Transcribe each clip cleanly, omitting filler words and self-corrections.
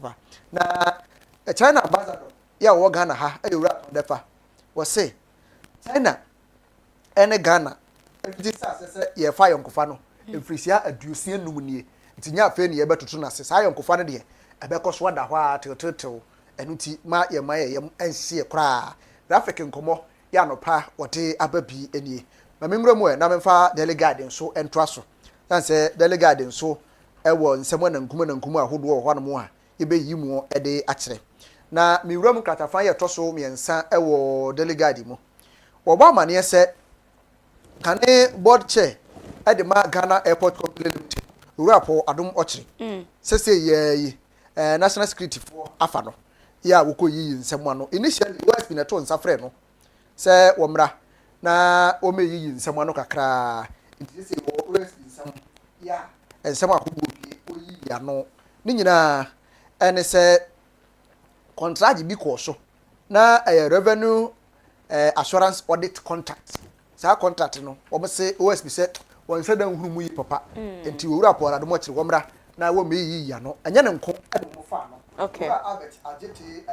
papa na China ambassador ya wo Ghana ha ayura defa wo say China ene Ghana enti sase ye fa yonkofa no efrisia aduosia num nie nti nya afa ne ye betoto na se sa yonkofa no de ebekoso da hɔ a tetetew enu ti ma ye enhye kra graphic nkomo ya no pa wote ababi enie ma memra mu na memfa delegate nso entoa so san se delegate nso ewo nsemo na nkumu ahodo ho no mu a yebeyi mu de akyere na miwram kratafan ye toso miensa ewo delegate mu wo ba mane se kane board chair de ma Ghana Airport Company Limited urapo adom ochire sese ye national security for afa no ya woko yi nsemo no initially was been to nsafre no se womra na o me yi nsemo no kakra nti se wo was nsemo ya nsemo akobo bi o yi ya no ni nyina ene se contract bi ko so na revenue assurance audit contract sa contract no o me se OSP se won se dan huru mu yi papa enti wo rapport adom ochire womra na wo me yi ya no anya ne nko ade mo fa no okay Albert ajeti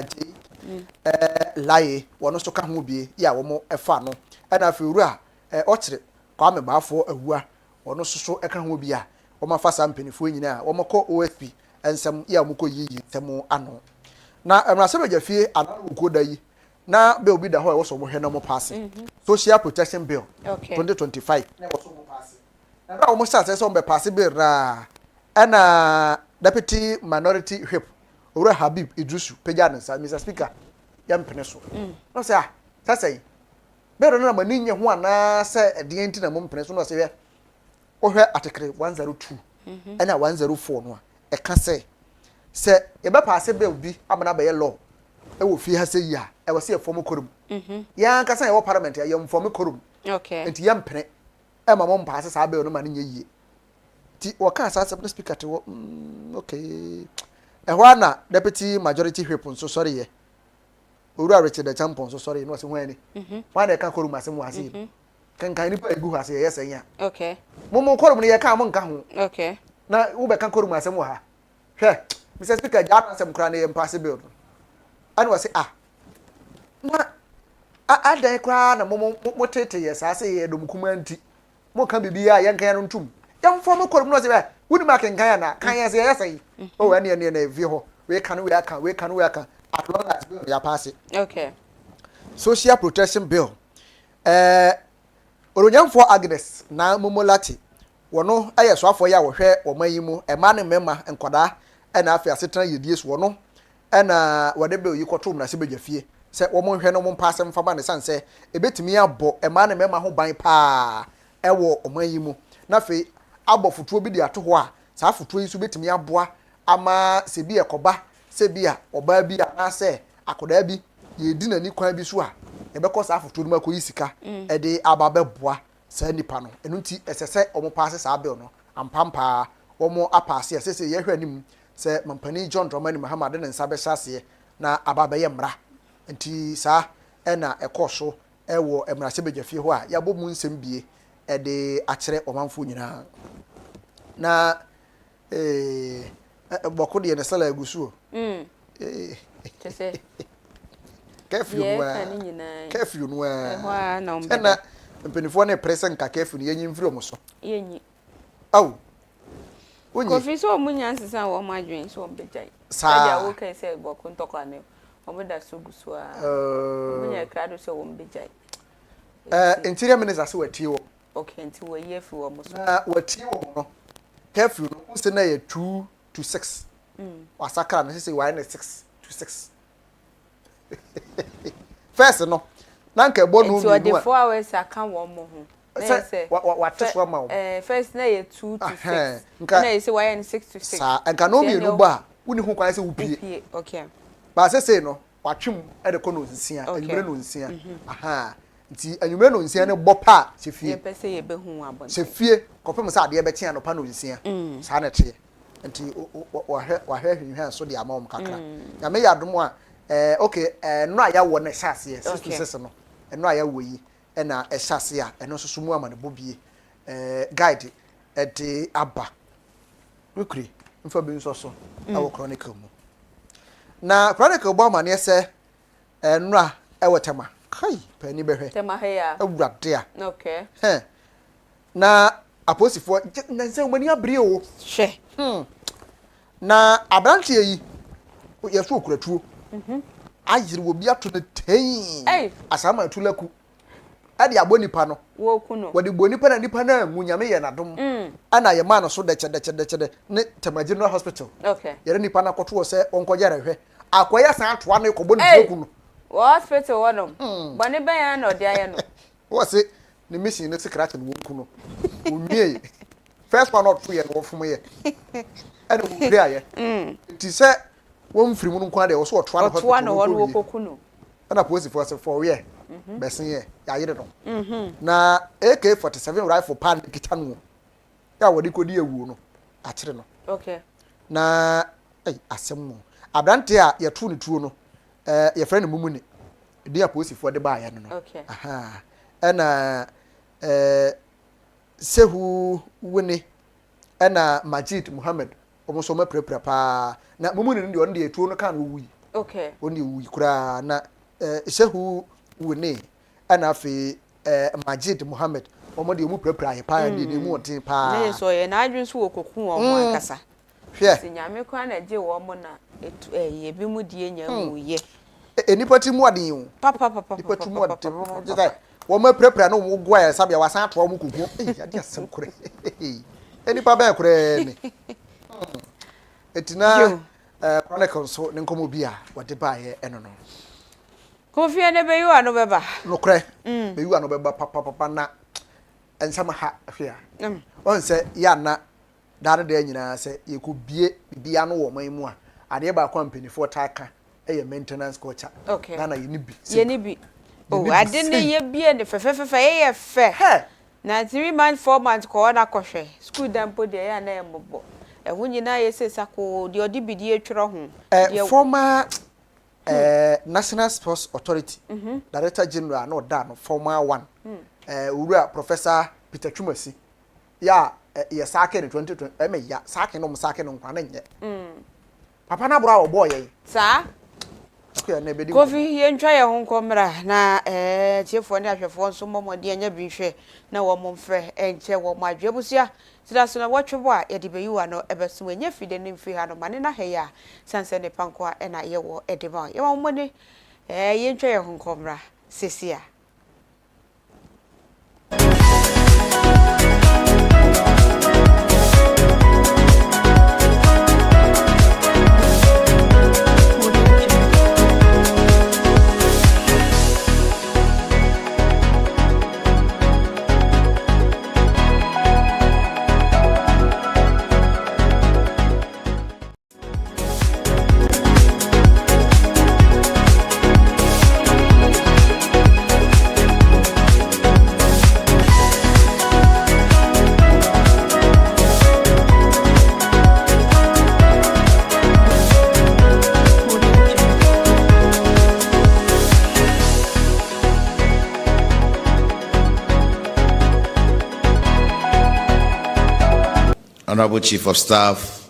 laye wono so ka ho bie ya wo mo efa no na afi wura ochire kwa me baafo awua wono so eka ho bia wo ma fa sa mpanifo nyina wo mo ko OSP ensem ya mo ko yi nsem ano na emrase bejafie anaro koda yi na be obi da ho e wo so mo hwe na mo pass social protection bill 2025 na wo so mo pass na da wo mo start so mo be pass bill ra na deputy minority whip Ora Habib Idrisu Pejana sa Mr Speaker yam pene so no say say be ro na mani nye ho ana se de enti na mo pene so no say wo hwe article 102 na 104 no e ka say se ye be pass be obi amana be law e wo fi ha say ya e wo say form korum ya ka say wo parliament ya yam form korum okay enti yam pene e ma mo pass sa be no ma nye yie ti wo ka sa speaker te wo okay ehwana deputy majority whip so sorry ye owura Richard the champion so sorry no se ho ani wan e ka korum asem wa se kan ni pa egu ha se ye sen ya okay mo korum ne ye ka mo nka ho okay na wo be ka korum asem wa ha hwe Mr Speaker ja asem kra na ye pass bill ani wa se na adan kra na mo tete ye sa se ye dom kuma anti mo ka bibia ye nkan ya no ntum yam fo korum no se be wudi ma kan ya na kan ya se ye say oh ene na vi ho we kan we aka as long as bill ya pass it okay social protection bill oronyamfo Agnes na momolati wono aye so afo ya wo hwe wo mayimu e ma ne mema enkoda na afi asetan yedies wono na wode bill yi kotom na se bejafie se wo mo hwe no mo pass mfama ne sanse ebetimi abo e ma ne mema ho ban pa e wo omayimu na fe abofutuo bi de ato ho a saa futuo yi so betimi aboa ama se bi ekoba se bi a oba bi ana se akoda bi ye di nani kwan bi so a e be ko saa futuo ma ko yisika e de ababe boa saa nipa no enu nti esese omo pass saa bill no ampampa omo apase sese ye hwe anim se mampani John Dramani Muhammad ne nsa be hyase na ababe ye mra nti saa e na ekoso e wo emra se bejafie ho a ya bo mu nsem bie e de akere omanfo nyina na boko de ne sala egusu tese kefio no na mpenifo na present ka kefio no yenyi mfiri omoso yenyi aw kofi so omunya nsesa wo madwen so ombejai ya wo kan se boko ntokwa ne omoda so gusu a omunya krado so ombejai interior minister so watie wo okay nti wo yefi wo moso watie wo no kefio no unse na ye 2 to 6 wasakra na se why na 6 to 6 first no na nke bo no mi no 4 hours aka wo mo ho say what so ma first na ye 2 to 6 na ye say why na 6 to 6 sa nka no mi no ba woni hu kwan se wupie okay ba se no watwem e de kono nsia anwure no nsia nti anwumre no nsia ne bopa se fie ye pese ye be hu abon se fie kopem sa de be tia no pa no nsia sa na te nti wa hwe so de amom kakra ya me ya dom a okay no aya wo na hyase 66 no no aya wo yi na hyase a eno so mu ama ne bobie guide de aba wukuri mfa bi nso so awo chronicle mu na chronicle bo amane se nra ewetema kai pani behwe tema he ya awurade a okay na aposifo na nse mani abre o hwe na abrantie yi yeso okuratuo ayire wo bi ato ne ten asama atulaku ade abo nipa no wo ku no wode bo nipa na munyame ye nadom ana ye ma no so de chede ne Tema General Hospital okay yere nipa na koto se onkojare hwe akoya san toa no kobo ne ku no hospital wonom bone ben ya na ode aye no wo se ne mission ne secret no ku no onwie first one not free and wo fom ye ene wo kure aye ti se wo mfiri mu nko ade wo so toa no hospital no wo koku no ana police for say for we besin ye ya yire no na AK47 rifle pan kita no ya wodi kodi ewu no akire no okay na asem abrante a ye tu ne tuo no ye frɛ ne mumuni dia police for de ba ya no okay aha ana Sehu Wini ana Majid Muhammad omoso ma prepare pa na mumuni ndi on de tuo no kan wo wi okay oni wi kura na Sehu Wini ana afi Majid Muhammad omo de mu prepare pa ndi ne mu otin pa ne so ye na adwun so wokoku o mo akasa hwe sinyame kwa na je wo mo na ye bi mu die nya mu ye enipa ti mu adin o papa nipa ti mu adin wo ma prepare na wo gwa ya sabia wasan to mo kuku ade asem kure enipa ba kure ni etina chronicle so ne nkomo bi a wode ba ye eno no Kofi ene be yiwa no beba no kure be yiwa no beba papa na ensama ha hwea on se ya na dare de nyina se ye ko bie bibia no wo man mu a ade ba company for taka eye maintenance culture okay na ye ni bi oh ade ne ye bie ne fefefefe ye fe na 3 months 4 months ko na kohwe school dampo de ya na ye mobo ehu nyina ye se sako de odi bidi etwero ho former National Sports Authority Director General no da no former one ura Professor Peter Twumasi ya ye sake ne 2020 ya sake no msake no nkwa na nye papa na bro obo ye sa akwa na bedi Kofi ye ntwa ye ho nkomra na tiefo ne ahwefo nso momode anya bi hwe na wo momfre enche wo madwe busia sida so na watwebo a ye de beyiwa no ebeso enye fide ne mfi ha no mane na he ya sanse ne panko a na ye wo edeba ye wo mmone ye ntwa ye ho nkomra sesia Honorable Chief of Staff,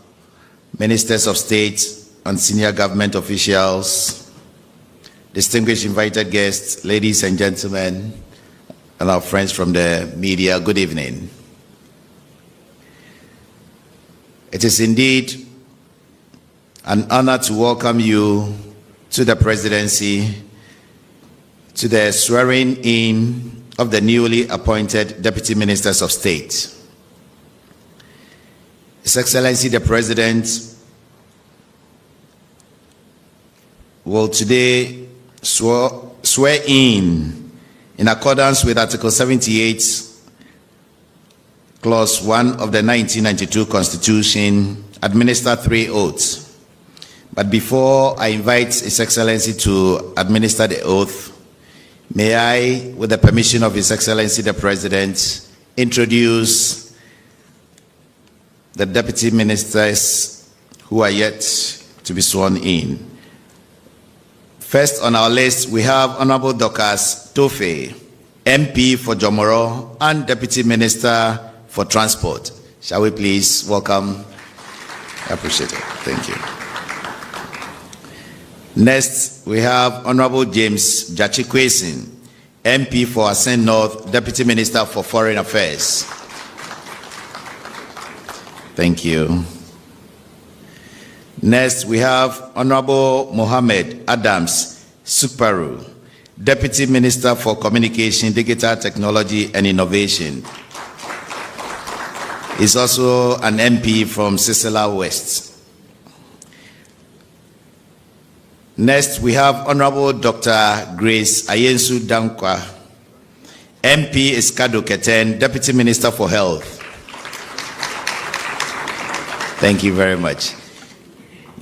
Ministers of State and senior government officials, distinguished invited guests, ladies and gentlemen, and our friends from the media, good evening. It is indeed an honor to welcome you to the presidency, to the swearing in of the newly appointed Deputy Ministers of State. His Excellency the President will today swear in accordance with Article 78, Clause 1 of the 1992 Constitution, administer 3 oaths. But before I invite His Excellency to administer the oath, may I, with the permission of His Excellency the President, introduce the deputy ministers who are yet to be sworn in. First on our list, we have Honorable Dorcas Tofe, MP for Jomoro and Deputy Minister for Transport. Shall we please welcome? I appreciate it. Thank you. Next, we have Honorable James Jachikwesin, MP for Ascent North, Deputy Minister for Foreign Affairs. Thank you. Next, we have Honorable Mohammed Adams Sukparu, Deputy Minister for Communication, Digital Technology and Innovation. He's also an MP from Sisela West. Next, we have Honorable Dr. Grace Ayensu Dankwa, MP Iskado Keten, Deputy Minister for Health. Thank you very much.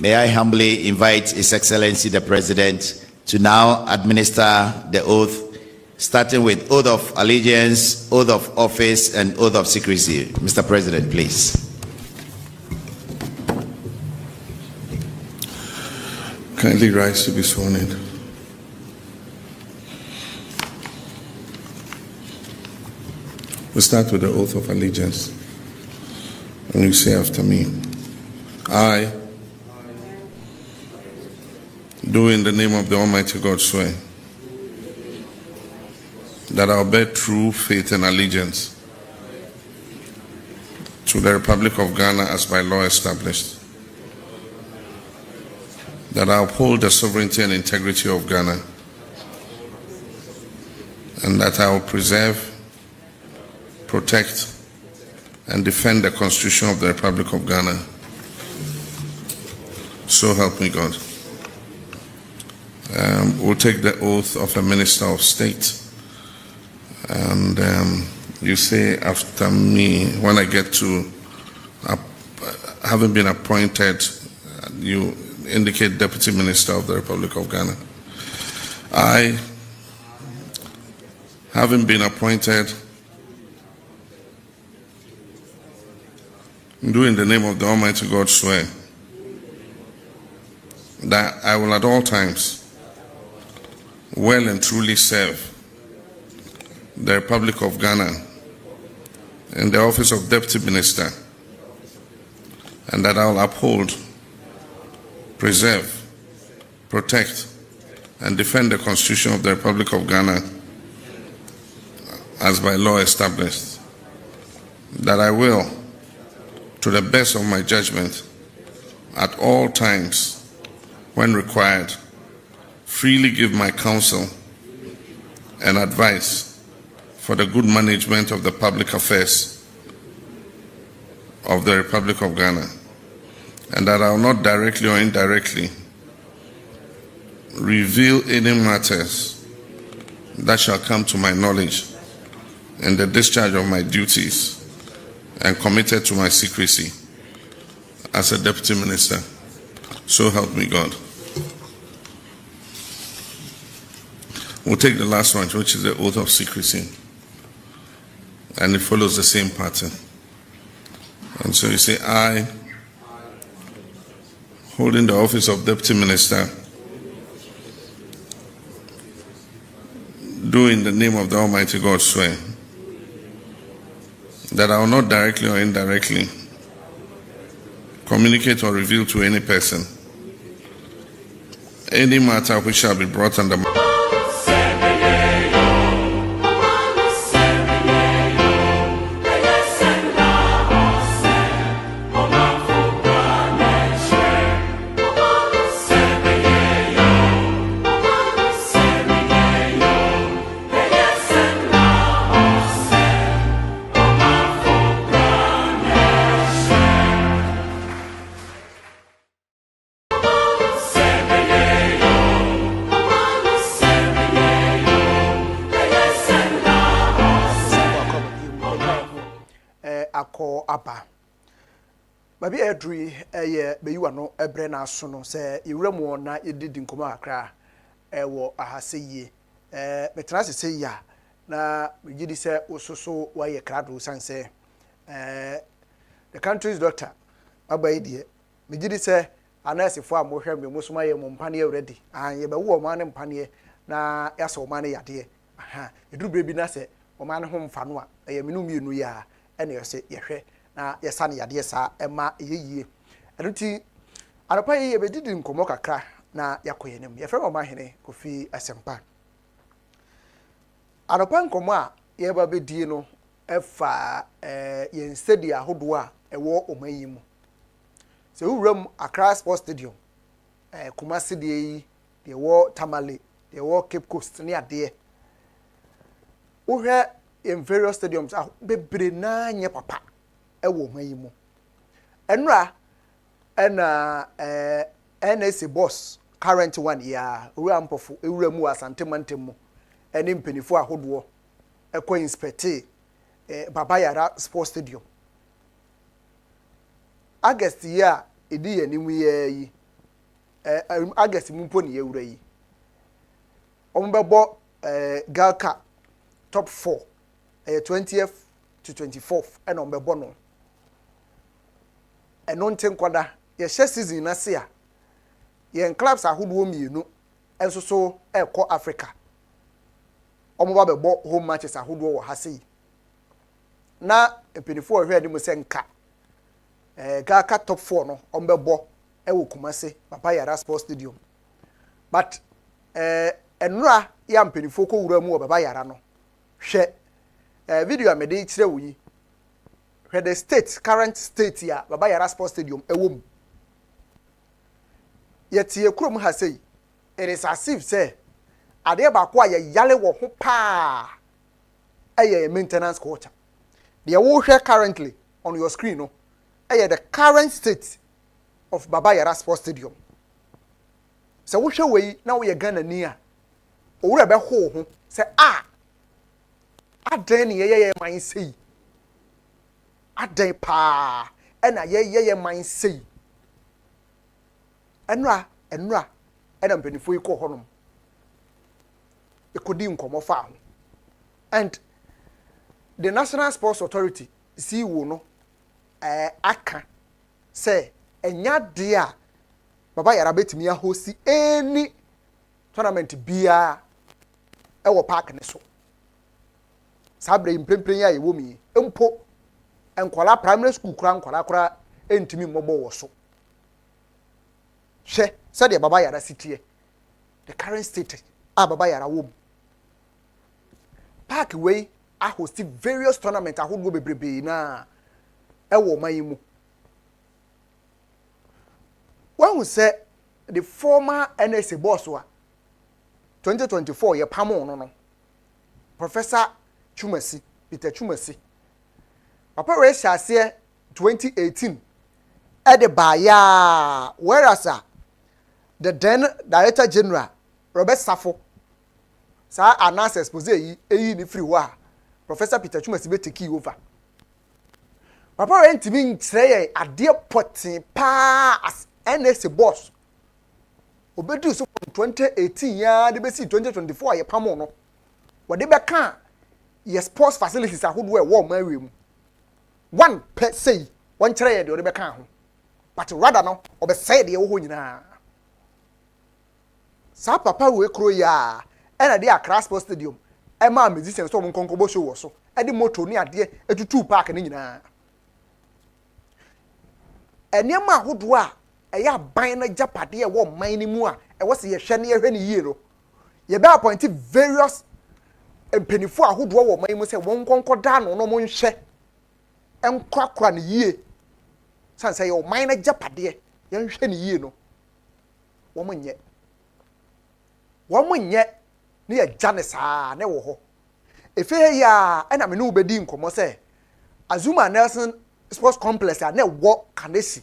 May I humbly invite His Excellency the President to now administer the oath, starting with oath of allegiance, oath of office, and oath of secrecy. Mr. President, please. Kindly rise to be sworn in. We'll start with the oath of allegiance. And you say after me, I, do in the name of the Almighty God swear that I'll bear true faith and allegiance to the Republic of Ghana as by law established, that I uphold the sovereignty and integrity of Ghana, and that I will preserve, protect, and defend the Constitution of the Republic of Ghana. So help me God. We'll take the oath of a Minister of State. And you say after me, when I get to having been appointed, you indicate Deputy Minister of the Republic of Ghana. I, having been appointed, do in the name of the Almighty God swear that I will at all times well and truly serve the Republic of Ghana in the office of Deputy Minister, and that I will uphold, preserve, protect, and defend the Constitution of the Republic of Ghana as by law established, that I will, to the best of my judgment, at all times, when required, freely give my counsel and advice for the good management of the public affairs of the Republic of Ghana, and that I will not directly or indirectly reveal any matters that shall come to my knowledge in the discharge of my duties and committed to my secrecy as a Deputy Minister. So help me God. We'll take the last one, which is the oath of secrecy. And it follows the same pattern. And so you say, I, holding the office of Deputy Minister, do in the name of the Almighty God swear that I will not directly or indirectly communicate or reveal to any person any matter which shall be brought under my aba babi edri eye beyiwa no ebre na aso no se yewremu na yedidi nkoma akra ewo ahase yie metra se ya na megidi se ososo waye krado sanse the country's doctor abaidie megidi se anasifo amohwe me musuma ye mompane already ye be wo ma ne mpane na yasa o ma ne yade aha eduru bi na se o ma ne ho mfa no a ye menu mienu ya ene yose yehwe na yesa ne yade sa ema yeyie enuti anopa ye bedidi nkomo kakra na yakɔ yenim ye frɛ mama hene Kofi Asempa anopa nkomo a ye ba bedie no ɛfa yen stadium ahodo a ɛwɔ omayi mu se wuram Accra Sports Stadium Kumasi de yi de wɔ Tamale de wɔ Cape Coast ne ade wohwɛ in various stadiums bebre na nye papa ɛwɔ omayi mu enra ɛna NSA boss current one ya owura mpofo ewura mu asantemantem mu ɛne mpanifo ahodoɔ ɛkɔ inspect Baba Yara Sports Stadium August ya edi yanimu yi August mu mpo ne ewura yi ombɛbɔ Galka top 4 20th to 24th ɛna ombɛbɔ no ɛno ntenkwada ye hyɛ season na se a yen clubs ahodoɔ mienu enso so ɛkɔ Africa ɔmo ba bɛbɔ home matches ahodoɔ wɔ ha sei na epinifo ɔhwɛ anim sɛ nka Galka top 4 no ɔmo bɛbɔ ɛwɔ Kumasi Baba Yara Sports Stadium but enura ya mpinifo kɔ wura mu wɔ Baba Yara no hwɛ video a mede kyerɛ wo yi hwɛ the state current state ya Baba Yara Sports Stadium ɛwɔ mu yɛtie kurom ha sei it is as if say ade ba ko a yale wo ho pa ɛyɛ maintenance culture the wo hwɛ currently on your screen no ɛyɛ the current state of Baba Yara Sports Stadium sɛ wo hwɛ wei na wo yɛ Ghana ni a owura bɛ ho sɛ adan ne yɛ man sei adan pa ɛna yɛ man sei enra ɛna mpanifo yi kɔ hɔnom ekodi nkɔmɔ fa ho and the National Sports Authority CEO no aka sɛ enya de a Baba Yara betimi a host any tournament bia ɛwɔ park ne so sabre imprempren ya yɛwɔ mi mpo enkwala primary school kura nkwala entimi mmɔbɔ wɔ so hwɛ sɛdeɛ Baba Yara sitie the current state Baba Yara wom park way a host various tournaments ahodoɔ bebrebe na ɛwɔ man yi mu when we say the former NSA boss wa 2024 ye pamo no Professor Peter Chumasi papa we hyase 2018 Edebaya whereas the then Director General Robert Safo sa announce expose yi ni free wa Professor Peter Chumasi be take over papa we ntimi nkyerɛ ade potin pa as NSA boss obedu so from 2018 ya de be see 2024 ye pamo no wo de be ka ye sports facilities ahodo e wo ma we mu one per say one kyerɛ ye de wo de be ka ho but rather no obesɛ de wo ho nyina sa papa we kro ya na de Accra Sports Stadium e ma musicians so mo nkonkobo show wo so e de moto ni ade etutu park ni nyina eniema ahodo a eya ban na japade e wo man ni mu a e wo se ye hwe ne ye hwe ne yie no ye be appoint various empenifo ahodo wo man mu se won konkoda no no mo nhwe enkrakra ne yie san se ye man na japade ye nhwe ne yie no wo mo nye ne ye jane saa ne wo ho efe ya na me no bedi nkomo se Azuma Nelson Sports Complex a ne wo Kanesi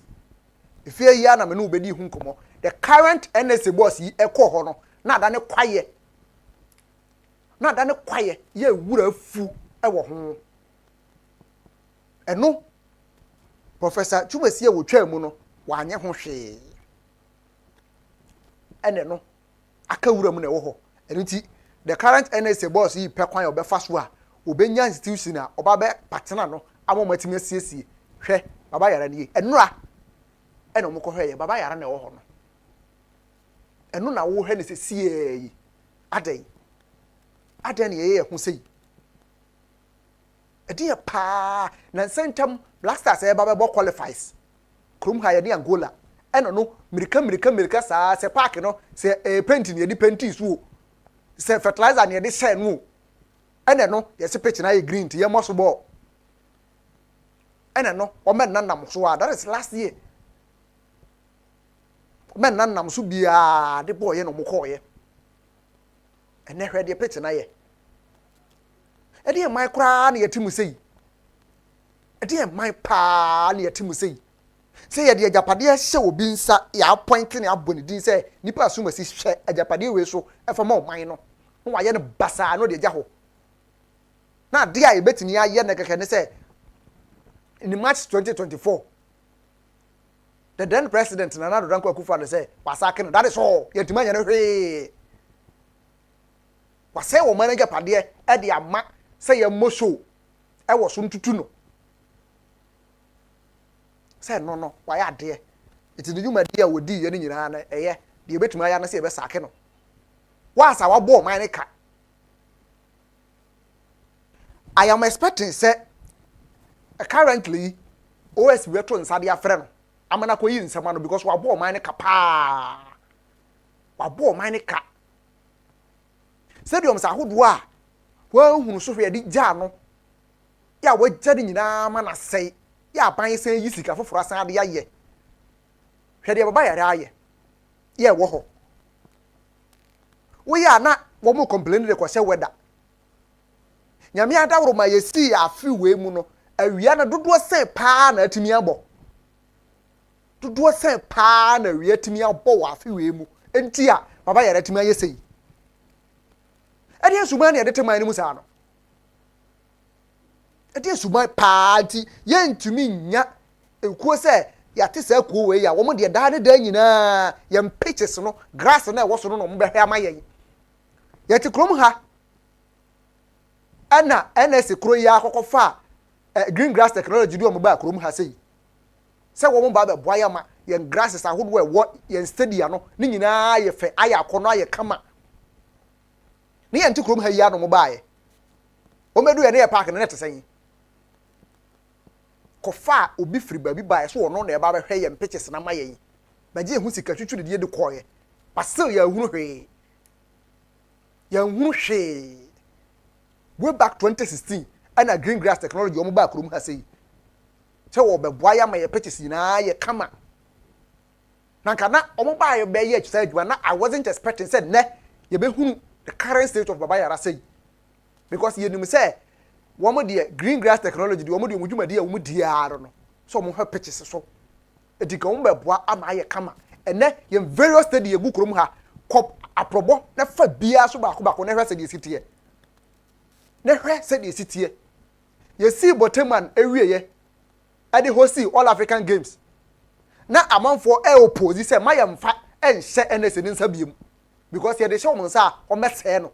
efe ya na me no bedi hu nkomo the current NSA boss yi ekọ ho no na da ne kwaye ye wura fu ewo ho eno Professor Chumasi e wo twa mu no wa anye ho hwe ene no aka wura mu na ewo ho eno ti the current NSA boss yi pe kwan obefa so a obenya institution a oba be partner no amomatimi asiesie hwe Baba Yara ni enura eno mo ko hwe ye Baba Yara na ewo ho no eno na wo hwe ne se sie yi adan ne ye hu sei edi pa na sentam Black Stars e baba qualifies krum ha ye de Angola ɛno no mirika saa se park no se paint ne di paint so se fertilizer ne de share no ɛna no yɛse pitch na yɛ green ti yɛ mo so ball ɛna no o men nanam so a that is last year men nanam so bia de ball yɛ no mo call yɛ ɛna hwɛ de pitch na yɛ ɛde mai kra na yɛtimu sei ɛde mai pa na yɛtimu sei sɛ yɛde agapade hyɛ obi nsa yɛ appoint ne abɔ ne din sɛ nipa asumasi hwɛ agapade we so ɛfa ma ɔman no no wayɛ no basa no de agya ho na de a yɛbɛtini ayɛ ne kɛkɛ ne sɛ in March 2024 the then president Nana Addo Dankwa Akufo-Addo say wasake no that is all yɛtuma nyɛ no hwee wasɛ wɔ man agapade ɛde ama sɛ yɛ mosho ɛwɔ so ntutu no sɛ no wayɛ ade iti de dwuma de a wodi yɛ ne nyinaa na ɛyɛ de yɛbɛtuma ayɛ na sɛ yɛbɛsake no wasa wabɔ man ne ka I am expecting say currently OS we to nsa de afrɛ no amana ko yi nsama no because wabɔ man ne ka pa wabɔ man ne ka stadium sa hodo a wa hunu so hwɛ de gya no ya wagya de nyinaa ma na sɛe ya ban sɛn yi sika foforo asan de ayɛ hwɛ de baba yare ayɛ ye wɔ hɔ wo ya na wo mo complain de ko sɛ weather nyame adawro ma yesi afi we mu no awia na dodo sɛ paa na atimi abɔ dodo sɛ paa na awia atimi abɔ wa afi we mu enti a baba yare atimi ayɛ sɛi ɛde asuma ne ɛde teman ne mu saa no ɛde asuma paa nti yɛntumi nya ekuo sɛ yɛate sɛ kuo we ya wɔn de daa ne daa nyinaa yɛn pitches no grass na ɛwɔ so no mo bɛhwɛ ama yɛn yɛte krom ha ɛna NS kro yi akɔkɔfa green grass technology do mo ba krom ha sei sɛ wɔn ba bɛboa yɛ ma yɛn grasses ahodoɔ ɛwɔ yɛn stadium no ne nyinaa yɛ fɛ ayɛ akɔnɔ ayɛ kama ne yɛn te krom ha yi ano mo ba yɛ o medu yɛ ne yɛ park ne te sɛn kɔfa obi firi baabi ba yɛ so wɔn no na ɛba bɛhwɛ yɛn pitches na ma yɛn bagye ehu sika twitwi de kɔɔ yɛ pasel yɛ hunu hwee yɛn hunu hwee way back 2016 ana green grass technology omo ba krom ha sei sɛ wo bɛboa ya ma yɛ pitches nyinaa yɛ kama na kana omo ba yɛ bɛ yɛ kyerɛ adwuma na I wasn't expecting said ne yɛ bɛ hunu the current state of baba yara sei because yɛ nim sɛ wɔn de green grass technology de wɔn de wɔn dwumadi a wɔn di ara no so wɔn hwɛ pitches so edika wɔn bɛboa ama yɛ kama ɛnɛ yɛ various study yɛ bu krom ha kɔ aprobɔ na fa bia so ba ko na hwɛ sɛ de sitie na hwɛ sɛ de sitie yɛ si boteman ewie yɛ ade hosi all African games na amanfo oppose sɛ ma yɛ mfa ɛnhyɛ NS ne nsa biem because yɛ de hyɛ wɔn nsa a wɔmɛsɛɛ no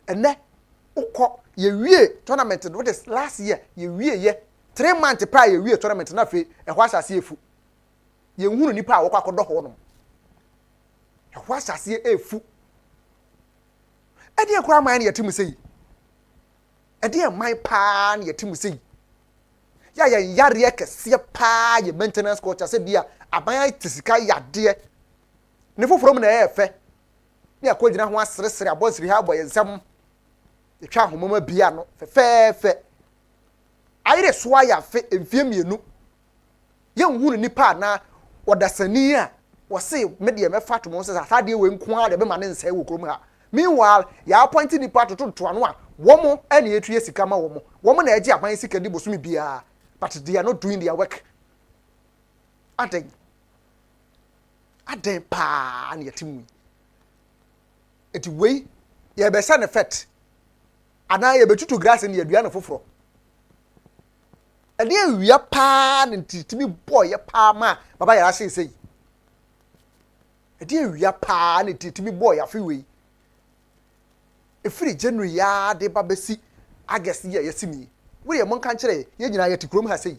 ɛnɛ ukɔ yɛ wie tournament no this last year yɛ wie yɛ 3 months pa yɛ wie tournament na fe ɛhɔ ahyase efu yɛ nhunu nipa a wɔkɔ akɔdɔ hɔ no ɛhɔ ahyase efu ɛde akora man yɛ timu sei ɛde man paa yɛ timu sei ya yɛ yare kɛseɛ paa yɛ maintenance culture sɛ bia aban tisika yade ne foforom na ɛyɛ fɛ ne akɔgyina ho aseresere abɔnsiri ha abɔ yɛ nsɛm etwa ahomama bia no fɛfɛɛfɛ ayere so ayɛ afe mfie mienu yɛ nhunu nipa na wɔdasani a wɔse me de mɛfa to mo sɛ asade we nko a de be ma ne nsɛe wɔ krom ha meanwhile ya appoint nipa to ano a wɔn ɛna etuye sika ma wɔn na ɛgye aban sika di bosumi bia but they are not doing their work aden pa na yɛtimu eti wei yɛ bɛ sɛ ne fet ana yɛ bɛtutu grass ne yɛdua ne foforo ɛde awia pa ne ntitimi boy yɛ pa ma baba yɛra sei ɛde awia pa ne ntitimi boy afi wei efiri January ya de ba besi August ya yesimi we ye mon kan kire ye nyina ye tikrom ha sei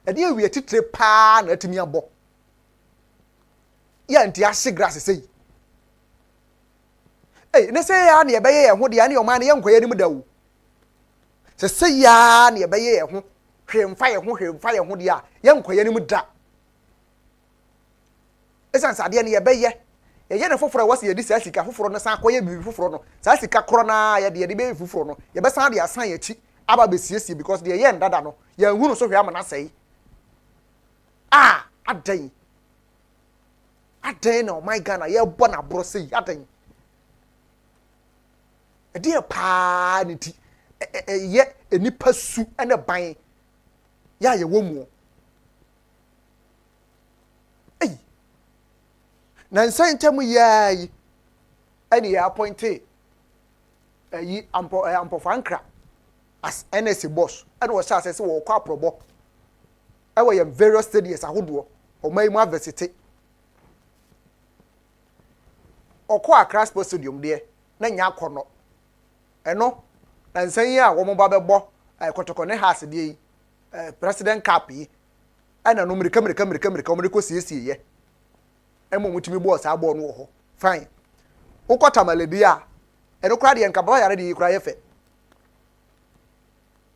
e de awie titre pa na atimi abo ya nti ahye grass sei ne sei ya na ye beye ye ho de ya ne o ma na ye nkoye nim dawo se sei ya na ye beye ye ho hwemfa ye ho de ya ye nkoye nim da esan sade ne ye beye ye ne foforo wase ye di sa sika foforo no san akoye bibi foforo no sa sika kro na ye de be foforo no ye be san de asan ye chi aba be siesie because de ye ndada no ye hunu so hwe amana sei adan na my Ghana ye bo na bro sei adan e de pa ni ti ye enipa su ene ban ya ye wo mu na nsan temu yayi ani ya appointe yi ampo Frankra as NSC boss and was say wo kwa probo e wo yam various stadiums ahodo o mai mu university okọ Accra Sports Stadium de na nya akono eno na nsan yi a wo mo ba bebo kotoko ne house de president cup yi ana no mirika o miriko siesie ye emo mutimi boss abo no ho fine ukota maledi a eno kra de nka baba yare de kra yefe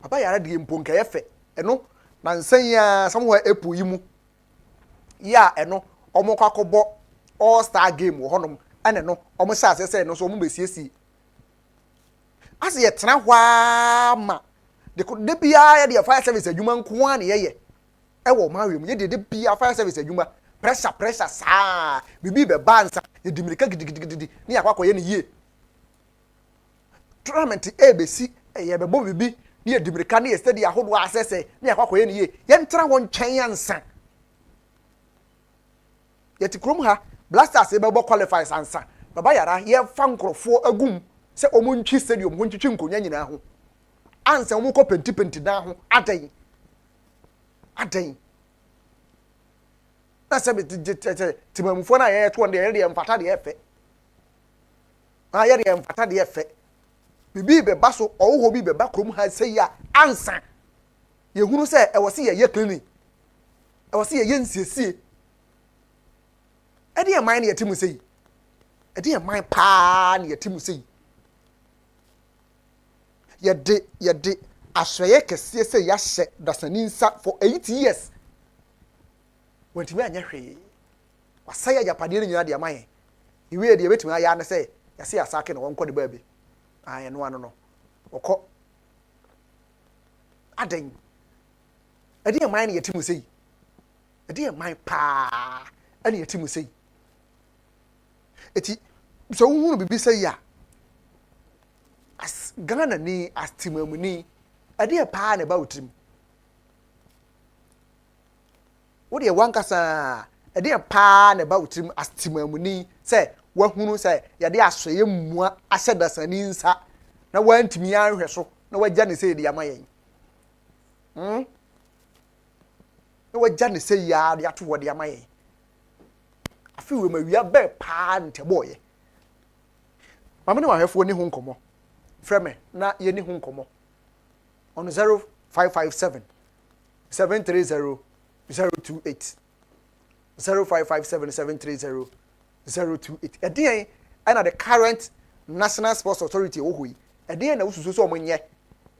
baba yare de mponka yefe eno na nsan ya somewhere epu yimu ya eno omo kwakobo all star game wo honom ene no omo sha asese no so omo besiesi ase ye tena hwa ma de bia ya de fire service adwuma nko an ye ewo mawem ye de bia fire service adwuma pressure sa bibi be bansa ye dimirika gidigidi ni akwakoye ne yie tournament ABC ye be bo bibi ni ye dimirika ni ye steady ahodo asese ni akwakoye ne yie ye ntra won twen ansa ye ti krom ha Blasters be bo qualify ansa baba yara ye fa nkrofo agum se omuntwi stadium ho ntwitwi nkonya nyina ho ansa omu ko penti da ho adan na sabe timamufo na ye to de ye mfata de efe ye de mfata de efe bibi be baso owo bi be ba krom ha sei ya ansa ye hunu se e wose ye clinic e wose ye nsiesie e de man na yetimu sei e de man pa na yetimu sei ye de aswaye kese se ya hye dasani nsa for 8 years wantimi anya hwe wasaya japade ne nyina de amaye iwe de betimi aya ne se yase asake ne wonko de baabi aye no ano no okọ adan ade man ne yetimu sei ade man pa ane yetimu sei eti so hunu bibi sei ya as Ghana ni as timamuni ade pa ne ba utim wo de wankasa ade pa ne ba utim as timamuni se wahunu se ya de asoye mmua ahye dasani nsa na wantimi anhwe so na wagya ne se de amayen na wagya ne se ya de ato wo de amayen afi we mawia be pa nteboye mama ne wahefo ni hu nkomo freme na ye ni hu nkomo on 0557 730 028 0557 730 028 edian ana the current National Sports Authority ohui edian na ususu so omonye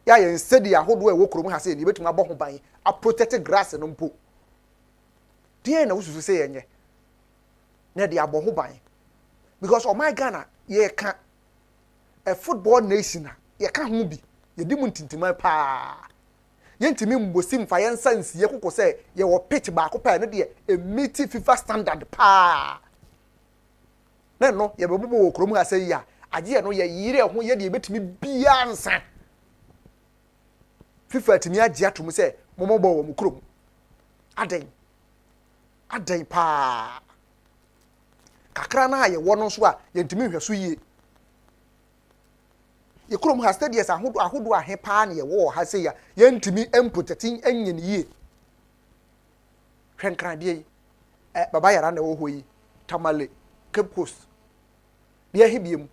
ya ye steady ahodo e wokrom ha se ni betuma bo ho ban a protected grass no mpo edian na ususu se yenye na de abo ho ban because oh my Ghana ye ka a football nation ye ka ho bi ye di mu ntintima pa yentimi mbosim fa yensa nsiye kokko se ye wo pitch ba ko pa ne de e meet FIFA standard pa na no ye be bobo wo krom ha se ya age no ye yire ho ye de betimi bia nsa FIFA timi age atom se momobo wo mu krom aden pa kakra na ye wo no so a yentimi hweso yie ye krom ha stadiums ahodo ahe pa na ye wo ha se ya yentimi empotetin enyen yie hwenkran de baba yara na wo ho yi Tamale Cape Coast de hibiem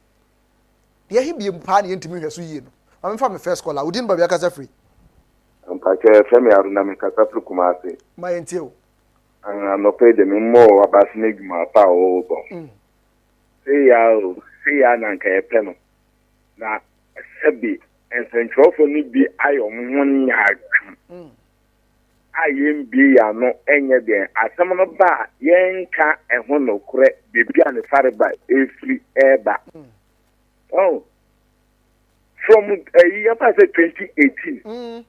pa na yentimi hweso yie no ma mfa me first call a udin ba bia kasa free ampa ke Femi Aruna me kasa free Kumasi ma yentie o no pay de me mo abasine guma pa o bo se ya na nka ye pe no na sebi ensentropho ni bi ayo munya IMB ano enye den asem no ba yenka eho no kure bebia ne fare ba efri eba oh from year past 2018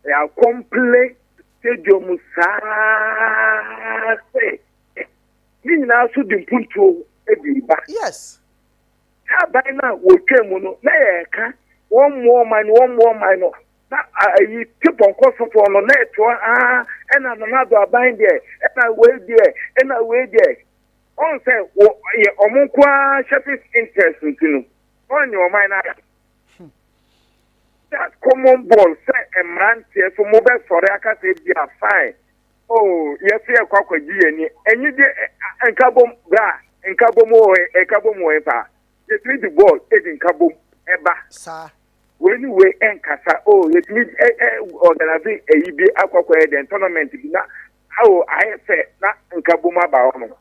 ya complete stadium sa say ni na so di punto ebi ba yes ha by na wo twemu no na yeka one more man no na you keep on course for no net and another bind there and we there on say omunkwa shopping interest no on your mind that common ball say a man here for mobile for aka say they are fine oh yes here kwakwaji ani enyi de enkabom bra enkabom pa you treat the ball enkabom eba sir when we enkasa oh it means organize a ibi akwakwa the tournament bi na how I say na nkaboma ba ono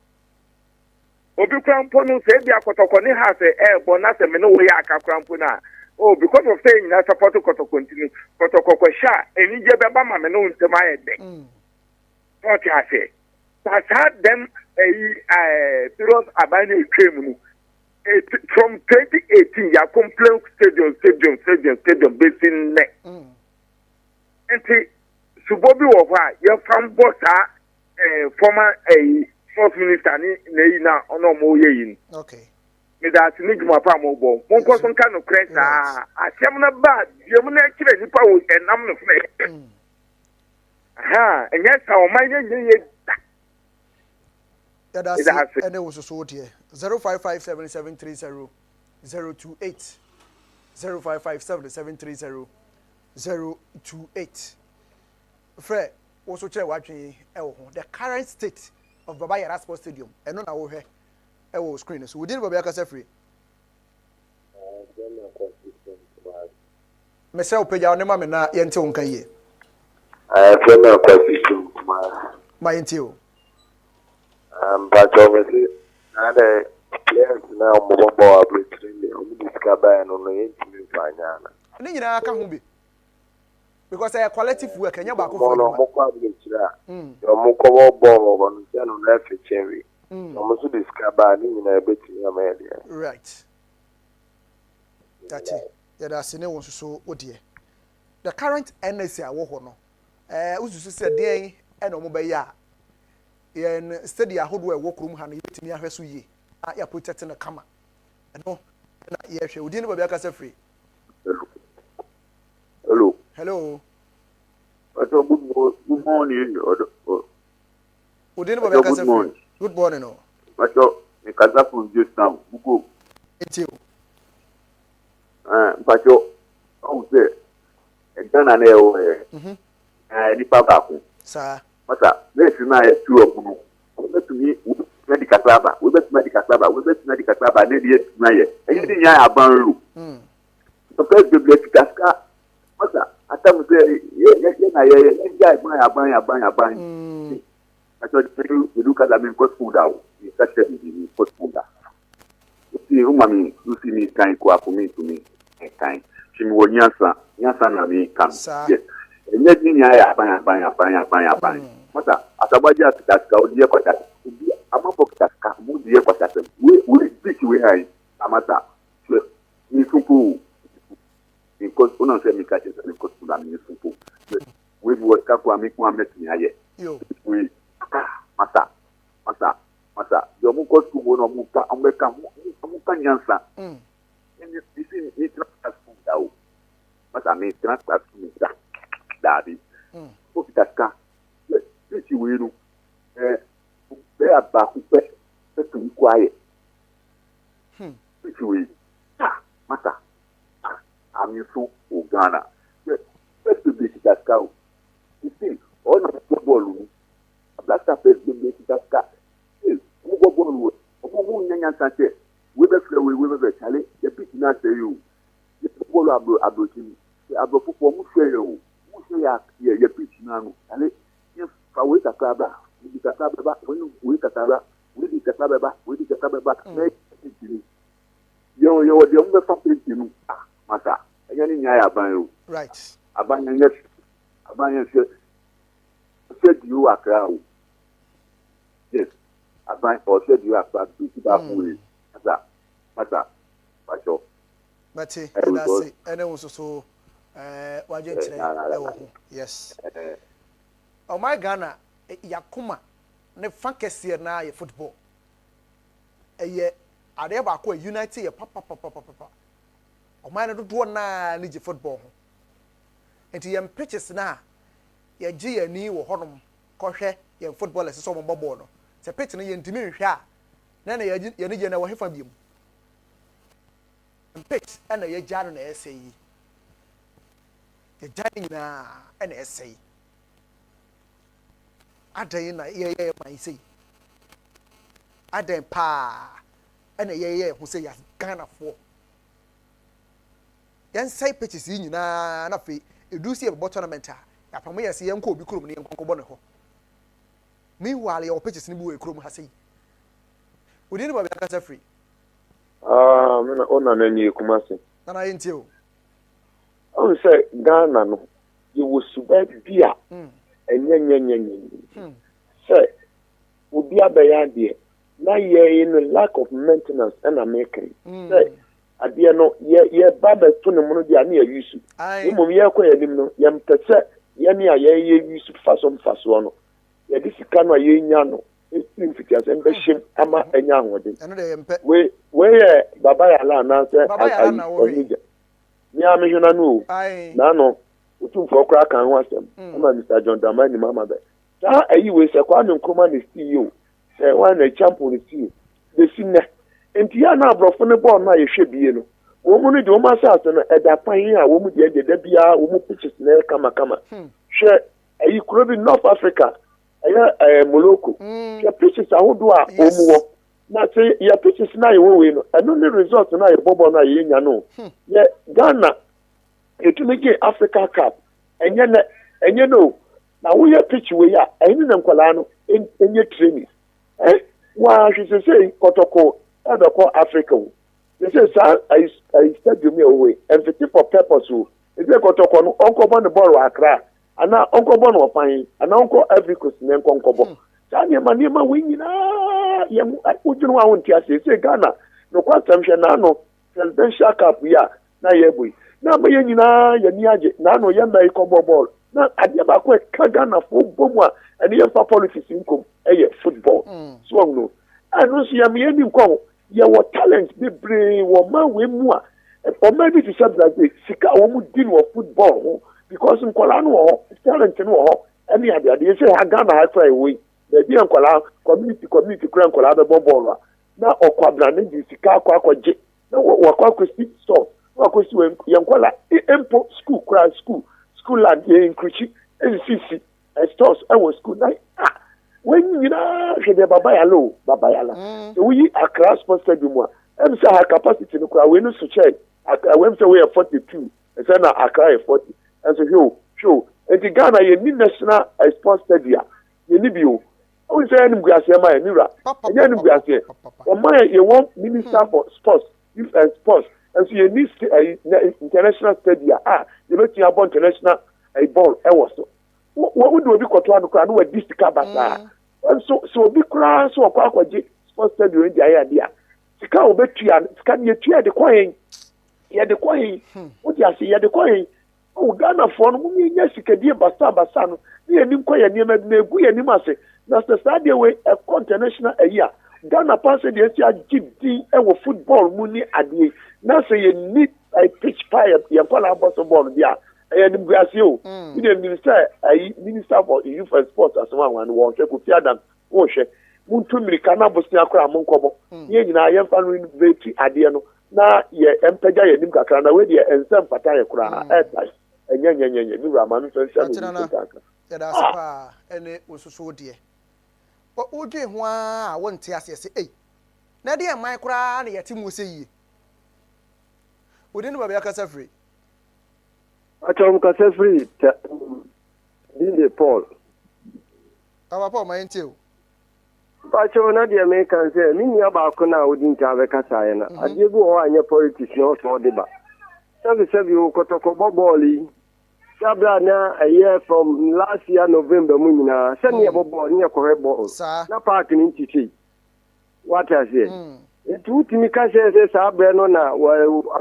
obi krampo no say bi akotoko ni ha say bo na say me no we akakrampo na oh because of saying na support kotoko continue kotoko sha eni je be ba ma me no ntem ayede what I say that had them period abani claim no from 2018, ya complain stadium basing net. And Subobi Wafa, your fan bossa, former fourth minister, na ono moye. Okay. Me that nigma pa mobo. Mon ko son kan no crest a semna bad. You mo na kire nipa wo enam no fe. Aha, enya sa o man ye. That's it. And it was so dear. 0557730028. 0557730028. Fred, also chair watching the current state of Baba Yara Sports Stadium. And on our head, screen. So we did Baba Yaka free. Myself, pay your name, and I enter on Kaye. I feel no question. My intio. But obviously, other players now move on between the discover and only intimate finance. And then you can't be because I quality work and you're back for your Moko ball on the cherry. Almost discover in a bit in your media. Right. That's it. Yeah, that's the name so oh dear. The current NSA I work on. Who's said day and Omobaya. Yen steady ahodo e wokrom ha na yetimi ahweso yi ya protect na kama no na ye hwe odi ne ba bia kasa free hello Ato good morning odi ne ba bia kasa free good morning no Ato me kasa from just now bugo etio Ato o se edana na e o ni papa ko sa Mata, let's not two of them. Let me medical club, we bet medical club, we bet medical club, and then yet, and you didn't have a barrel. The first the black casca, Mata, I tell you, buy. I thought you look at them in food out. You touch it in food. You see, whom you see me kind for me to me, kind. She will Yansa, na me come. Yes. Nyedi ya banya mata atabaja kitaka odie kwa tata amapo kitaka mudie kwa tata we speak we hai amata ni supu because una se mikache se because kuna ni supu we work kwa miku ameti aye yo we mata yo muko supu no muka ameka muka nyansa ni transfer dao mata ni transfer Daddy. Who that's this you will they are back to be quiet. Which way? Mata. I'm so Uganda. First to be that cow. You see, all of the football, a blaster face being that cat. Who go ball? Who Nyan Sanchez? We were Charlie. The pitch not say you. The football about him. The about football, who say you. Ya pitch now. Ale if we takaba, we takaba when we takaba, we takaba, we takaba. Yo the umbe something you mata. Ayani nyaya ban yo. Right. Abanya yes. said you are crowd. Yes. As I said you are crowd. Masa. But that's it. And then also yes. Oh my Ghana, Yakuma, ne fankesi na ye football. Eye ade ba ko United ye papa. O man do na ni football ho. Enti yem pitches na ye gi ye ni wo honom kohwe ye football ese so mo ball no. Se pitch no ye ntimi nhwe a na ye ni je na wo hefa biem. Pitch and ye jano na ese yi. Ye jani na na ese yi. Adan na ye man say. Adan pa na ye who say ya Ghana for. Yan say pitches yi nyina na fe edu si e bo tournament a ya pamo ye se yan ko obi krom ne yankonko bo ne ho. Meanwhile your pitches ni bu e krom ha say. Odi ni ba bi aka free. Me na ona na nyi Kumasi. Na yenti o. O say Ghana no you will subet bia. Enyenyenyenyen. Say obi abaya de na ye in lack of maintenance and American. Say ade no ye baba to no no dia na ye use. Mum ye kwa ye nim no ye mpese ye ne a ye use faso no. Ye disika no ye nya no. Infitias and beshim ama enya nwode. We baba ya la na say ni amehuna no. Na no utumfo kra kan ho asem. Ama Mr. John Dramani mama be. Sa ayi we se kwa Nkrumah ne CEO. Se wan na champion ne CEO. De sinne. Enti ya na abrofo ne ball na ye hwe bie no. Wo mu no de wo ma sa no eda pan a wo mu de da bia wo mu pitches na kama. Hwe ayi kuro bi North Africa. Moloko. Your pitches are who are omuo. Na say your pitches na ye we no. And no result na ye bobo na ye nya no. Ye Ghana etumike Africa Cup. Enye no. Na wo ye pitch we ya eni na nkwala no enye training. Wa hwe say kotoko e be call Africa. They say sir I stadium away and fit for purpose. Is e kotoko no onko bon the ball Accra. Ana onko bon opan ana onko every coast ne onko bo tani ma we nyina ye ujunu wa wonti ase se Ghana no kwatam hwe na no presidential cup ya na ye boy na ma ye nyina ye ni age na no ye mai ko ball na ade ba ko ka Ghana fo bomu a ene ye fa politics nkom eye football so no anu si ya me ni nko ye wo talent be brain wo ma we mu a o ma bi to say that sika wo mu deal with football because nkola no talent no any ade you say Ghana high fly away the be nkola community kran nkola be ball na okwabra ne di sika akwaje na wakwa kwesti store wakwa we nkola empo school land in Kruchi NCC stores our school na when you know the baba yala so we Accra Sports Stadium em say her capacity no we no so check when say we are 42 and say na Accra 40 and so show and the Ghana ye ni national sports stadium ye ni bio o say any guase ma ye nira any guase o ma ye want minister for sports youth and sports and so ye need international stadium you know you about international ball e was so what would we go to anu we district basa and so be kra so akwaje sports stadium ndi aya sika obetua sika ye tua de kwan ye de kwan o di ase ye de kwan o Ghana for no mu nya sikadie basa no ne nim kwa ye nim na egu ye nim ase na stade we a international year Ghana pass the sia gidi e wo football mu ni ade na say ye need a pitch fire ye kwala ball dia e nim guase o the minister for youth and sports as one wo hwe ko fiadam wo hwe muntu mirika na bosia akora mo nkobo ye nyina ye fa no innovate ade no na ye empagya ye nim kakra na we de ensem pata ye kura enyenyenyenye ni rama no so ya da sapa ene wososo de o dwe ho a wonte ase se na de man kura na yete mu se yi odin ba bia kasa free achom kasa free Dinde Paul Paul ma yente o Pacho na de me kan se ni nya ba ko na odin ta be kasa ye na ade bu o anya politics no so de ba sabi o kotoko boboli Sabra na a year from last year November munina send me bobo near correbo na park in titi what I say it would me can say Sabra no na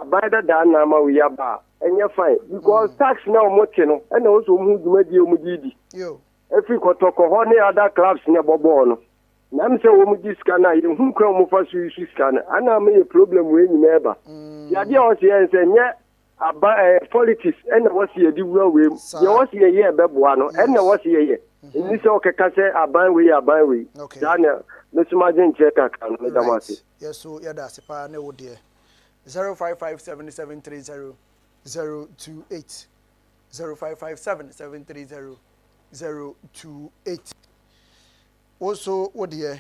by the dan na ma we aba and you're fine because tax now motino and also mudidi yo every kotoko honey other clubs near bobo no na me say wo mu diskana you hu kra mu fa so issue scan ana me problem we ni meba ya dia o say nye politics and what you do well with you was here yeah beboano and what you in this okay can say aban we Daniel no imagine check account me damasi yes so yeah that's pa na wo de 0557730028 0557730028 also wo de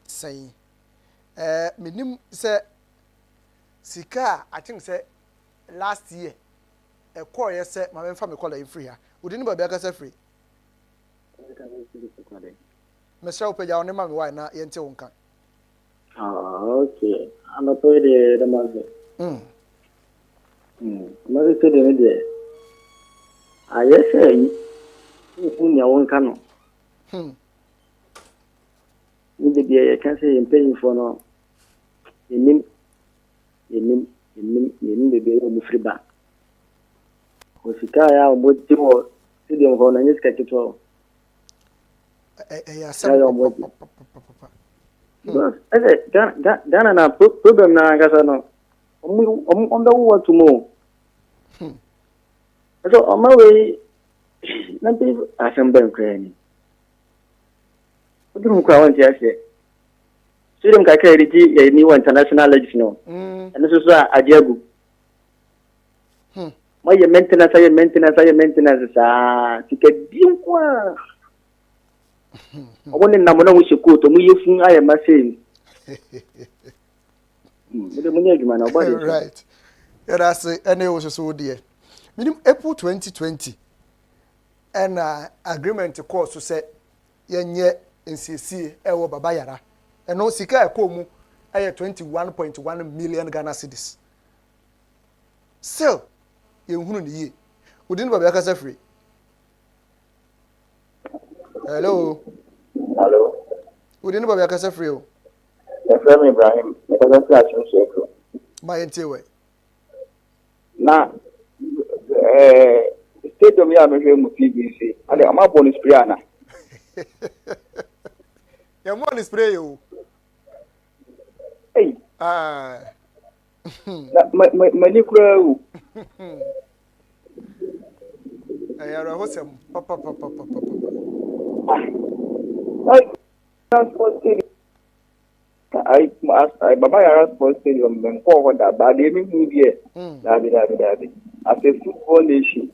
saying minim say sika I think say last year a call yes my men family call free ha wodini ba bia ka free Michelle pe ja oni ma me why na ye nte wonka okay ana to de maze maze to de me de ayese ku nya wonka no ni de bia kan say paying for no enim bebe yo mufri ba osika ya oboti wo stadium ho na nyiska kito ya sam Ghana na problem na ngasa no ombe wo tumo so omawe na bi asem ban krani odum kwa won ti ase stadium ka kai riji ya ni international league no and so ajagu my maintenance sa ticket bin kwa woni na mo na wo sheko to mo yefun aye ma sei mo de mo nya adwuma na obody right era say ene wo so de minim April 2020 and agreement course say yenye NCC ewo baba yara eno sika ekomu aye 21.1 million Ghana cedis still you hunu ni ye wodin ba bia kasa free hello wodin ba bia kasa free o Efrem Ibrahim because I'm catching sheko my ntewe na stadium ya me mu TBC ade ama bonus spray na ya mo ni spray o hey mani kura u ayara hosem papa ai transport stadium ai baba yara sports stadium ben ko ho da ba de mi mu die dabi as a football nation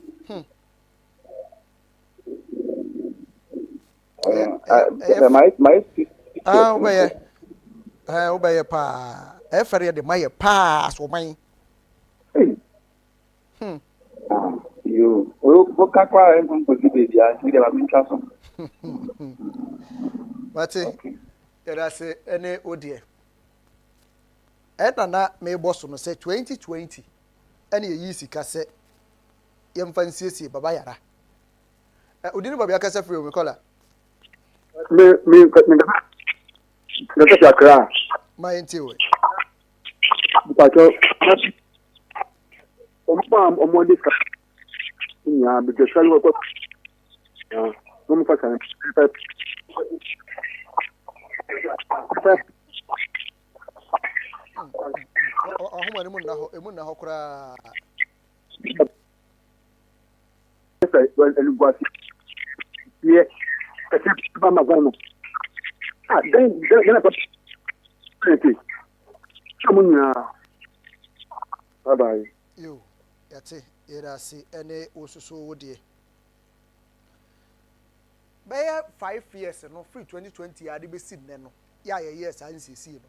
obeye pa efere de maye pa so man yo o kakwa en ko ti be dia ti de ba mi twa so Mate era se ene odie na me boss no say 2020 ene yi sika se yemfa nsiesie baba yara odini baba yakasa free o me kola me na ta kra my ntiwe because omo diska nya bi je salwa ko no fa kan ahoma ni mun na ho kura esa elugwasi ye ese ba magano then na pa ente amunya bye yo yate era si ene osuso wodie Baya 5 years no free 2020 ya de be sin ne no ya years an sisi no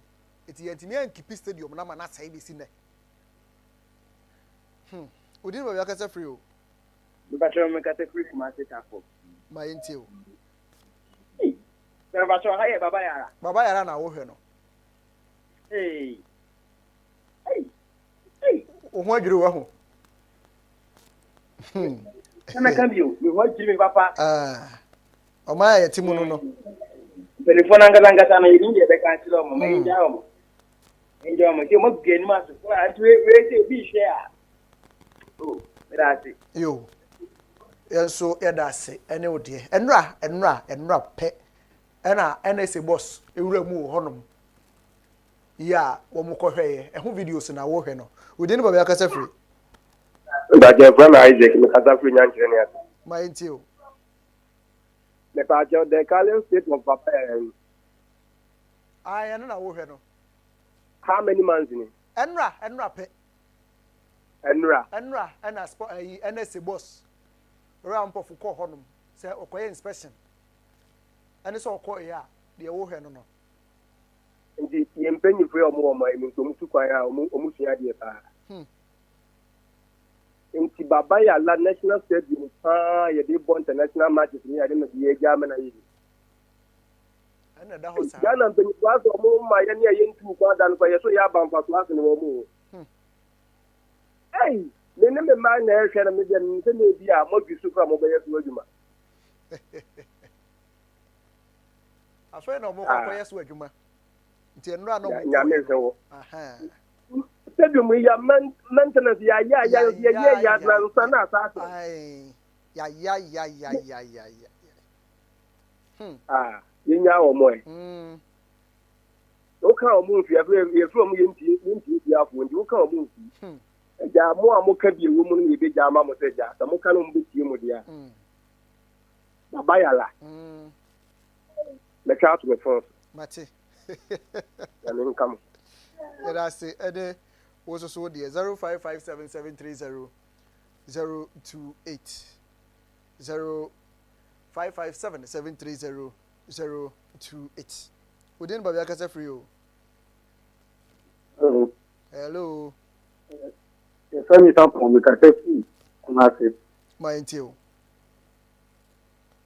eti yantimi an kipi stadium na ma na sai be sin ne odin ba ya ka free o But I'm going to free my setup. my ntio But I'm baba yara na wo hwe no Hey. o ho adwiri wo ho na ka bio me ho jimi papa o ma ya ti mu no telephone anga na yini de be ka ti lo mo me nja o nja mo ti mo geni ma so anti we say bi share oh mirati yo so ya da se ene ode enra pe ena se boss ewura mu honom ya wo mo ko hweye ehu videos na wo hwe no odi ni baba akasa free ba je from Isaac me kasa free nyan kire ne ya my intio me pa je the Kalian state of papa I na wo hwe no how many months ni enra pe enra ena sport ena se boss ramp of ko honom say okoye inspection ene so okoye ya de wo hwe no ndi yempenyi fwe omo emi to mutu kwa ya omu sia de pa nti baba ya la national stadium ye de bon international matches ni ade no ye jama na yi ana da ho sa ya na mpenyi kwa so omo ma ye ni ye ntu kwa dan kwa ye so ya bamfa so ase no omo hey me ma na e hwe na me de nse na bi a mo bi su kwa mo be ye so adwuma afa na mo kwa ye so adwuma nti enra no ya me zo aha stadium ya maintenance ya na sana sasa ai ya yenya o mo o ka o mu fi e fro mu yenti ya fu ndi o ka o mu fi ja mo amoka bi ewo mu no be ja ma mo se ja ta mo ka no mbu tie mu dia baba yala le ka to me first mate and income I say ede also so there 0557730028 0557730028 Udin Baba Kasa free you. Hello. Yes, I'm talking from the cafe. My intio.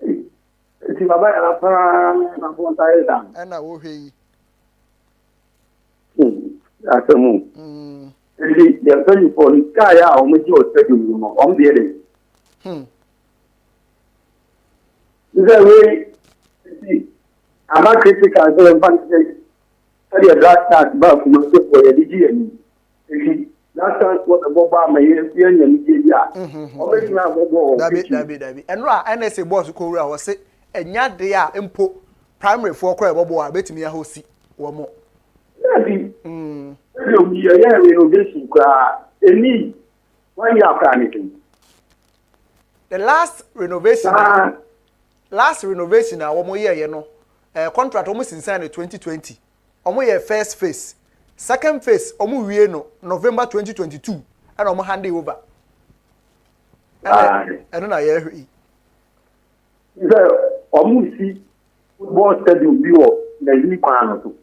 Si baba ya para na bonta eda. Ana wo hwe. Asemu. Eli ya tani poli kaya o mo ji o stadium mo. O mbe ele. We si ama critical so emphasis. Tadi ya last ba kuma se ko ya diji ni. Eli last what the boba ma ye nya ni je ya. O be na bobo. Dabi. Enra NSA boss ko wura wo se enya de a empo primary for kora bobo a betimi ya hosi wo mo. Dabi. Yeah, renovation any 1 year planning. The last renovation a wo mo ye no contract almost in 2020. Omo ye first phase. Second phase omo wie no November 2022 and omo hand over. And na ye hwi. Omo si football stadium bi wo na yi kwan to.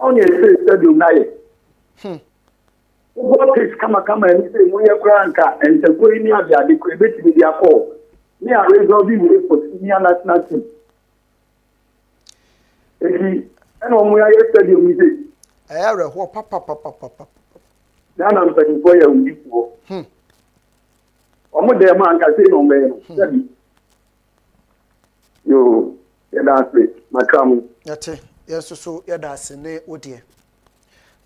Onye se stadium na ye. Football pitch kama ni se mo ye kura nka enteko ni abia de ko ebetimi dia ko. Ni a resolve we for senior national team. Eki eno mo ya stadium ni se. Ayare ho papa. Na na mpani for ya undipo. Omo de ma nka se no me no. Sabi. Yo, ya da se makamu. Yate. Yes, so yeah, that's ne odie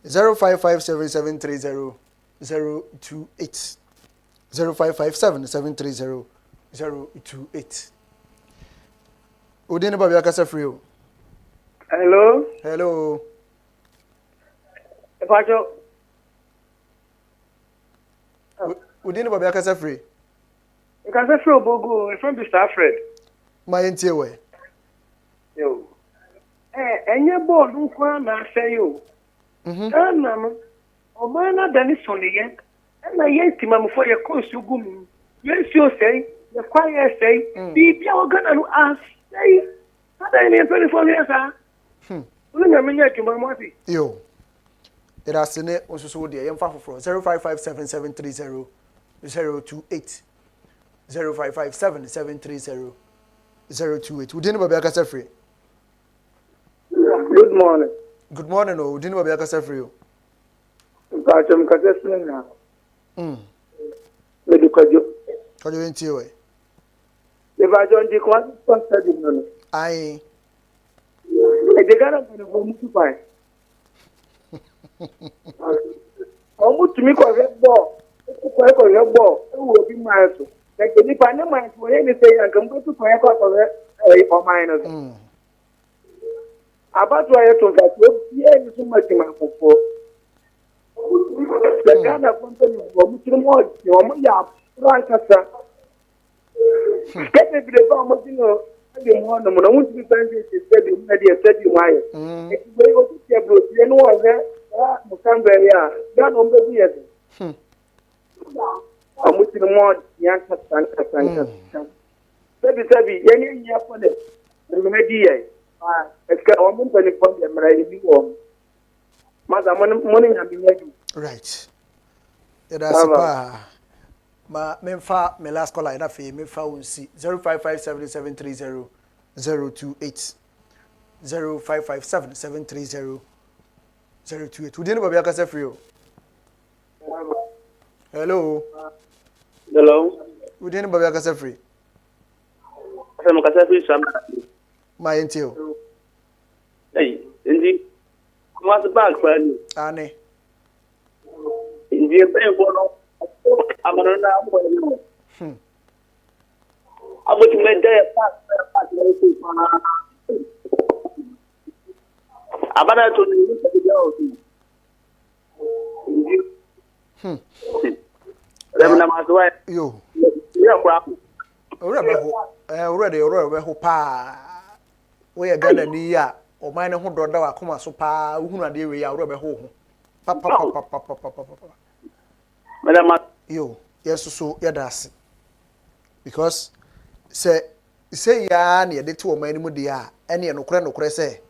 0557730028 0557730028 Odine Baba Kasa free you. Hello. Epacho. Odine Baba Kasa free. You can say free Obogo from Mr. Alfred. My entiewe. Yo. Enye board nkwa na afi yo. Na no. Omo na dani soniye. Na ye timamfo ye konsugum. Ye si o sei, ye kwa ye sei. Bibia ogana no asei. Ada ni 24 years ah. Unu nyamenya adwuma mati. Yo. Era sene onsoso de yemfa foforo 0557730028 0557730028 Udine Baba Kasa free. Good morning. Good morning, oh. Didn't Baba Kasa free you? Kasa free na. Medikajo. What do you into it? If I don't do one study, I the Ghana will to buy. Almost to me for red ball. Red ball will be my answer. Like if I know my for anything, I can go to fire for minors. About why I told that, yeah, so much in my for. The Ghana company will be more, your right, sir. Get me the bomb, you know. I didn't want them. I want to be friendly to say you had a steady wire. It's very good to say, Bruce. You know what? Mukambere, that on the years. I'm with the more young Sanka. Baby, any year for them. The media. It's got a woman from them, right? Before Mother, morning, I've been ready. right. That's a ma memfa me last caller ina fe memfa wonsi 0557730028 0557730028 wudi ne ba bia kasa free o hello wudi ne ba bia kasa free Asem kasa free sam ma yenti o ndi kuma se bag fa ni ane ndi e pe bono amana na abo ni abo ti me de pa ni ku pa abana to ni ni se de o ti na ma so yo ya kwa ora be ho pa we ya Ghana ni ya o man ne ho doda wa koma so pa uhunu ade we ya ora be ho pa madam yo yes so yadase because say ya na yede to o man mu de a ene ye nokore say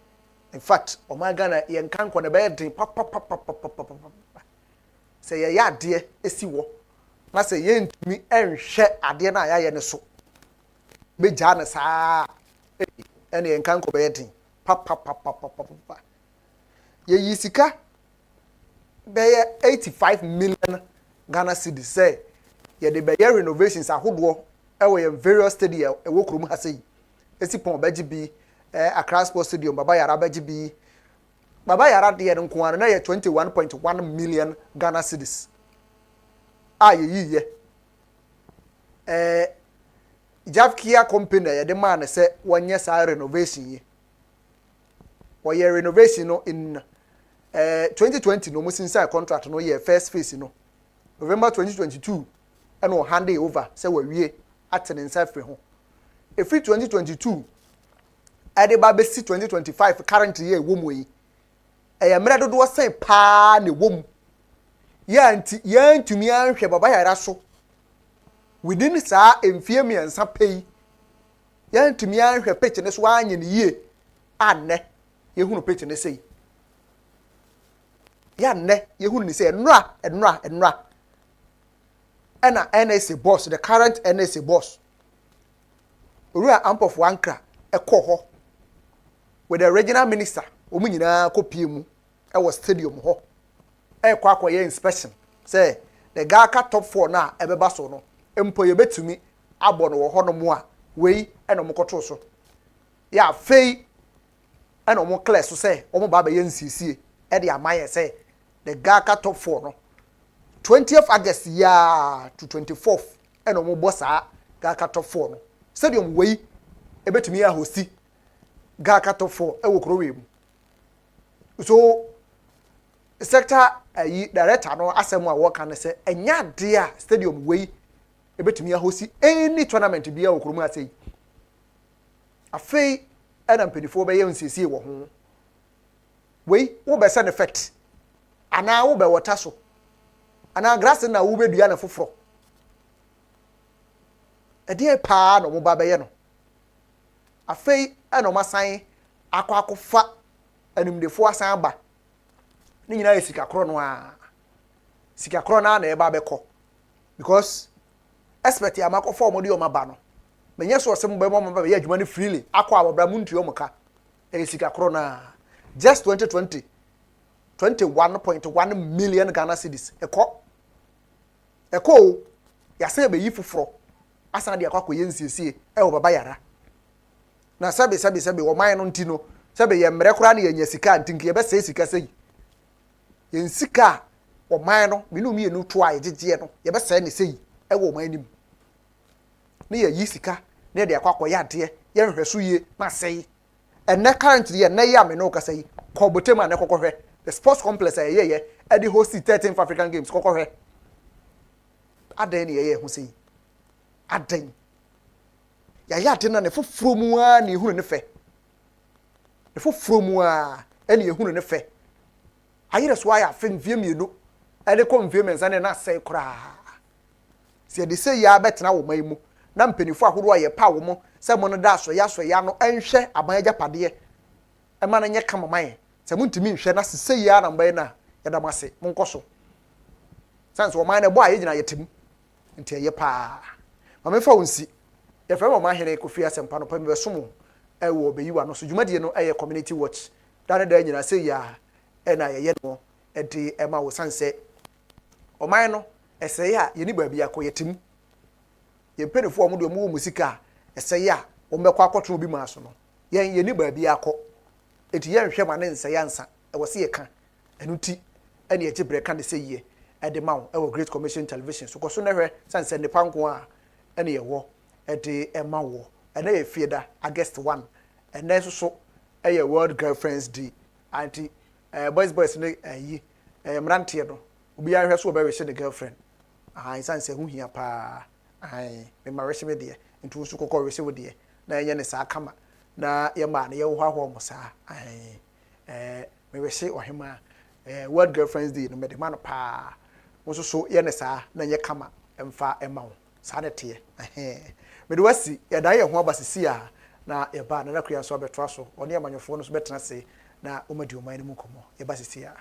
in fact o man Ghana ye nkan ko ne be den pa say ye ya ade esi wo na say ye ntumi enhwe ade na ya ye ne so be ja na saa ene ye nkan ko be den pa ye yisika be 85 million Ghana city say ye de be renovations ahodo e various stadium e wo krom ha sei esi pon baji bi Accra Sports Stadium Baba Yara baji bi Baba Yara de nko an na ye 21.1 million Ghana cedis ye Javkia company ye de man say wonye sa renovation ye wo ye renovation no in 2020 no mo since contract no ye first phase no November 2022 and we hand it over say we attending free ho e free 2022 ade ba be 2025 current year wo mu yi e ya mra dodo say pa ne wo mu ya ntumi anhwe Baba Yara so within saa emfie miensa pei ya ntumi anhwe pitch ne so anye ne yie anne ye hunu pitch ne sei ya nne ye hunu ne sei enra and NSA boss, the current NSA boss. We are amp of Wankra, a coho with the regional minister, Omina Kopimu, our stadium ho. A quack inspection. Say, the Gaka top 4 now, Ebe Basono, employ bet to me, Abon or Honomoa, way and Omokotoso. Ya, Fay and Omo class to say, Omo Baba NCC, Eddie Amaya say, the Gaka top 4 no. 20th August ya to 24th and omo bossa Gaka top 4 no stadium wey ebetumi a hosti Gaka top 4 e wo krowe mu so sector director no asem a work kan say enya de a stadium wey ebetumi a hosti any tournament bia wo kromu asei afei ana mpedifo be ye nsiesie wo ho wey wo be send effect ana wo be water so ana grass na wo bedua na foforo ede pa no mo ba be ye no afei ana o masan akwakofa animdefo asan ba ni nyina esika kro no a sika kro na e ba be ko because expect ya makofa omode o maba no menye so sem ba mo ba ye adwuma ni freely akwa abobra mu ntuo mo ka esika kro na just 2020 21.1 million Ghana cedis eko ya say be yi foforo asa de akwa koye nsiesie wo baba yara na sabe wo man no ntino sabe ye mre kora na ye nya sika ntinki ye be se sika sei ye sika wo man no minu mi enu to a yegege no ye be se ne sei wo man nim ne ye yi sika ne de akwa koye ade ye nhweso ye na sei enne currently ye na ya me no kasa yi kobotema ne kokohwe the sports complex ye e di host 13th African Games kokohwe adan ne ye hu sei adan ya ade na ne foforo mu a ne hunu ne fe ne foforo mu a ene ehunu ne fe ayire so aya fe mvie mienu ene ko mvie mensa ne na sei kora se de sei ya betena wo man mu na mpanifo ahoro aye pa wo mo se mo no da so ya no enhwe aban agya pade e ma na nye kama man se mo ntimi nhwe na sei ya na mban na ya da mase mo nkoso sense wo man na bo aye gina yetem nti aye pa ma me fa wonsi ye fa ma here Kofi Asempa no pa me beso e wo beyiwa no so dwumadie no eye community watch da da nyina sei ya e na ye no e de e ma wo sanse o man no ese ya ye ni ba bia ko yetem ye penefo omo de omo musika ese ya o mbekwa akotro bi ma so no ye ni ba bia ko eti ye nhwe ma ne nse ya nsa e wo se ye ka enuti ene ye gibre ka de sei ye e de ma wo e wo Great Commission Television so ko so na hwe sanse ne panko a ene ye wo e de e ma wo ene ye fieda August 1 ene so eye World Girlfriends Day anti boys ne yi mrante no obi ahwe so oba we she the girlfriend sanse hu hia pa me ma we she me de ntu so kokko we she wo de na enye ne sa kama na ye ma na ye wo hwa mo sa me we she ohema World Girlfriends Day no me de ma no pa mo so ye ne sa na nye kama emfa ema wo sa ne te me de wasi ye da ye ho abasisi a na ye ba na nakua so abeto so oni amanyofo no so betena se na omadi oman ni mu komo ye basisi a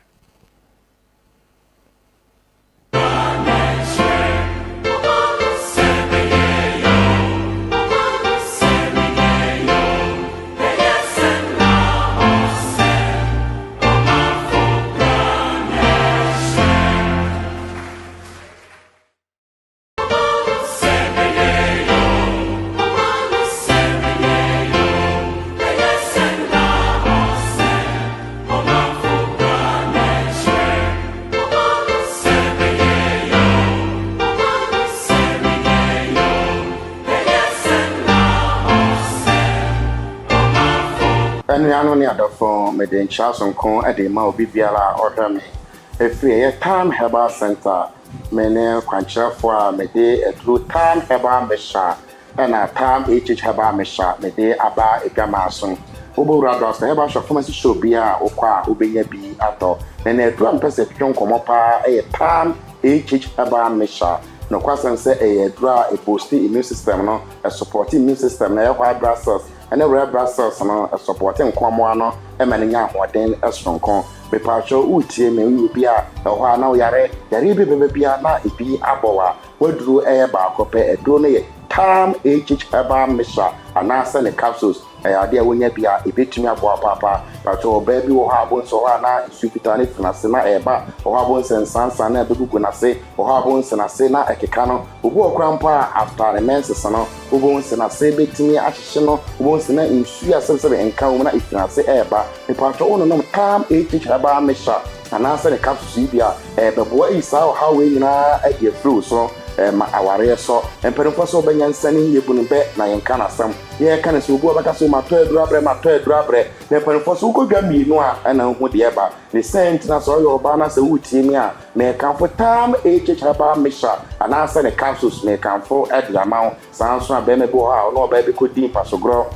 Ano ni adofo meden chason kon ede ma obi biara order me efri ye Time Herbal Center mene kwanchafo a mede edru Time Herbal Mesha na Time Herbal Mesha mede aba egamason obowura dos herbal shop pharmacy show bia okwa obenya bi ato na edru ampese twon komopa Time Herbal Mesha no kwasanse edru a posti immune system no support immune system na white blood cells and red blood cells no supporting kwamo no e manya ahoden esronko be pacho utie me ubi a ho na yare bi bia na ibi abowa waduru ba akope edo no ye Time Herbal Mesha anasa ne capsules ade a wonya bia ebetumi aboa papa pacho oba bi wo ha bonso ho na isupita ne finase na eba ho ha bonsen sansa na begugu na se ho ha bonsen na se na ekeka no obu okrampa after the menses no obonsen na se betumi ahihye no obonsen na insu asebsebe enka wo na ifinase eba ne pacho ono no Time Herbal Mesha anasa ne capsules bia beboa isa ha we nyina ade flu so ma aware so emperifo so benyansani yebunu be na yenka na sam ye ka na so obu abaka so mato edurabre na emperifo so ukodwa mienu a na hu de eba ne sent na so yo ba na se wutimi a na ka fo Time Herbal Mesha anasa ne capsules ne kan fo edlamaw sanso abeme bo ha no ba be ko din pasogro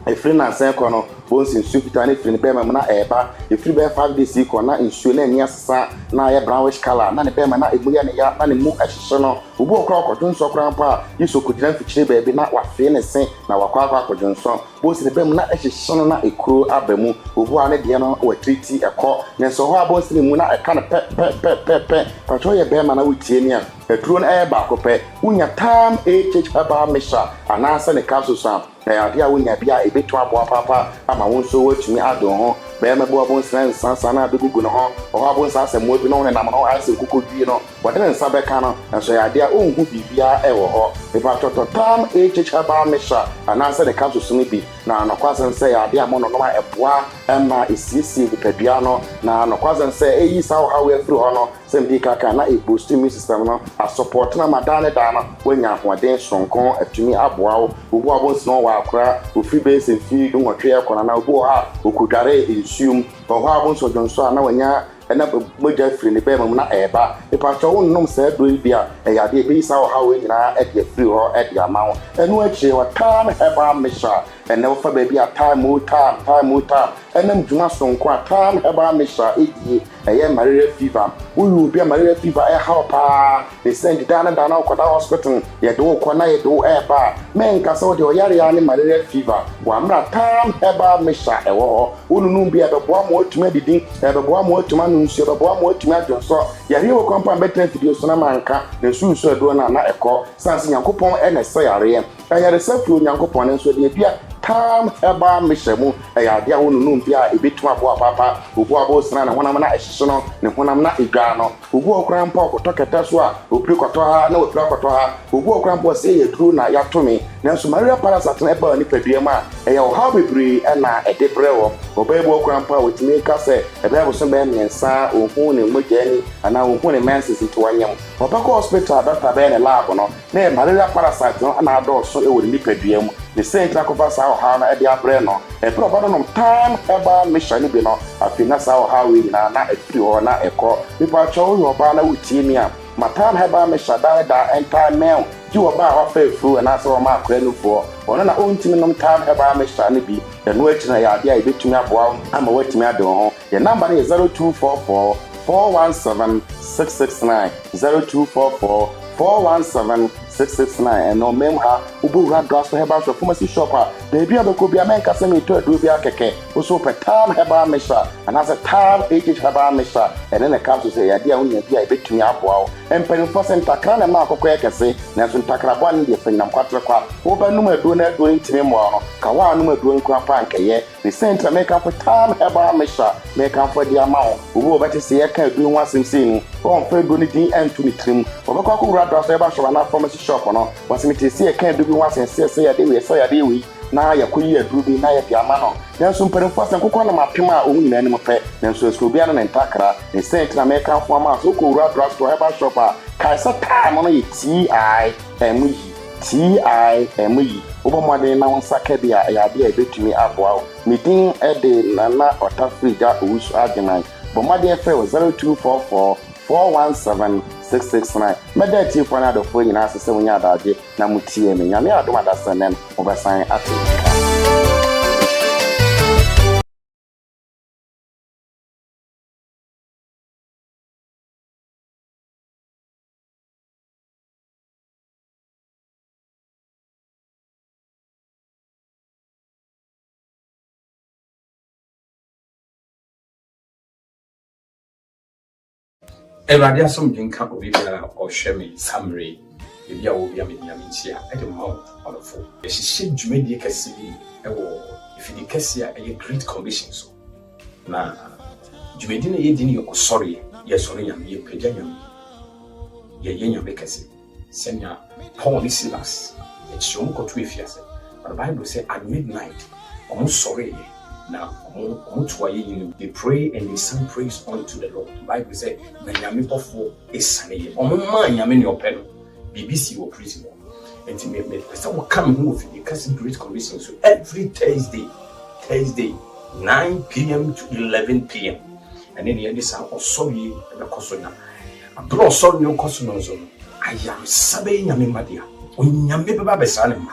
efri na sen kono bonsin supita ne fri be na eba efri be 5 days ko na insu na nia sasa na ya brownish color na ne be na ebuya ne ya na ne mu ahihye no obu okra okotun so kra pa yiso kudira mfikyire be na wafe ne sen na wakwa akwadun so bonsin be na ahihye no na ekuro abamu obu ane de no wa treaty ekọ ne so ho abonsin mu na eka na pe pato ye be na wutie ni a eturo na ba akopɛ unya Time Herbal Mesha anasa ne capsules ade a wonya bia ebetu aboa papa ama wo nso watumi adon ho be me bo abon sansa na abegugu no ho ho abon sansa mo bi no ne nam no ase kokodwi no wode ne nsa beka no enso ya ade a onhu bibia ewo ho e ba toto tam haba mesha anansa de kaso sumi bi na anokwasen se ya ade a mo no no eboa ma esisi bipadua no na anokwasen se eyi sawo ha we afiri ho no se mbi kaka na e boost immune system no a support na madane dana wenya hoden sonko atumi aboa wo obu abon sno wa akra ofi base fi do nwotwe ekona na obu ha okudare insume ho abon so jonso na wenya ena moja free ne be mam na eba e pa cho wonnom sa do bia e ya de be sa ha we nyina e de free ho e de ama wo enu achi wa time heba mesha ene wo fa be bia time enam djuma sonko time heba mesha edi eye malaria fever wo bia malaria fever e ha pa they send dana ko da hospital ye do ko na ye do e ba men ka so de o yare ya ni malaria fever wa mra time heba mesha e wo onunu bia be boa mo otuma didi e be boa mo otuma nunsu be boa mo otuma adwonso yare wo kwampa better video so na manka na susu edo na ekọ sanse yankopon e na se yare ayare safu yankopon nso de bia time heba mishemu ya dia wonu bia ebetu abo papa obu abo sna na honam na ehyeso no ne honam na edwa no obu okran pa okotoketa so a opri koto ha na opri koto ha obu okran pa se ye dru na yatome nanso malaria parasite na eba ni padua ma ya o ha bebri na edebrewo obebu okran pa wetimi ka se ebe bo so be nsa ohun ne mogani ana ohun ne menses into wanyam opako hospital doctor be ne lab no na malaria parasite no na adoso e wori ni padua mu the same trakofa sa ha na e dia bre no e proba no time eba mission bi no afina sa ha we na efiri ho na ekọ pipa cho yo ba na wutie mi a matam heba mission da entire mail ji wo ba wa fa efuru na so ma akra no fo ono na ontimi no time heba mission bi eno akina ya dia ebetumi aboa ama watimi ade ho the number is 0244 417 669 0244 417-669 and no mem ha ubu radra so heba so pharmacy shop a de bia be ko bia men kase me to adu bia keke o so petam heba mesha and as a tam heba mesha and then the council say ya dia unya bia ebetumi aboa o empeni percent takra na ma akokọ ekese na so takra bo an de fenam kwatre kwa wo ba num adu na adu ntimi mo no ka wa num adu nkwa pa nkeye the center make up tam heba mesha make up for dia ma o wo ba te se ye ka adu nwa semse nu o mfa adu ni din antu ni trim o ba kwa ko radra so heba so na pharmacy shop no wasimiti see ka adu bi nwa sense ya de we so ya de we na yakoyi adu bi na ya de ama no nanso mperemfo asan kokọ na mapem a ohun nyina anim pẹ nanso esko bia na ntakra ne sent na make afo ama so ko wura drugstore heba shop a kaisa time no ye TIME obomade na wonsa ka bia ya de ebetumi aboa meeting e de na otafrija owusu agenan bomade efe 0244 417-669 medati for na do for nyina asese wonya adaje na mutie me nyame adom adasanen obasan atika Everybody has something can be or shemi summary. If you will be a mediamintia at the mouth on the phone. She said to me, Cassidy, if you Cassia, a great commission. So now, you may dinner ye sorry, yes, sorry, I'm ye pejanium. Ye yenya becassi. Senya Paul Silas. It's your uncle to if yes. But the Bible says at midnight, almost sorry. Now, they pray and they sing praise unto the Lord. The Bible says, "Nanyami pofo esane." Omama nyame ni open. BBC will prison. And to me, someone come move the Castle Great Commission. So every Thursday, 9 p.m. to 11 p.m. And then the other side of sorry the Cosona. A bro sorry no Cosonos. I am Sabe Nyame Madia. Unyame Baba Besalem.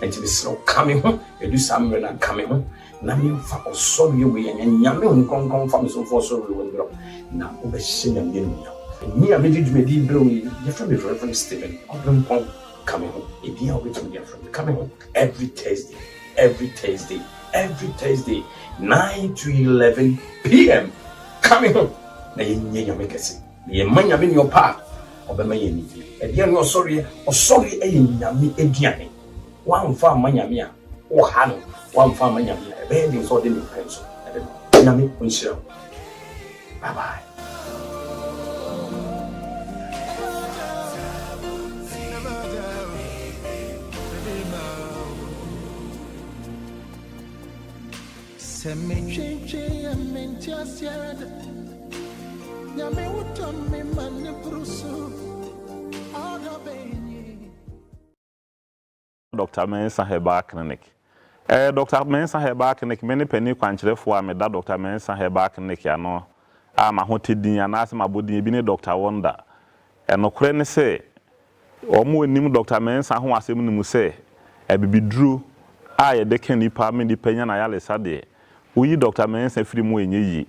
And to be so coming home, you do some when I'm coming home. Na me fa osori we nyame nkonkon fa me so for so we ndro na obehye nyame nua ni a me di bro we you from the Reverend Stephen Obram Pong coming home e dia obetum dia from coming home every Thursday 9 to 11 p.m. coming home na yenye nyame kese ye manya me ni opa obema ye ni e dia no osori e nyame eduane wan fa manya me a o ha no wan fa ma nyame e be din so de ni penso e de nyame onhyira bye bye. Dr. Mensa Herbal Clinic. Dr. Mensa Herbal Clinic, many penny quanchre for me that Dr. Mensa Herbal Clinic, ya no. Ma hote din anase mabodi bi ne Dr. Wonder. No kure ne se omo enim Dr. Mensa ho asem ne mu se ebibiduru ye de kan nipa me nipa nya na yale sade. Uyi Dr. Mensa firi mu enye yi.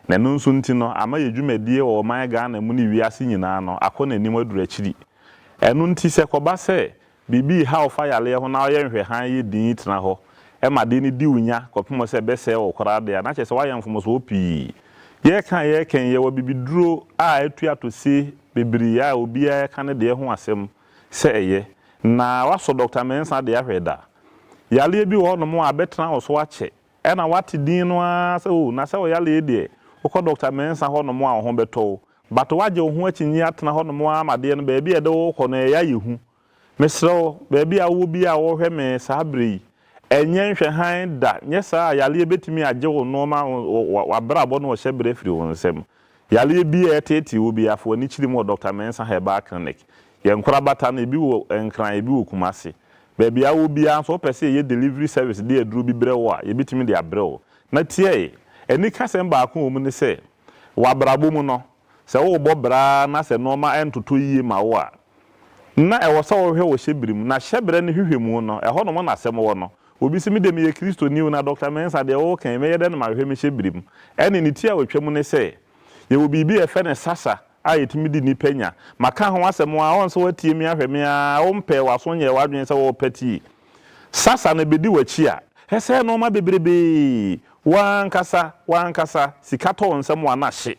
Na no nso nti no ama yedwumadie wo man Ghana mu ne wiase nyina no akona enim aduru akiri. Eno nti se koba se bibi ha ofa yale ho na ye nhwe han ye din tena ho. Ma de ni di unya kopemo se bese wo kora de na chese wa yemfo so opi. Ye kan ye wo bibiduro etu atosi bibiri ya obi ya kan de ho asem se eye na waso Dr. Mensa de ahweda yale bi wo no mo abetena wo so ache na wate din no a se o na se wo yale de wo Dr. Mensa ho no mo a ho beto but waje wo ho achinyi atena ho no mo amade no ba bi e de wo ko no ya yehu mesro ba bi a wo bi a wo hwe me sabre enye nhwe han da nye sa yale betimi age wo no ma wabrabo no wo hyebre firi wo nsem yale bi eteti wo bi afo ni chiri mo Dr. Mensa Herbal Clinic ye nkora bata na bi wo enkran ebi wo kumase ba bia wo bia so pese ye delivery service de aduru bi brewo a ye betimi de abrewo na tie eni kasem ba ko wo mu ne se wabrabo mu no se wo bo bra na se no ma entoto yie ma wo a na e wo sa wo hwe wo hyebirim na hyebre ne hwehwemu no e ho no mo na asem wo no obi se mi de me Kristo niu na Dr. Mensa de wo kan me ye de na ma hwe me hyebirim ene ni tia wo twam ne se ye wo bibi e fe ne sasa a yetimi di ni penya maka ho asem a won so watie mi ahwe me a wo mpe waso nye wadwen se wo pati sasa na bedi wachi a hese no ma bebrebe wankasa sikato nsem wa na hye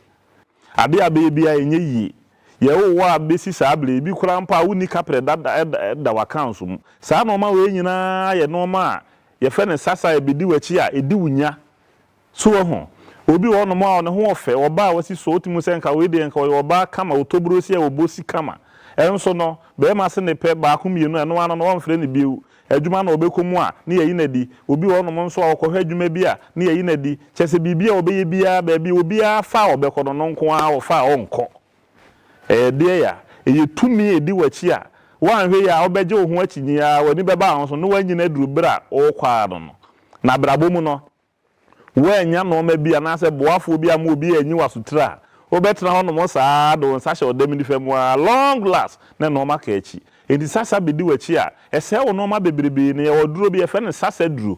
ade abebi a enye yi ye wo wa besi sable bi kura mpa woni kapre da wakanso mu sa no ma we nyina ye no ma ye fe ne sasa ebedi wachi a edi wunya so ho obi wo no ma ne ho ofe oba wasi so otimu se nka we de nka oba kama otoburo si e obosi kama enso no be ma se ne pe ba ko mienu eno ano no wonfre ne biu adwuma na obekomu a ne yeyi na di obi wo no mo nso akọhwe adwuma bi a ne yeyi na di chese bibia obeye bia ba bi obi a fa obekono no nko a ofa onko de ya eye tumi edi wachi a wanhwe ya obeje wo ho achinyi ya woni beba ho so no wanyina duru bra o kwa no na brabo mu no wanya no ma bia na se boafo bia ma obi anyi wasutra obetra ho no mo saa do nsa hye odam ni fam a long last na no ma ka achi edi sasa bedi wachi a ese wo no ma bebrebe ne ye woduro bi efe ne sasa duro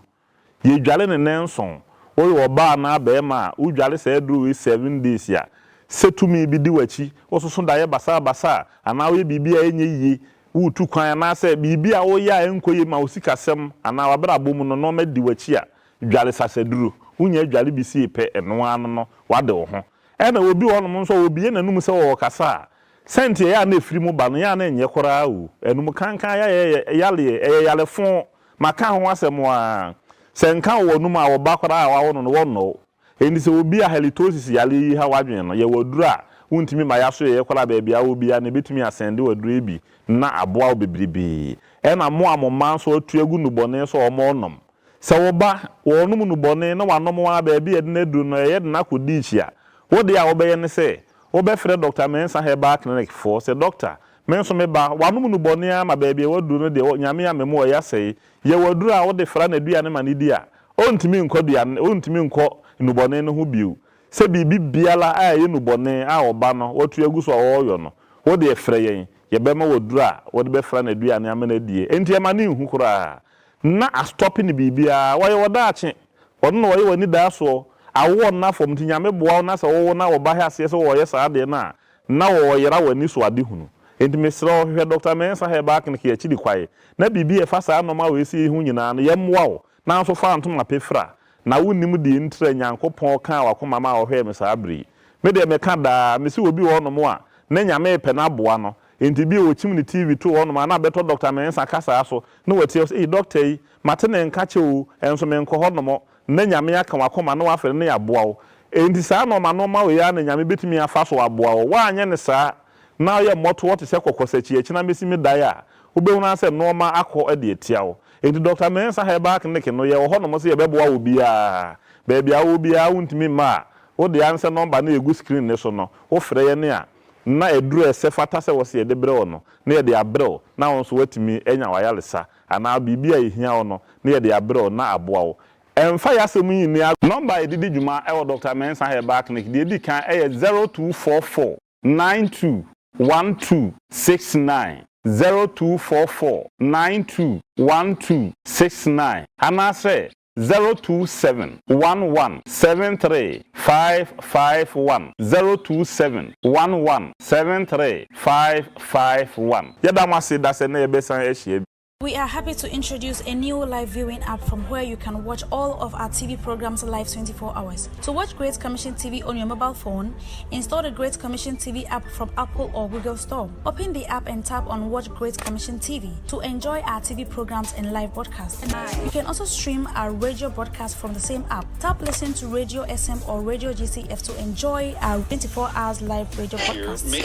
ye dwale ne nenson wo yo ba na ba ma u dwale se duro 7 days ya setumi bi di wachi wo so da ye basa ana wo bibia enye yi wo tu kwan na se bibia wo ya enkoye ma osikasem ana wabrabo mu no ma di wachi a dwale sasa duro unya dwale bi si pe eno ano no wade wo ho ena obi wo no nso obi ye nanum se wo kasa senti ya na efiri mu ba no ya na enye koraa o enum kankan ya yale fon maka ho asem a senka wo num a wo ba koraa wa wo no wo no eni se obi a halitosis yale yi ha wadwen no ye waduru a wuntimi ma ya so ye koraa ba bia obi a na betumi asende waduru ebi na aboa obebribi ena mo amoma nso atu egu nubone so omo nom se wo ba wo num nubone na wanom wa ba bia de na duru no ye de na kodi chia wo de a wo be ye ne se wo be frɛ Dr. Mensa Herbal Clinic for say doctor menso me ba wanom nubone a ma ba bia wadu no de nyame ya memo ya sei ye waduru a wo de fra na dua ne ma ne di a ontimi nkodua ontimi nko nubone no ho biu se bibi biala a ye nubone a oba no watu agu so wo no wo de frɛ yen ye be ma waduru a wo de be fra na dua ne ama na die enti e ma ne hu kura na a stopping bibia wo ye wodaache won no wo ye wani da so awo na fom tinyame boa na se wo na wo ba ha se wo ye saa de na wo yera wani so ade hunu enti mesro hwe Dr. Mensa Herbal Clinic ya chidi kwae na bibi e fa saa no ma we si hu nyina no ye mmoa wo na so fa ntom apefra na wonim de ntra nyankopon kan wakoma ma wo hwe me saa bri me de me ka da me si obi wo no mo a na nyame pe na boa no enti bi o chim ni TV to on ma na beto Dr. Mensa kasa so no wati e doctor yi mate ne nka che o enso me nko hono na nyame aka wakoma na wafere ne yaboa wo enti saa no ma no ma we ya na nyame betimi afa so aboa wo wa anye ne saa na ye moto what se kokosachi echi na mesimi dai a obehu ase no ma akọ e de etia wo enti Dr. Mensa Herbal Clinic no ye wo hono mo se ye beboa wo bia baby a wo bia wuntimi ma wo de answer number na egu screen ne so no wo frɛ ye ne a na eduru ese fata se wo se ye de brɛ wo no na ye de abrɛ wo na won so watimi enya wayalesa ana bibia ehia wo no na ye de abrɛ wo na aboa wo emfa ya semu yin ni number edidi djuma e wo Dr. Mensa Herbal Clinic de edi kan e 0244 921269 0244 921269 anase 02711735551 02711735551 yadamase dase na yebesan ehie. We are happy to introduce a new live viewing app from where you can watch all of our TV programs live 24 hours. To watch Great Commission TV on your mobile phone, install the Great Commission TV app from Apple or Google Store. Open the app and tap on Watch Great Commission TV to enjoy our TV programs and live broadcast. You can also stream our radio broadcast from the same app. Tap listen to Radio SM or Radio GCF to enjoy our 24 hours live radio broadcast.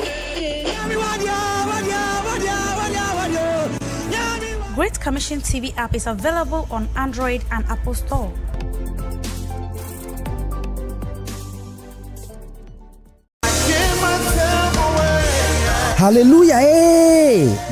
Great Commission TV app is available on Android and Apple Store. Hallelujah,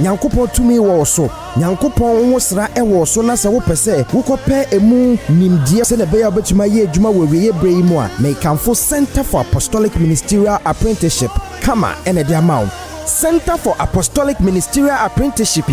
Nyankopon tumi wo so. Nyankopon wo sra e wo so na se wo pese wo kopɛ emu nimdie se na be ya betuma ye adwuma wewe brei mu a na ikamfo Center for Apostolic Ministerial Apprenticeship kama ene dia mawo. Center for Apostolic Ministerial Apprenticeship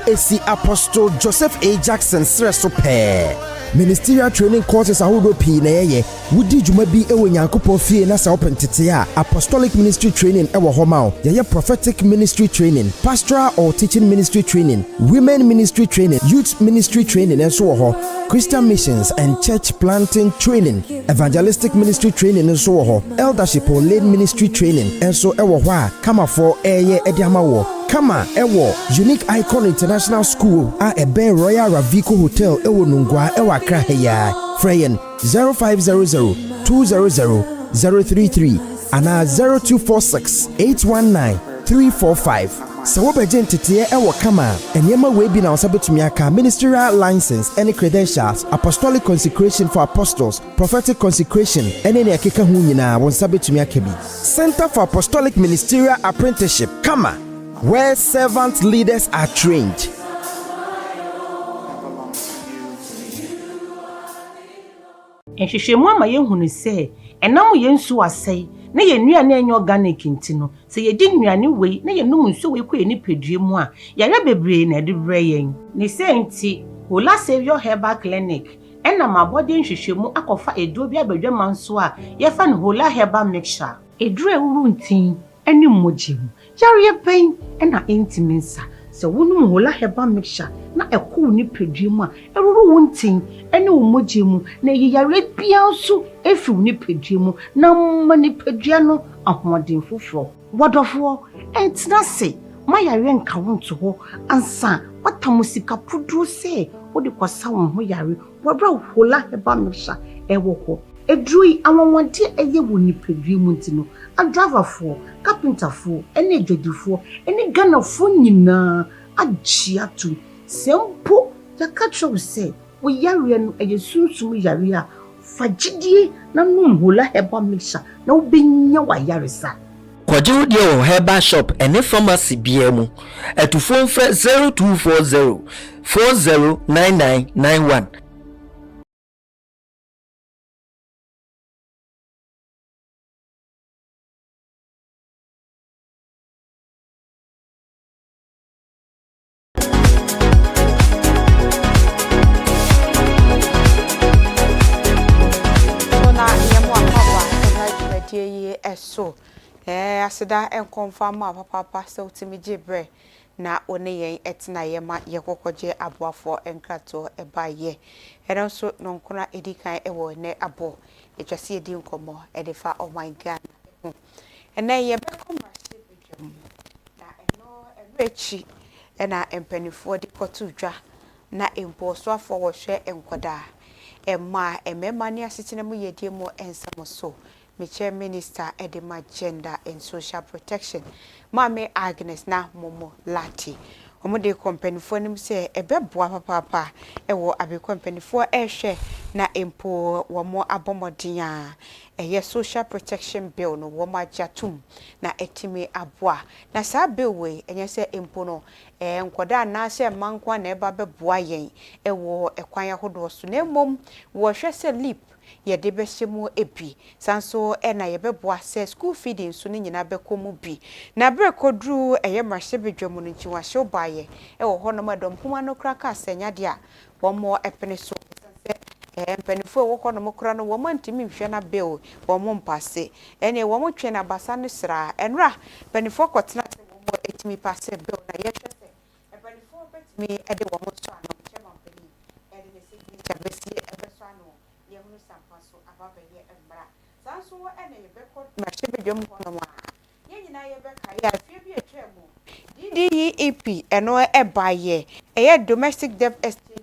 Esi Apostle Joseph A. Jackson Sreso Pe. Ministerial training courses ahodo pi na yeye. Wudi dwuma bi ewo Nyankopon fie na sa open tete a apostolic ministry training ewo homa o. Yeye prophetic ministry training, pastoral or teaching ministry training, women ministry training, youth ministry training enso wo ho. Christian missions and church planting training, evangelistic ministry training enso wo ho. Eldership or lay ministry training enso ewo ho a kama for eye ediama wo. Kama ewo Unique Icon International School a ebe Royal Ravico Hotel ewo Nungwa ewa Kraheya. Freyen 0500-200-033 ana 0246-819-345. So obeje ntete ewo kama enyema we bi na osabetumi aka ministerial license any credentials, apostolic consecration for apostles, prophetic consecration any ne akeka hu nyina won sabetumi aka bi. Center for Apostolic Ministerial Apprenticeship kama where servant leaders are trained. Ehwehwemu ama yehunu se enam yensu asai na yenuane enyo organic ntino se yedi nuane wei na yenum nso wei kɔ enipadue mu a yare bebre na edibre yen ne se nti Hola Savior Herbal Clinic ena mabode nhwehwemu akɔfa edo bi abadwama nso a yefa ne Hola Herbal Mixture edure ewuru ntin eni mmogim yare pen ena intiminsa se wonum Hola Herbal Mixture na ɛkɔ ni padue mu a eruru wontin ene mmogim na yare bia nso efi ni padue mu na mani padua no ahoɔden foforo wɔdɔfo entina se mayare nka wonto ho ansa watamusika pudu se wode kwasa won ho yare wabra Hola Herbal Mixture ɛwɔ ho edrui anwonwade eye wo ni padua mu ntino adraverfo carpenterfo ene dwodifo ene ganafo nyina agiatu sempo yakatro se wo yare no eye sunsum yare a fagidie na num Hola Herbal Mixture na wobenya wa yare sa Kwajiru dio Herbal Shop ene pharmacy biemu etufo mfre 0240 409991. So asida en confirm papa so timi jebre na one yen etina yema yekokoje aboafo enkrato ebaye eno so nonkona edikan ewo ne abo etwase edi nkomo edefa oh my god ene ye be commercial bedroom na eno ebechi na empanifo de koto dwa na emposo afọ wo hwe enkoda emma emema ne asetena mu yedie mu ensam so Michel Minister Edema Gender and Social Protection Mame Agnes na Momo Lati Omode company for nim say ebeboa papa ewo abe company for ehwe na empo wo mo abomoden a eye social protection bill no wo ma jatum na etimi aboa na sa bill we enye say empo no nkoda na se mankwa na eba beboa yen ewo ekwan ahodo so na mom wo hwe se lip ye de behemu ebi sanso na ye beboa se school feeding so ni nyina bekomu bi na brekodru eye mahye bedwamu no nchi wa hye obaye ewo ho no madom puma no kraka asenya de a wo mo epene so empanifo wo ho no mokra no wo mantimi hwe na bill wo mo mpase ene wo mo twe na basa no sra enra panifo kotena se wo mo etimi passe bill na ye hwe se empanifo betimi ede wo mo so ano chema mpani ede ne signature besi ebe so ano ye hunu sampaso ababa ye embra sanso wo ene ye bekọ mahye bedwam ho no ma ye nyina ye beka ye afie bi etwemu DDEP eno ebaye eye domestic debt exchange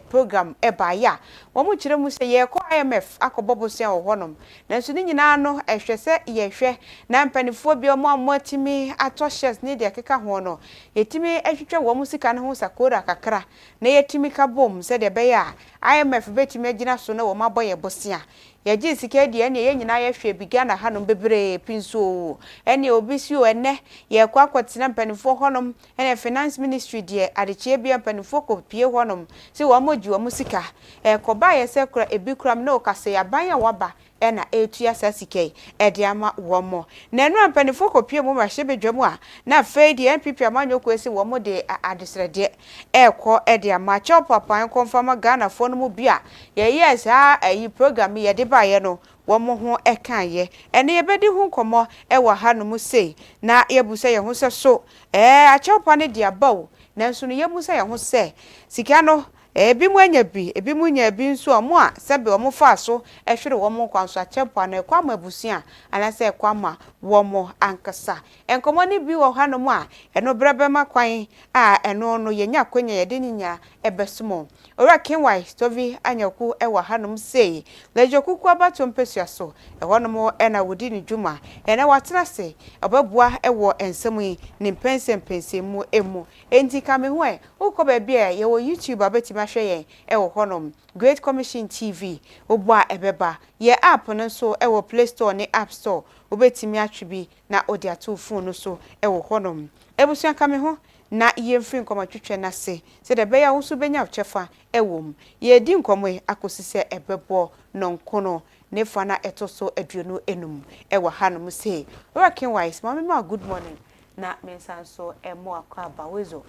program ebaya wo mu kire mu se ye ko IMF akobobosia wo honom nanso ni nyina no ehwe se ye hwe na mpanifo bi omo amotimi atoshes ni de keka ho no yetimi ehwetwe wo mu sika ne ho sakora kakra na yetimi ka bom se de beya IMF betimi agina so na wo maboye bosia yaji sika die ene ye nyina ye hwe biga na hanom bebre pinso ene obisi o ene ye kwa kwatena mpanifo honom ene finance ministry die adechie bia mpanifo ko pie honom se wo moji wo musika koba ye se kura ebi kuram na okase yaban ya waba ena etua sasike ede ama wo mo na enu mpanifo ko pie mu mahye bedwam a na fe die NPP amanyo ko esi wo mo de adesrede ekọ ede ama chop papa confirm Ghana fo no mu bia ye yes ha ayi program ye de baye no wo mo ho ekaye ene ye bedi hu komo e wa ha no mu sei na ye bu se ye ho se so a chop ne dia bawo nanso no ye mu se ye ho se sika no ebi mu anya bi ebi mu nya bi nso omo a sebe omo fa so ehwere wo mo kwanso achepa na ekwa mabusia anase ekwa ma wo mo ankasa enkomo ni bi wo ha no mu a eno brebe makwan a eno no yenya kwanya ye de nya ebesumo ora kenwai stovi anyaku ewa ha no sei lejokuku abato mpesua so eho no mo ena wodi ni dwuma ena watena se obabua ewo ensemu ni mpense mu emu enti kame ho e ukoba bia ye wo YouTube abeti mahwe yen ewo honom Great Commission TV obua ebeba ye app no so ewo Play Store ni App Store obetimi atwebi na odi ato phone no so ewo honom ebusua kame ho na ye mfiri nkoma twetwe na se de beya wo so benya chefa ewom ye di nkomwe akosise ebebo nonkono ne fa na etoso aduonu enum ewa hanom se working wise mama good morning na mensanso emo akwa bawezo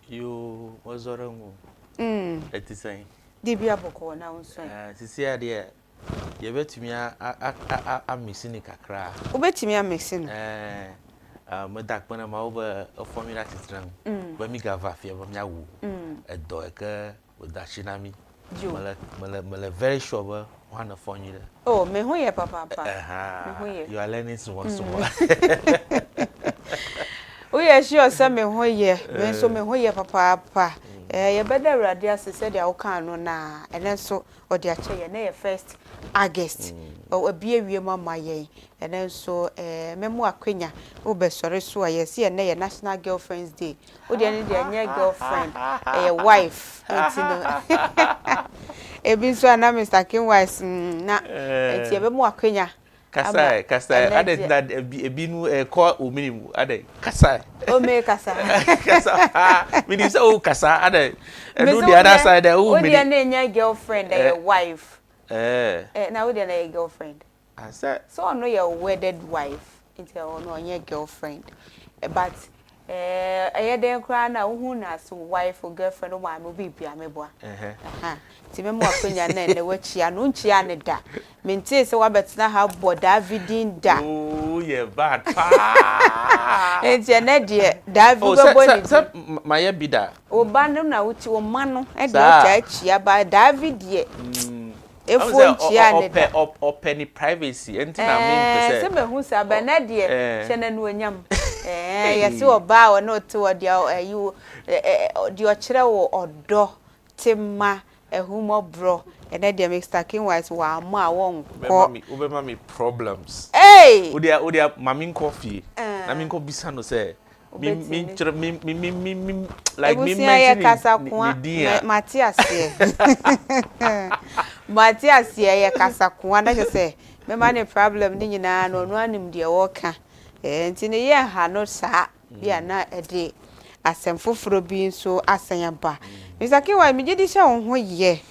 yo wazorangu etisai dibia boko na unso sisi ade ye betumi a mixing kakra obetumi a mixing medakpana ma oba formula titran ba mi gava fie ba mi awu edo eke odachinami mele very sure ba one formula oh me hu ye papa me hu ye you are learning small we are sure say me hu ye me so me hu ye papa ye beda urade asese de awokan no na ene so ode ache ye na ye 1st August obie wie mama ye ene so memu akwenya obesore so ayesi ye na ye National Girlfriends Day ode ene de nye girlfriend wife entino ebi so na Mr. Kinwise na enti memu akwenya kasai ade that ebi nu call ominimu ade kasai o me kasai me say o kasai ade do the other side o me ode ene nye girlfriend wife now we are girlfriend. I said so no your wedded wife until no your girlfriend. But I then cry now who nas wife or girlfriend or my movie be a meboa. Timemo Quenya and which ya nunchi aneda. Minty so what now how Davidin da. Oh yeah bad It's your nedia David my bida. O bandom now which o mano and church ya by David ye. Or penny privacy. And I mean, some who say Benedict, Shannon William. Yes, you oba or not to you your chira odo timma humo bro and then they make stacking wise wa ma won ko Ube problems. Hey, Udia mami coffee. Na mi ko bisa no say me like me mention Matthias Matthias ye kasa ko na say me ma ne problem ni nyina no no anim de wo ka enti ne ye ha no sa bia na ede asem foforo bi nso asan ba misaki wa mi gidi sha won ho ye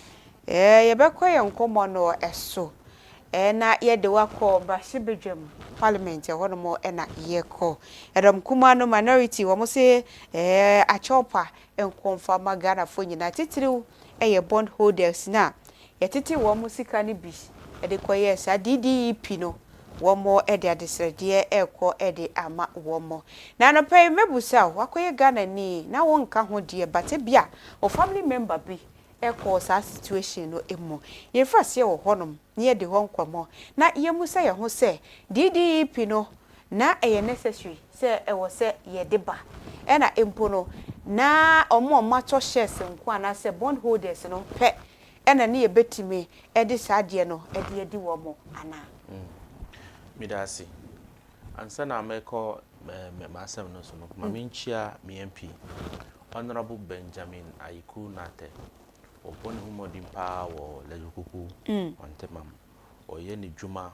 ye be ko ye nkomo no eso na ye de wakọ Brashe Bedwam Parliament ho no mo na ye ko edom kuma no minority wo mo se achopa enkonfa magana fo nyina titiriw ye bond holders na ye titi wo mo sika ni bi e de koye sa DDP no wo mo e de adesrede ekọ e de ama wo mo na no pay mebusa wakoye Ghana ni na won ka ho de bate bia o family member bi ekọ sa situation no emo ye frase wo honom ne de ho nkwamo na ye musa ye ho se DDP no na e necessary se e wo se ye de ba e na empo no na omo macho shares nko ana se bond holders no pe e na ne ye betimi e de saade no e de edi wo mo ana midasi ansa na meko masem no so no maminchia mi MP Honorable Benjamin Aiku Nate opon humodin pa wo lejukuku ontemam oye ni djuma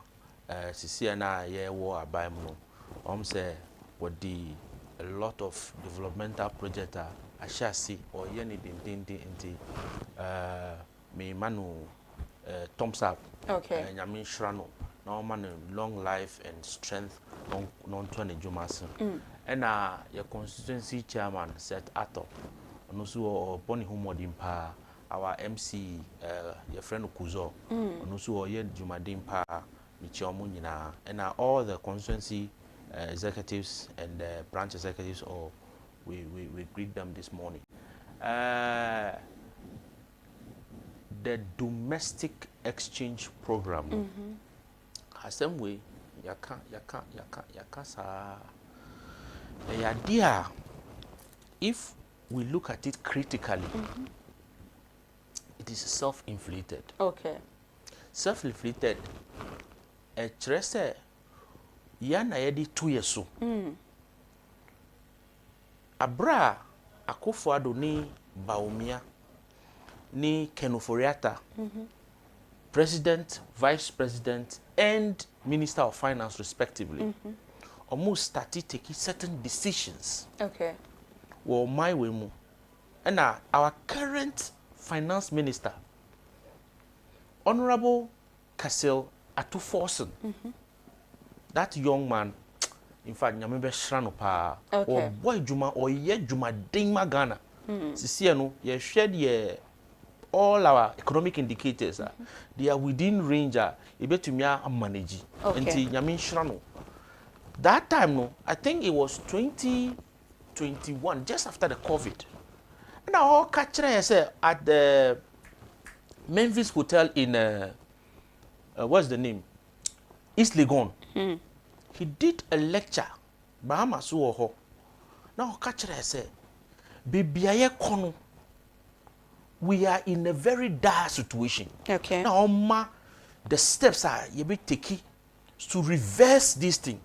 sisi na ye wo abaim no say wodi a lot of developmental project ashasi oye ni dindindi nti me manu thumbs up nyamin shrano no man long life and strength non to ne djuma so na your constituency chairman set ato no so opon humodin pa our MC your friend Kuzo no so ye Jumadin pa michiomu nyina and all the constituency executives and branch executives or we greet them this morning. The domestic exchange program same way yaka sa idea if we look at it critically it is self-inflicted. Okay. Self-inflicted. Trese yana yedi 2 years so. Abra Akufo-Addo ni Bawumia ni Kenuforiata. President, Vice President and Minister of Finance respectively. Almost started taking certain decisions. Okay. Well, my way mo. And our current Finance Minister, Honorable Kasil Atuforsen, that young man, in fact, nyamebe shrano pa, or boy juma or ye juma dingma Ghana. Sisiano, ye shared ye all our economic indicators. They are within range. Ibetumia manage. Enti nyamin shrano. That time no, I think it was 2021, just after the COVID. Now, all catcher at the Memphis Hotel in what's the name? East Legon. He did a lecture. Bahama suoho. Now, catcher say, "Bibiaye kono. We are in a very dire situation. Okay. Now, the steps are you be taking to reverse this thing.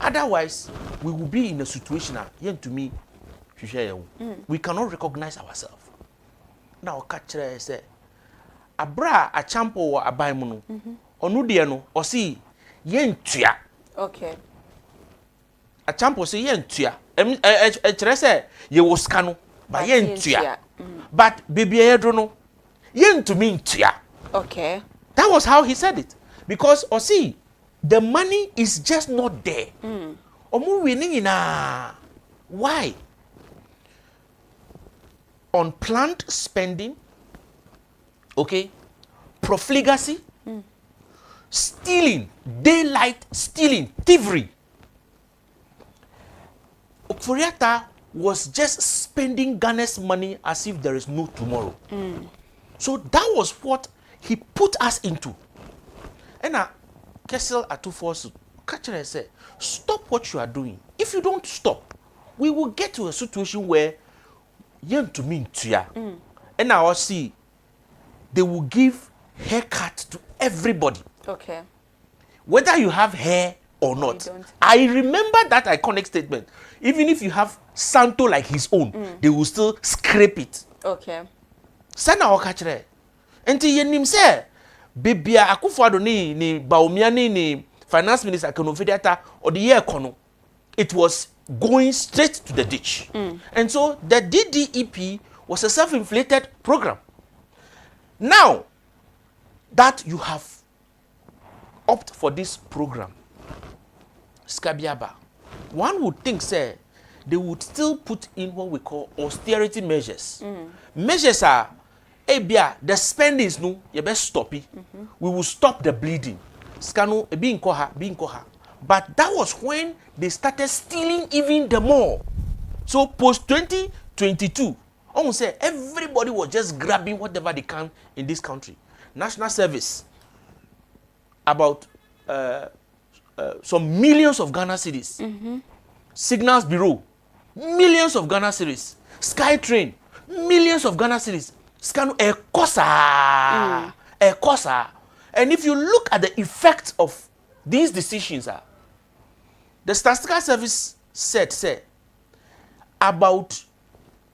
Otherwise, we will be in a situation. To me." We cannot recognize ourselves. Now, catcher say, Abra a champo or a baimuno, or nudiano, or see, yen tia. Okay. A champo say yen tia. Teresa, ye was cano, by yen tia. But baby, I don't know. Yen to mean tia. Okay. That was how he said it. Because, or see, the money is just not there. Or winning in a. Why? Unplanned spending, okay, profligacy, stealing, daylight stealing, thievery. Okforiata was just spending Ghana's money as if there is no tomorrow. So that was what he put us into. And Kasil Atuforsen, catcher said, stop what you are doing. If if you don't stop, we will get to a situation where to mean and now see they will give haircut to everybody. Okay. Whether you have hair or not. I remember that iconic statement. Even if you have Santo like his own, they will still scrape it. Okay. Sana wakachre. Enti yenim se bebia Akufo-Addo ni Bawumia ni finance minister Kenofediata or the year kono. It was going straight to the ditch. And so the DDEP was a self-inflated program. Now that you have opted for this program, Skabiaba, one would think, say, they would still put in what we call austerity measures. Measures are, the spending is no, you best stop it. We will stop the bleeding. Skano, being koha. But that was when they started stealing even the more. So post 2022, almost say everybody was just grabbing whatever they can in this country. National Service, about some millions of Ghana cedis. Signals Bureau, millions of Ghana cedis. SkyTrain, millions of Ghana cedis. Scanu Ekosa. And if you look at the effect of these decisions, the Statistical Service said about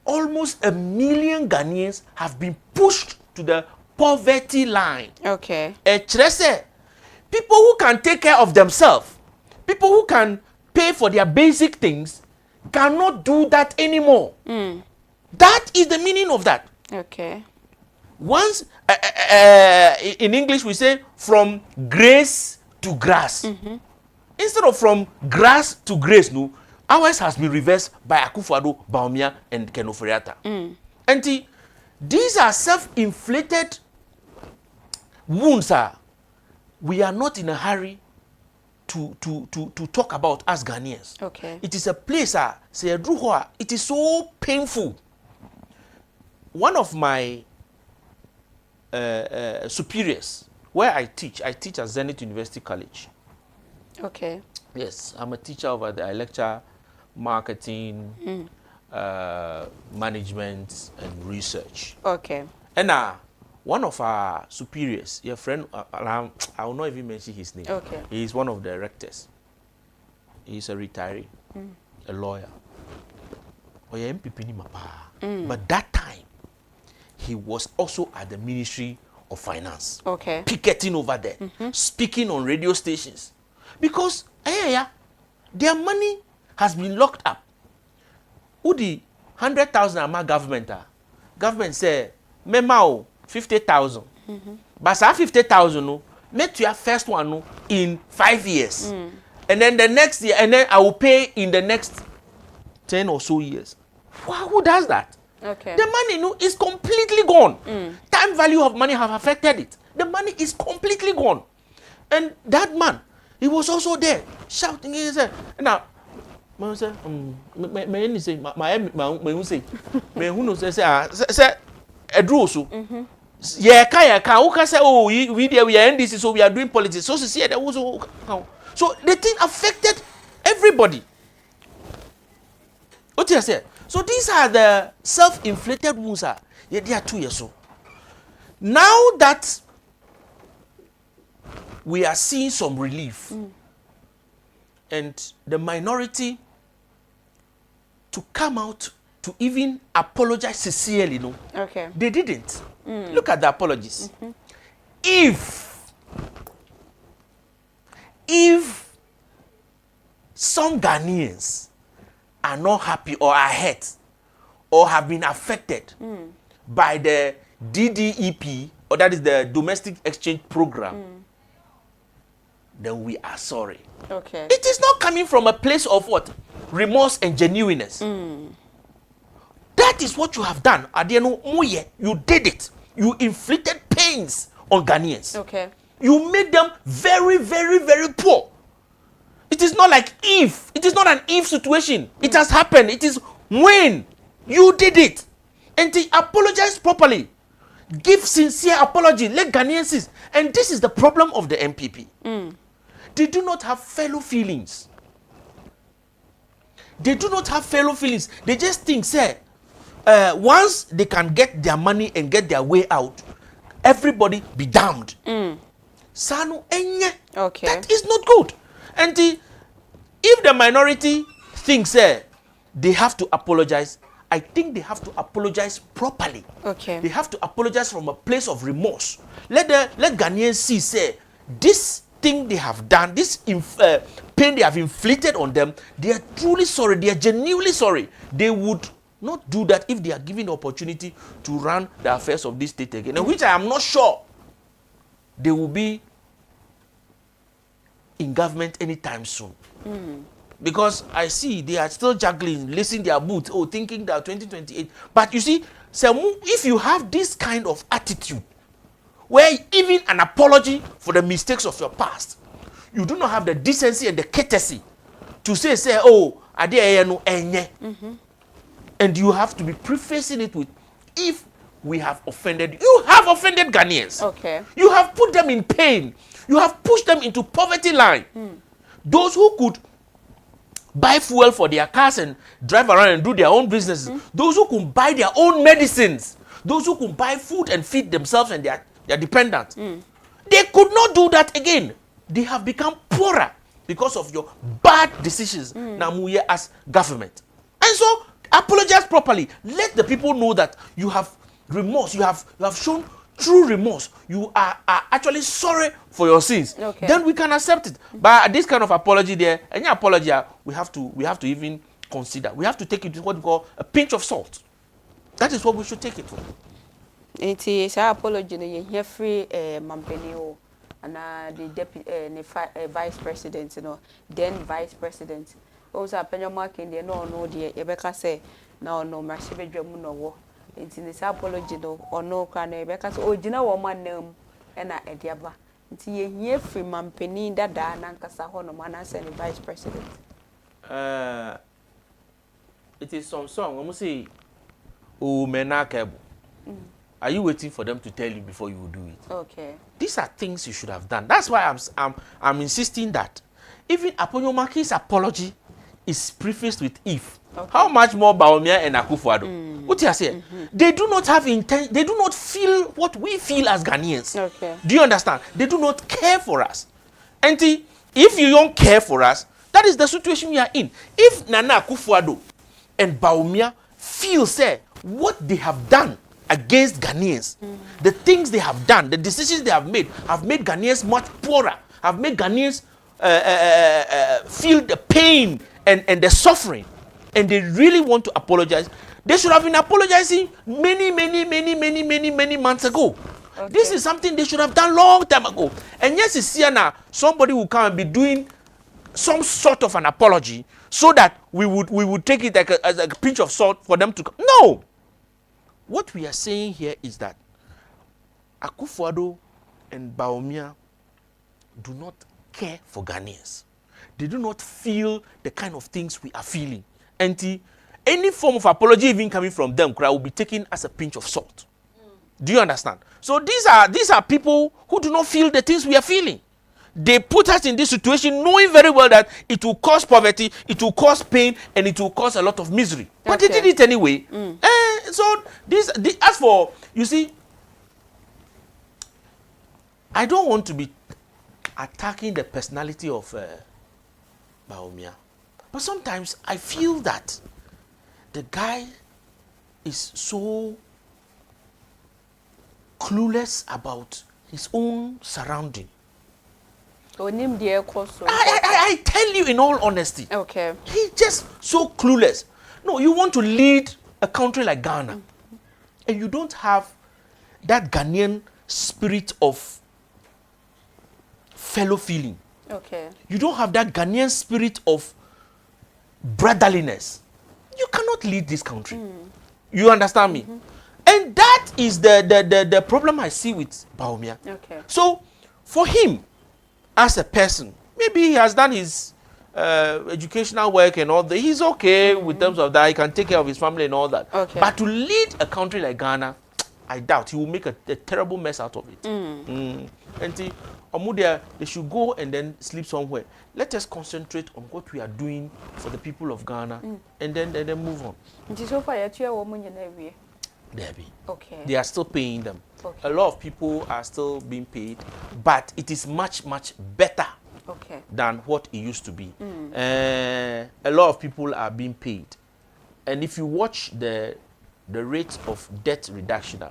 almost 1 million Ghanaians have been pushed to the poverty line. Okay. People who can take care of themselves, people who can pay for their basic things, cannot do that anymore. That is the meaning of that. Okay. Once, in English we say from grace to grass. Instead of from grass to grace, no, ours has been reversed by Akufo-Addo, Bawumia, and Ken Ofori-Atta. And these are self-inflated wounds. We are not in a hurry to talk about as Ghanaians. Okay. It is a place, it is so painful. One of my superiors, where I teach at Zenith University College. Okay. Yes, I'm a teacher over there. I lecture marketing, management, and research. Okay. And one of our superiors, your friend, I will not even mention his name. Okay. He is one of the rectors. He's a retiree, a lawyer. But that time, he was also at the Ministry of Finance. Okay. Picketing over there, speaking on radio stations. Because their money has been locked up. Who the 100,000 ama government? Government say, memao 50,000. But say 50,000 no, make your first one no in 5 years. And then the next year, and then I will pay in the next 10 or so years. Wow, who does that? Okay. The money no is completely gone. Time value of money have affected it. The money is completely gone. And that man, he was also there shouting. He said, "Now, man say, me say, my say, me who knows say, Edru so, yeah, who can say, oh, we are NDC, so we are doing politics. So see, there was so the thing affected everybody. What you say? So these are the self-inflated wounds. Yeah, they are 2 years old. Now that we are seeing some relief, and the minority to come out to even apologize sincerely, no? Okay. They didn't. Look at the apologies. If some Ghanaians are not happy or are hurt or have been affected by the DDEP, or that is the Domestic Exchange Program, then we are sorry. Okay. It is not coming from a place of what? Remorse and genuineness. That is what you have done. You did it. You inflicted pains on Ghanaians. Okay. You made them very, very, very poor. It is not like if. It is not an if situation. It has happened. It is when you did it. And to apologize properly. Give sincere apology. Let Ghanaians see. And this is the problem of the MPP. They do not have fellow feelings. they do not have fellow feelings. They just think, say, once they can get their money and get their way out, everybody be damned. Sanu enye. Okay. That is not good. And if the minority thinks they have to apologize, I think they have to apologize properly. Okay. They have to apologize from a place of remorse. Let Ghanaians see, say, this thing they have done, this pain they have inflicted on them, they are truly sorry. They are genuinely sorry. They would not do that if they are given the opportunity to run the affairs of this state again, and which I am not sure they will be in government anytime soon. Because I see they are still juggling, lacing their boots, thinking that 2028. But you see, if you have this kind of attitude, where even an apology for the mistakes of your past, you do not have the decency and the courtesy to say, I did no enye. And you have to be prefacing it with, if we have offended, you have offended Ghanaians. Okay. You have put them in pain. You have pushed them into poverty line. Those who could buy fuel for their cars and drive around and do their own businesses, those who could buy their own medicines, those who could buy food and feed themselves and their dependents, they could not do that again. They have become poorer because of your bad decisions Namuye as government. And so, apologize properly. Let the people know that you have remorse. You have shown true remorse. You are actually sorry for your sins. Okay. Then we can accept it. But this kind of apology there, any apology, we have to even consider. We have to take it with what we call a pinch of salt. That is what we should take it for. It is apology. You free Mampeni and the deputy, vice president, then vice president. Also, Penyo Mark in the no, dear Rebecca say, no, Marshebe Jamuno war. It's in this apology, or no, can Rebecca say, oh, Gina woman name, and I Ediaba. It's ye free Mampeni that Nankasa Hono Manas and vice president. It is some song, I'm say, oh, Menakebo. Are you waiting for them to tell you before you will do it? Okay. These are things you should have done. That's why I'm insisting that even Aponyomaki's apology is prefaced with if. Okay. How much more Bawumia and Akufo-Addo? What you say? They do not have intent. They do not feel what we feel as Ghanaians. Okay. Do you understand? They do not care for us. And if you don't care for us, that is the situation we are in. If Nana Akufo-Addo and Bawumia feel, say, what they have done against Ghanaians, the things they have done, the decisions they have made Ghanaians much poorer, have made Ghanaians feel the pain and the suffering, and they really want to apologize, they should have been apologizing many months ago. Okay. This is something they should have done long time ago. And yes, it's here now, somebody will come and be doing some sort of an apology so that we would take it like as a pinch of salt for them to come. No! What we are saying here is that Akufo-Addo and Bawumia do not care for Ghanaians. They do not feel the kind of things we are feeling. And any form of apology even coming from them will be taken as a pinch of salt. Do you understand? So these are people who do not feel the things we are feeling. They put us in this situation knowing very well that it will cause poverty, it will cause pain, and it will cause a lot of misery. But they did it anyway. So as for, you see, I don't want to be attacking the personality of Bawumia. But sometimes I feel that the guy is so clueless about his own surrounding. I tell you in all honesty. Okay. He's just so clueless. No, you want to lead a country like Ghana, and you don't have that Ghanaian spirit of fellow feeling. Okay. You don't have that Ghanaian spirit of brotherliness. You cannot lead this country. You understand me? And that is the problem I see with Bawumia. Okay. So, for him, as a person, maybe he has done his educational work and all that. He's okay with terms of that. He can take care of his family and all that. Okay. But to lead a country like Ghana, I doubt he will make a terrible mess out of it. And they should go and then sleep somewhere. Let us concentrate on what we are doing for the people of Ghana, and then move on. Okay. They are still paying them. Okay. A lot of people are still being paid, but it is much better than what it used to be. A lot of people are being paid, and if you watch the rate of debt reduction,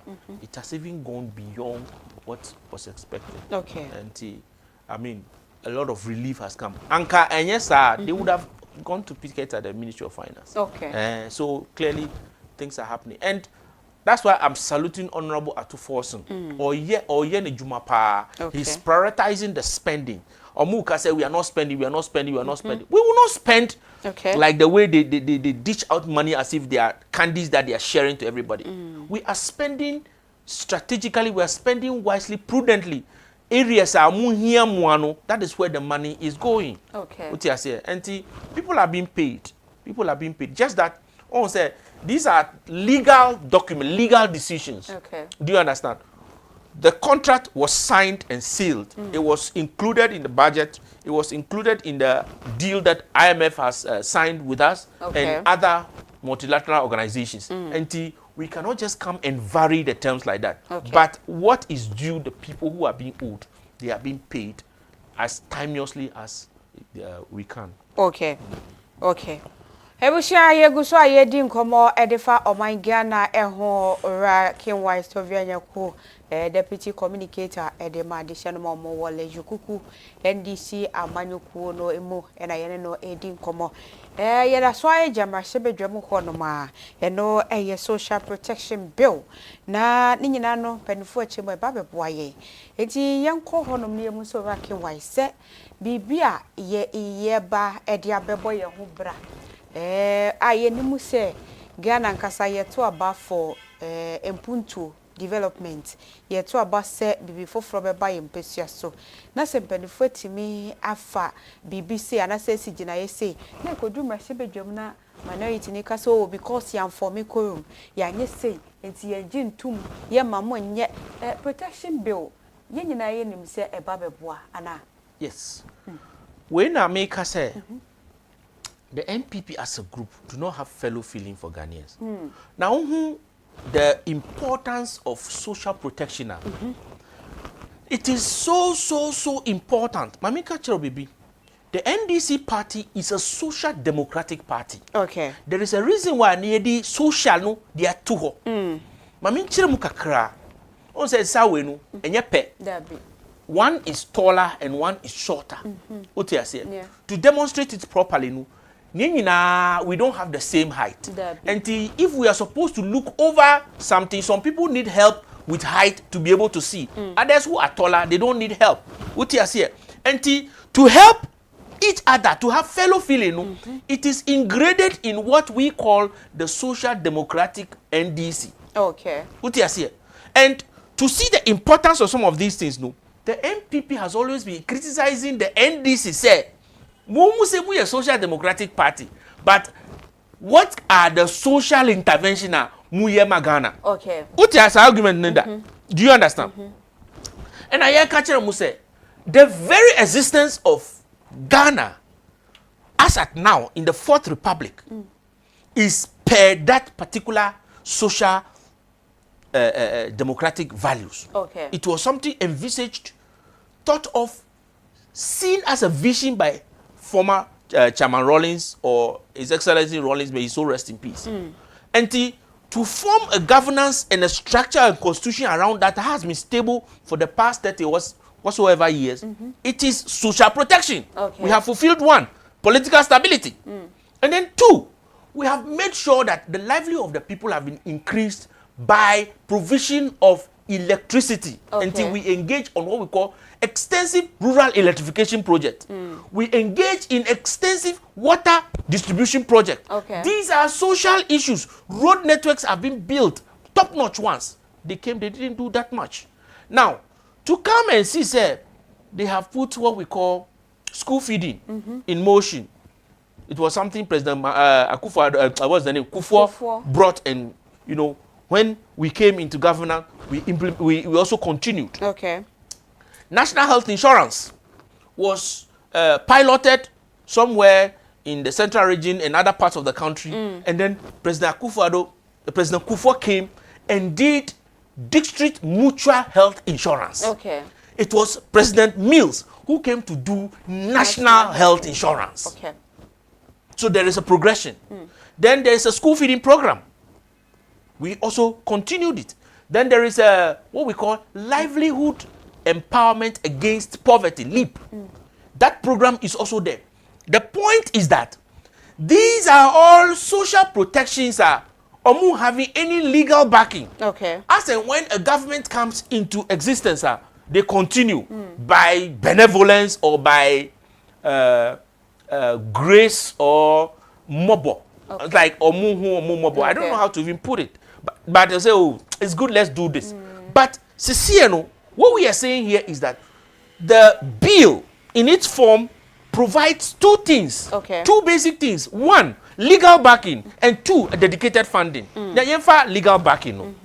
it has even gone beyond what was expected. Okay. And I mean, a lot of relief has come. Anka and yes, sir, they would have gone to picket at the Ministry of Finance. Okay. So clearly, things are happening, and that's why I'm saluting Honorable Atuforson. Oye Juma pa. He's prioritizing the spending. Omuka said we are not spending. We will not spend like the way they dish out money as if they are candies that they are sharing to everybody. We are spending strategically. We are spending wisely, prudently. Areas are muano. That is where the money is going. Okay. And people are being paid. Just that, say, these are legal documents, legal decisions. Okay. Do you understand? The contract was signed and sealed. It was included in the budget. It was included in the deal that IMF has signed with us and other multilateral organizations. And we cannot just come and vary the terms like that. But what is due the people who are being owed, they are being paid as timeously as we can. Okay. Ebusha yeguso ayedi nkomo edefa oman Ghana eho ra Kinwise Tovianya ku deputy communicator edema addition mo wole jukuku NDC amanyoku no emu ena yene no edi nkomo yeda so aye jama sebedwam ho no ma eno eye social protection bill na ni nyina no panifo achemo e babeboa ye enti yenko ho no ne emu so ra Kinwise bibia ye ba edi abebo ye ho bra aye nimu se Ghana nkasa yeto aba for empuntu development yeto aba se bibi foforo beba yempesua so na se mpanifo timi afa BBC anase sigina yese na koduma sebedwam na minority ni kasa o because yam for me korum ya nye sei enti ye gintum ye mamo nye protection bill ye nyina ye nim se eba beboa ana. Yes. When I make us say the NPP as a group do not have fellow feeling for Ghanaians. Now, the importance of social protection, it is so important. Mamika Cherobibi, the NDC party is a social democratic party. Okay. There is a reason why the social no they are too hot. Mamin Cheremukakra, on says Sawenu, and yepe. One is taller and one is shorter. To demonstrate it properly, no. We don't have the same height. And if we are supposed to look over something, some people need help with height to be able to see. Others who are taller, they don't need help. And to help each other, to have fellow feeling, it is ingrained in what we call the Social Democratic NDC. Okay. And to see the importance of some of these things, the MPP has always been criticizing the NDC, say, Mumu say we a social democratic party, but what are the social intervention muye magana? Okay. What is argument nenda? Do you understand? And I hear Kachira Mu say the very existence of Ghana as at now in the Fourth Republic is per that particular social democratic values. Okay. It was something envisaged, thought of, seen as a vision by former Chairman Rawlings, or His Excellency Rawlings, may he so rest in peace. And to form a governance and a structure and constitution around that has been stable for the past 30 whatsoever years, it is social protection. Okay. We have fulfilled one, political stability. And then two, we have made sure that the livelihood of the people have been increased by provision of electricity until we engage on what we call extensive rural electrification project. We engage in extensive water distribution project. These are social issues. Road networks have been built, top-notch ones. They didn't do that much. Now, to come and see, say, they have put what we call school feeding in motion. It was something President Akufo, what's the name? Kufuor brought, and when we came into governance, we also continued. Okay. national health insurance was piloted somewhere in the central region and other parts of the country, and then President Kufuor came and did district mutual health insurance. Okay. It was President Mills who came to do national health insurance. Okay. So there is a progression. Then there is a school feeding program. We also continued it. Then there is a what we call livelihood empowerment against poverty, LEAP. That program is also there. The point is that these are all social protections or having any legal backing. Okay. As and when a government comes into existence, they continue by benevolence or by grace or mobo. Okay. Like mobo. I don't know how to even put it. But they say, oh, it's good, let's do this. But Ceciano, what we are saying here is that the bill in its form provides two things. Okay. Two basic things. One, legal backing, and two, a dedicated funding. Now, legal backing.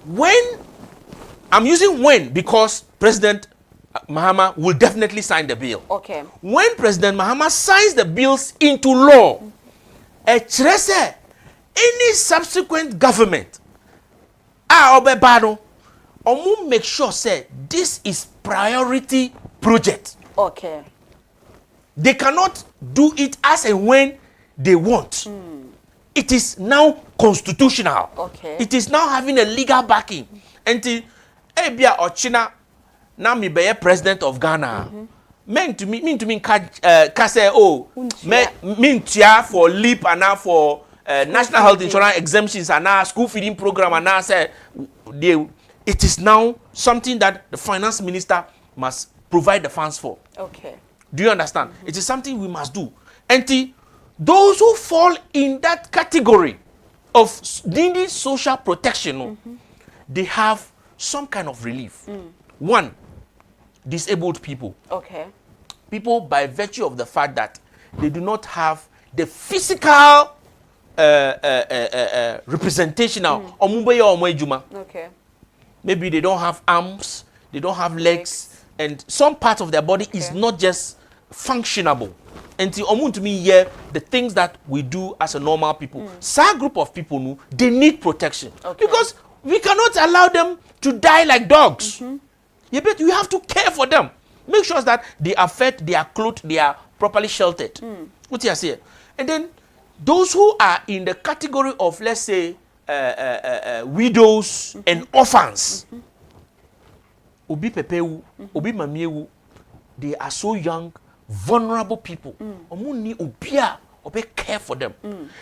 When I'm using when because President Mahama will definitely sign the bill. Okay. When President Mahama signs the bills into law, any subsequent government make sure say this is priority project. Okay. They cannot do it as and when they want. It is now constitutional. Okay. It is now having a legal backing. Until Ebia Ochina now me be president of Ghana. Mean to me kase oh mean for LEAP and now for national health insurance exemptions and now school feeding program and now say it is now something that the finance minister must provide the funds for. Okay. Do you understand? It is something we must do. And those who fall in that category of needing social protection, they have some kind of relief. One, disabled people. Okay. People by virtue of the fact that they do not have the physical representation. Okay. Maybe they don't have arms, they don't have legs, and some part of their body is not just functionable. And to me, the things that we do as a normal people, some group of people, they need protection. Because we cannot allow them to die like dogs. You have to care for them. Make sure that they are fed, they are clothed, they are properly sheltered. What you say? And then those who are in the category of, let's say, widows and orphans, Obi Pepewu, Obi Mamiewu, they are so young, vulnerable people. Obi care for them.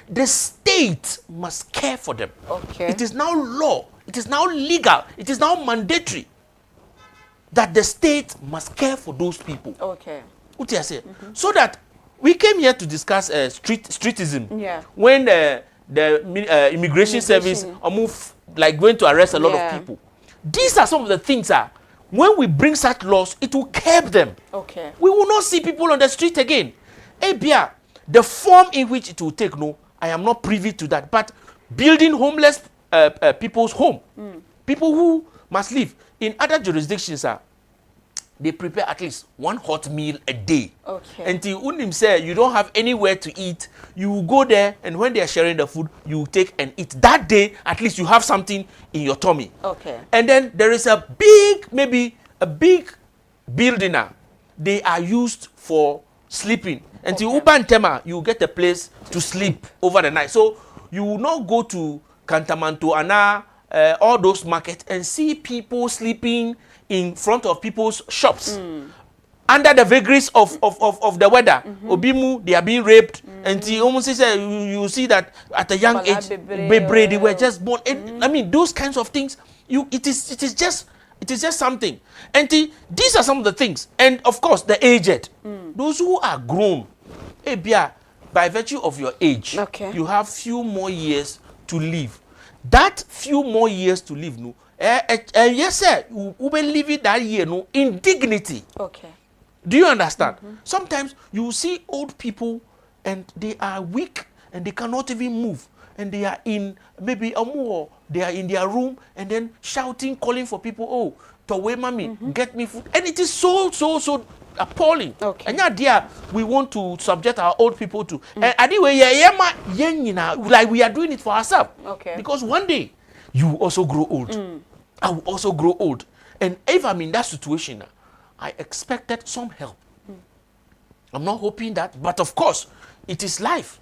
The state must care for them. Okay. It is now law. It is now legal. It is now mandatory that the state must care for those people. Okay. What you say? So that we came here to discuss streetism. Yeah. When the immigration service like going to arrest a lot of people. These are some of the things when we bring such laws, it will curb them. Okay. We will not see people on the street again. The form in which it will take, I am not privy to that. But building homeless people's home, people who must live in other jurisdictions, they prepare at least one hot meal a day. Okay. Until Undim say you don't have anywhere to eat, you will go there, and when they are sharing the food, you take and eat. That day, at least you have something in your tummy. Okay. And then there is a big, maybe a big building. They are used for sleeping. Until Uban Tema, you get a place to sleep over the night. So you will not go to Kantamanto and all those markets and see people sleeping in front of people's shops. Under the vagaries of the weather. Obimu, they are being raped. Until almost you see that at a young age, they were just born. I mean, those kinds of things, it is just something. And these are some of the things. And of course, the aged. Those who are grown, by virtue of your age, you have few more years to live. That few more years to live, yes, sir, you will live it that year, in dignity. Okay. Do you understand? Sometimes you see old people and they are weak and they cannot even move. And they are in maybe a more, they are in their room and then shouting, calling for people, oh, Towe mommy, get me food. And it is so appalling. Okay. And yeah, dear, we want to subject our old people to. And anyway, like we are doing it for ourselves. Okay. Because one day, you will also grow old. I will also grow old. And if I'm in that situation, I expected some help. I'm not hoping that, but of course, it is life.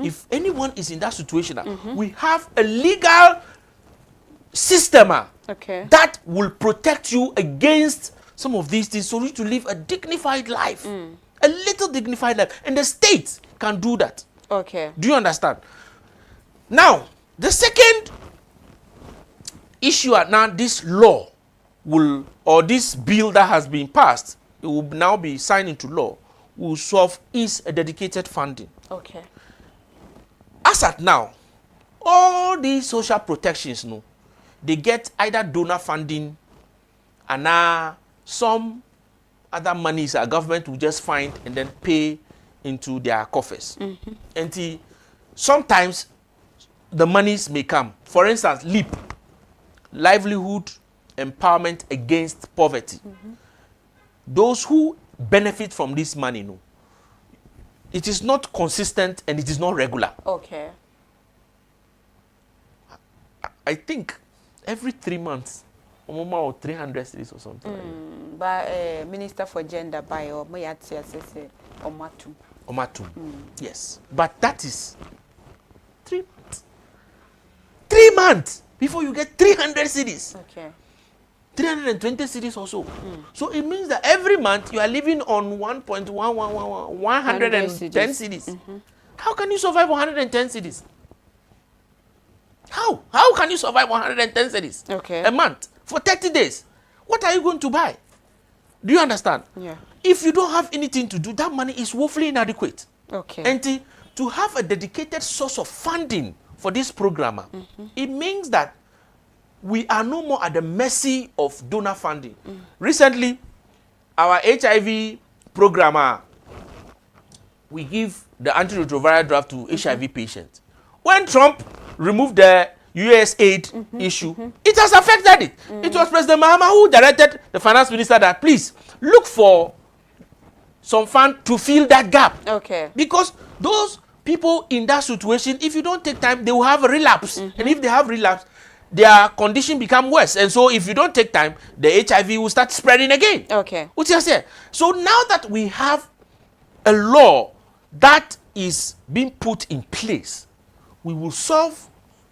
If anyone is in that situation, we have a legal system that will protect you against some of these things, so you to live a dignified life, a little dignified life, and the state can do that. Okay. Do you understand? Now, the second issue now, this law will, or this bill that has been passed, it will now be signed into law, will solve is a dedicated funding. Okay. As at now, all these social protections, they get either donor funding and some other monies our government will just find and then pay into their coffers. And sometimes the monies may come. For instance, LEAP, Livelihood Empowerment Against Poverty. Those who benefit from this money, it is not consistent and it is not regular. Okay. I think every 3 months, or 300 cities or something. By Minister for Gender by or Omatu. Omatu. Yes. But that is 3 months. 3 months before you get 300 cities. Okay. 320 cities or so. So it means that every month you are living on 110 cities. How can you survive 110 cities? How? How can you survive 110 cities? Okay. A month for 30 days? What are you going to buy? Do you understand? Yeah. If you don't have anything to do, that money is woefully inadequate. Okay. And to have a dedicated source of funding for this program, it means that we are no more at the mercy of donor funding. Recently, our HIV program, we give the antiretroviral drug to HIV patients. When Trump removed the US aid issue, it has affected it. It was President Mahama who directed the finance minister that please look for some fund to fill that gap. Okay. Because those people in that situation, if you don't take time, they will have a relapse. And if they have relapse, their condition become worse. And so if you don't take time, the HIV will start spreading again. Okay. Which is here. So now that we have a law that is being put in place, we will solve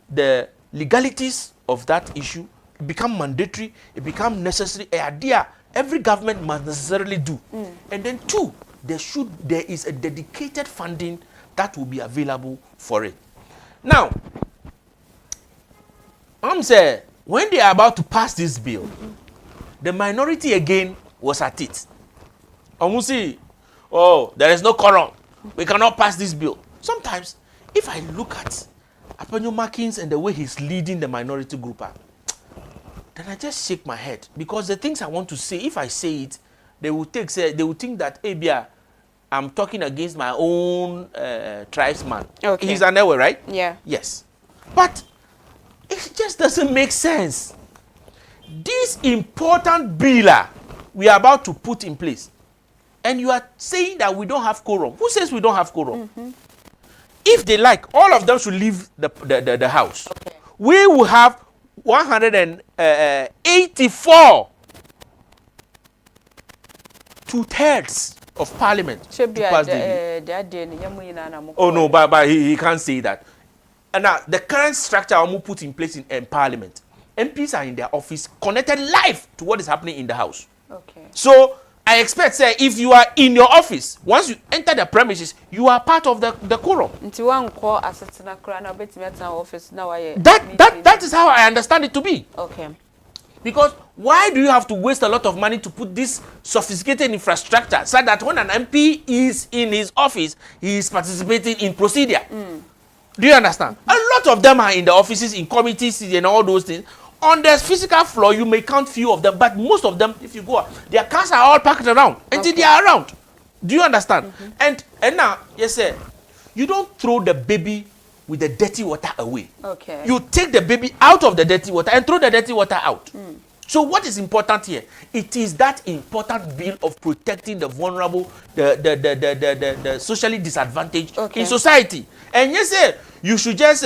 the legalities of that issue. It become mandatory, it become necessary. A idea every government must necessarily do. And then two, there is a dedicated funding that will be available for it. Now, I'm saying, when they are about to pass this bill, the minority again was at it. Say, oh, there is no quorum. We cannot pass this bill. Sometimes, if I look at Apenyo Markins and the way he's leading the minority group, then I just shake my head. Because the things I want to say, if I say it, they will think that, Abia, I'm talking against my own tribesman. Okay. He's an Ewe, right? Yeah. Yes. But it just doesn't make sense. This important bill we are about to put in place, and you are saying that we don't have quorum. Who says we don't have quorum? If they like, all of them should leave the house. Okay. We will have 184 2/3 of parliament to pass the bill. Oh no, but he can't say that. And now the current structure we put in place in parliament, MPs are in their office connected live to what is happening in the house. Okay. So I expect, say, if you are in your office, once you enter the premises, you are part of the quorum. That is how I understand it to be. Okay. Because why do you have to waste a lot of money to put this sophisticated infrastructure so that when an MP is in his office, he is participating in procedure? Do you understand? A lot of them are in the offices, in committees, and all those things. On the physical floor, you may count few of them, but most of them, if you go out, their cars are all packed around until they are around. Do you understand? And now, yes, sir, you don't throw the baby with the dirty water away. Okay. You take the baby out of the dirty water and throw the dirty water out. So what is important here? It is that important bill of protecting the vulnerable, the socially disadvantaged in society. And yes, you should just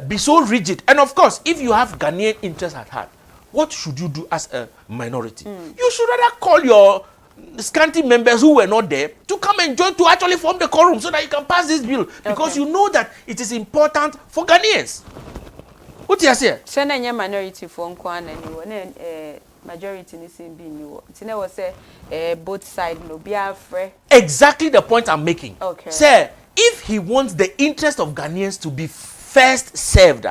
be so rigid. And of course, if you have Ghanaian interests at heart, what should you do as a minority? You should rather call your scanty members who were not there to come and join to actually form the quorum so that you can pass this bill, because you know that it is important for Ghanaians. What you say? Send a minority for Nkwan and majority in the bill. Tina was say both sides no be afraid. Exactly the point I'm making. Okay. Sir, if he wants the interest of Ghanaians to be first served,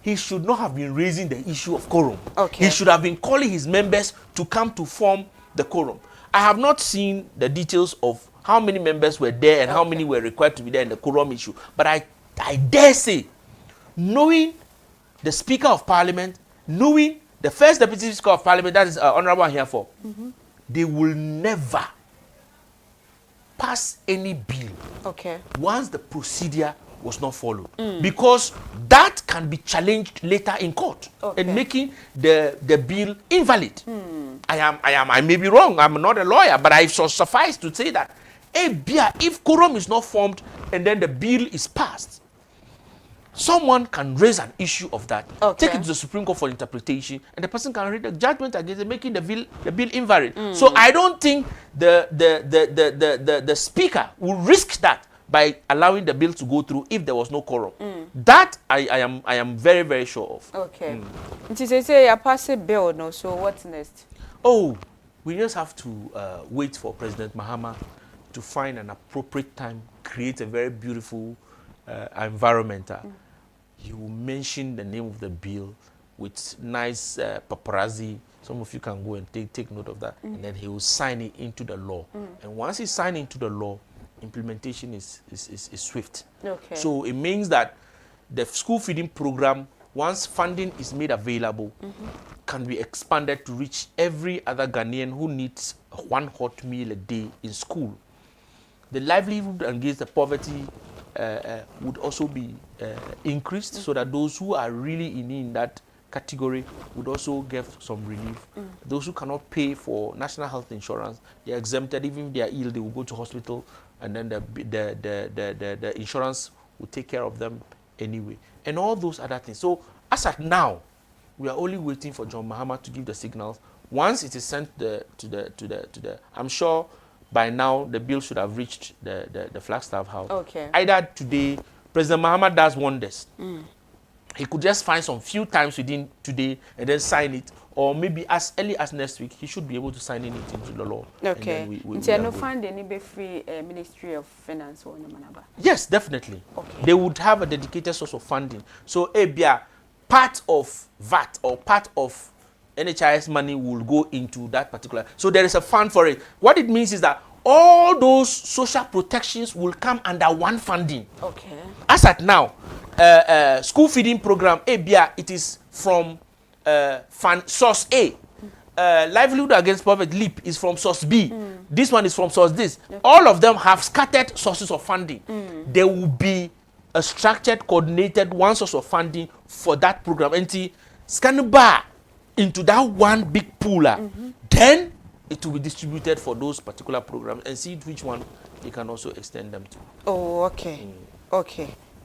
he should not have been raising the issue of quorum. Okay. He should have been calling his members to come to form the quorum. I have not seen the details of how many members were there and how many were required to be there in the quorum issue. But I dare say, knowing the Speaker of Parliament, knowing the first Deputy Speaker of Parliament, that is Honorable Ahiafo, they will never pass any bill once the procedure was not followed, because that can be challenged later in court and making the bill invalid. I may be wrong, I'm not a lawyer, but I shall suffice to say that if quorum is not formed and then the bill is passed, someone can raise an issue of that, take it to the Supreme Court for interpretation, and the person can read the judgment against it, making the bill invalid. So I don't think the Speaker will risk that by allowing the bill to go through if there was no quorum. That I am very, very sure of. Okay. It is say you pass a bill no, so what's next? Oh, we just have to wait for President Mahama to find an appropriate time, create a very beautiful environment. He will mention the name of the bill with nice paparazzi. Some of you can go and take note of that. And then he will sign it into the law. And once he signs into the law, implementation is swift. Okay. So it means that the school feeding program, once funding is made available, can be expanded to reach every other Ghanaian who needs one hot meal a day in school. The livelihood against the poverty would also be increased, so that those who are really in that category would also get some relief. Those who cannot pay for national health insurance, they are exempted. Even if they are ill, they will go to hospital, and then the insurance will take care of them anyway, and all those other things. So as at now, we are only waiting for John Mahama to give the signals. Once it is sent to the I'm sure by now the bill should have reached the Flagstaff House. Okay. Either today, President Mahama does wonders. He could just find some few times within today and then sign it, or maybe as early as next week, he should be able to sign it into the law. Okay. No fund any be free Ministry of Finance or Manaba. Yes, definitely. Okay. They would have a dedicated source of funding. So part of VAT or part of NHIS money will go into that particular. So there is a fund for it. What it means is that all those social protections will come under one funding. Okay. As at now, school feeding program, it is from source A. Livelihood against poverty, LEAP, is from source B. This one is from source this. Okay. All of them have scattered sources of funding. There will be a structured, coordinated one source of funding for that program. And scan bar into that one big pooler, then it will be distributed for those particular programs and see which one they can also extend them to. Oh, okay.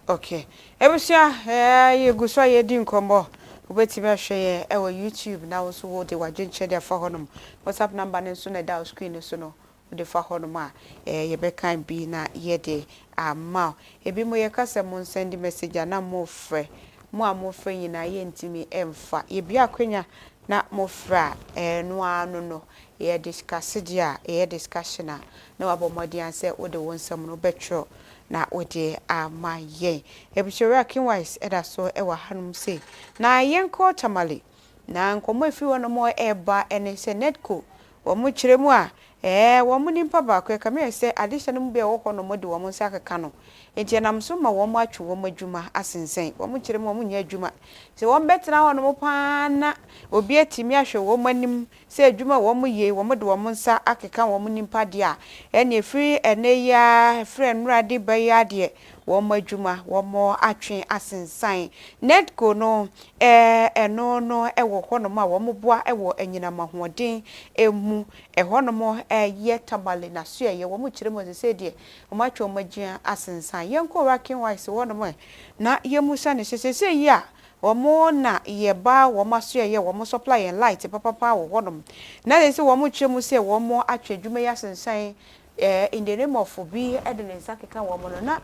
Okay. Ebusia, you go so ye din kombo. Obetiba share our YouTube now so wo de wadwen che de fa honum. WhatsApp number ne so na da screen so no de fa honum a ye be kan bi na ye de ama. Ebi mo ye kasa mo send message na mo frɛ. Mo a mo frɛ nyina ye ntimi emfa. Ye bia kwenya na mo fra no anu no ye discuss dia ye discussion na wabo modian say wo de wonsam no betro na ode amaye ebishoria kinwise eda so ewa hanum say na yenko tamale na nkomo efi wono mo eba ene se netco wo mo kiremu a wo mu nimpa ba ko ka me se adehye no mu be wo no mode wo mu nsa keka no enti nam so ma wo mu atwe wo mu adwuma asensen wo mu kire wo mu nya adwuma se wo betena ho no mo pa na obi atimi ahwe wo mu anim se adwuma wo mu ye wo mu de wo mu nsa akeka wo mu nimpa de a ene free ene ya free nrade ba ya de wo mu adwuma wo mu atwe asensan netco no eno no wo ho no ma wo mu boa wo anyina mahoden emu ho no mo ye tamale na so ye wo mu kire mo se de wo ma atwe wo magia asensan yenko working wise wo no mo na ye musa ne sese yi a wo mo na ye ba wo ma so ye wo mo supply and light papa wo no na le se wo mo kire mu se wo mo atwe dwuma ya asensan in the name of obi edenensa keka wo mo no na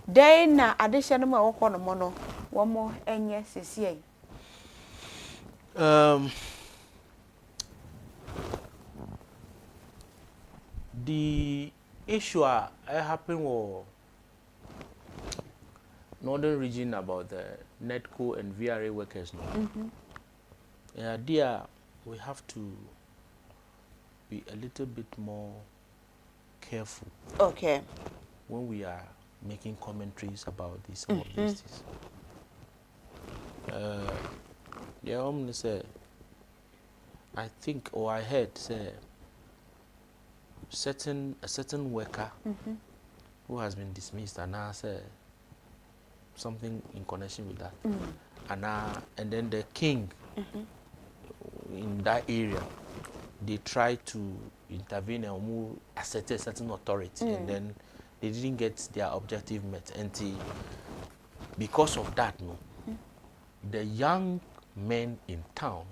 den na adehye no ma wo no mo no wo mo enye sese yi the issue happened was northern region about the NETCO and VRA workers. There we have to be a little bit more careful. Okay. When we are making commentaries about this or this. Say, I think or I heard say a certain worker who has been dismissed and now say something in connection with that. And then the king in that area, they tried to intervene and move, assert a certain authority, and then they didn't get their objective met. And because of that, the young men in town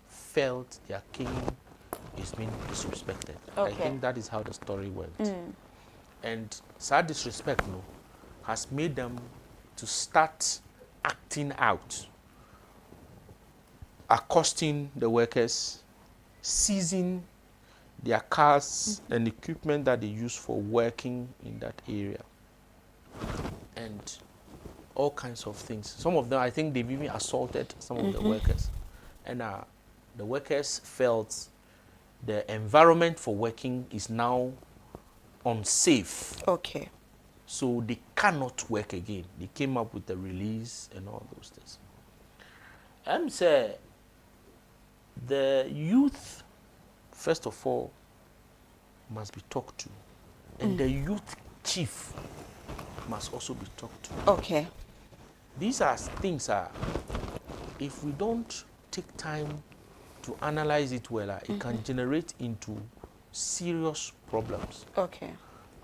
felt their king is being disrespected. Okay. I think that is how the story went. And sad disrespect has made them to start acting out, accosting the workers, seizing their cars and equipment that they use for working in that area, and all kinds of things. Some of them, I think they've even assaulted some of the workers. And the workers felt the environment for working is now unsafe. Okay. So they cannot work again. They came up with the release and all those things. I'm saying the youth, first of all, must be talked to. And the youth chief must also be talked to. Okay. These are things if we don't take time to analyze it well, it can generate into serious problems. Okay.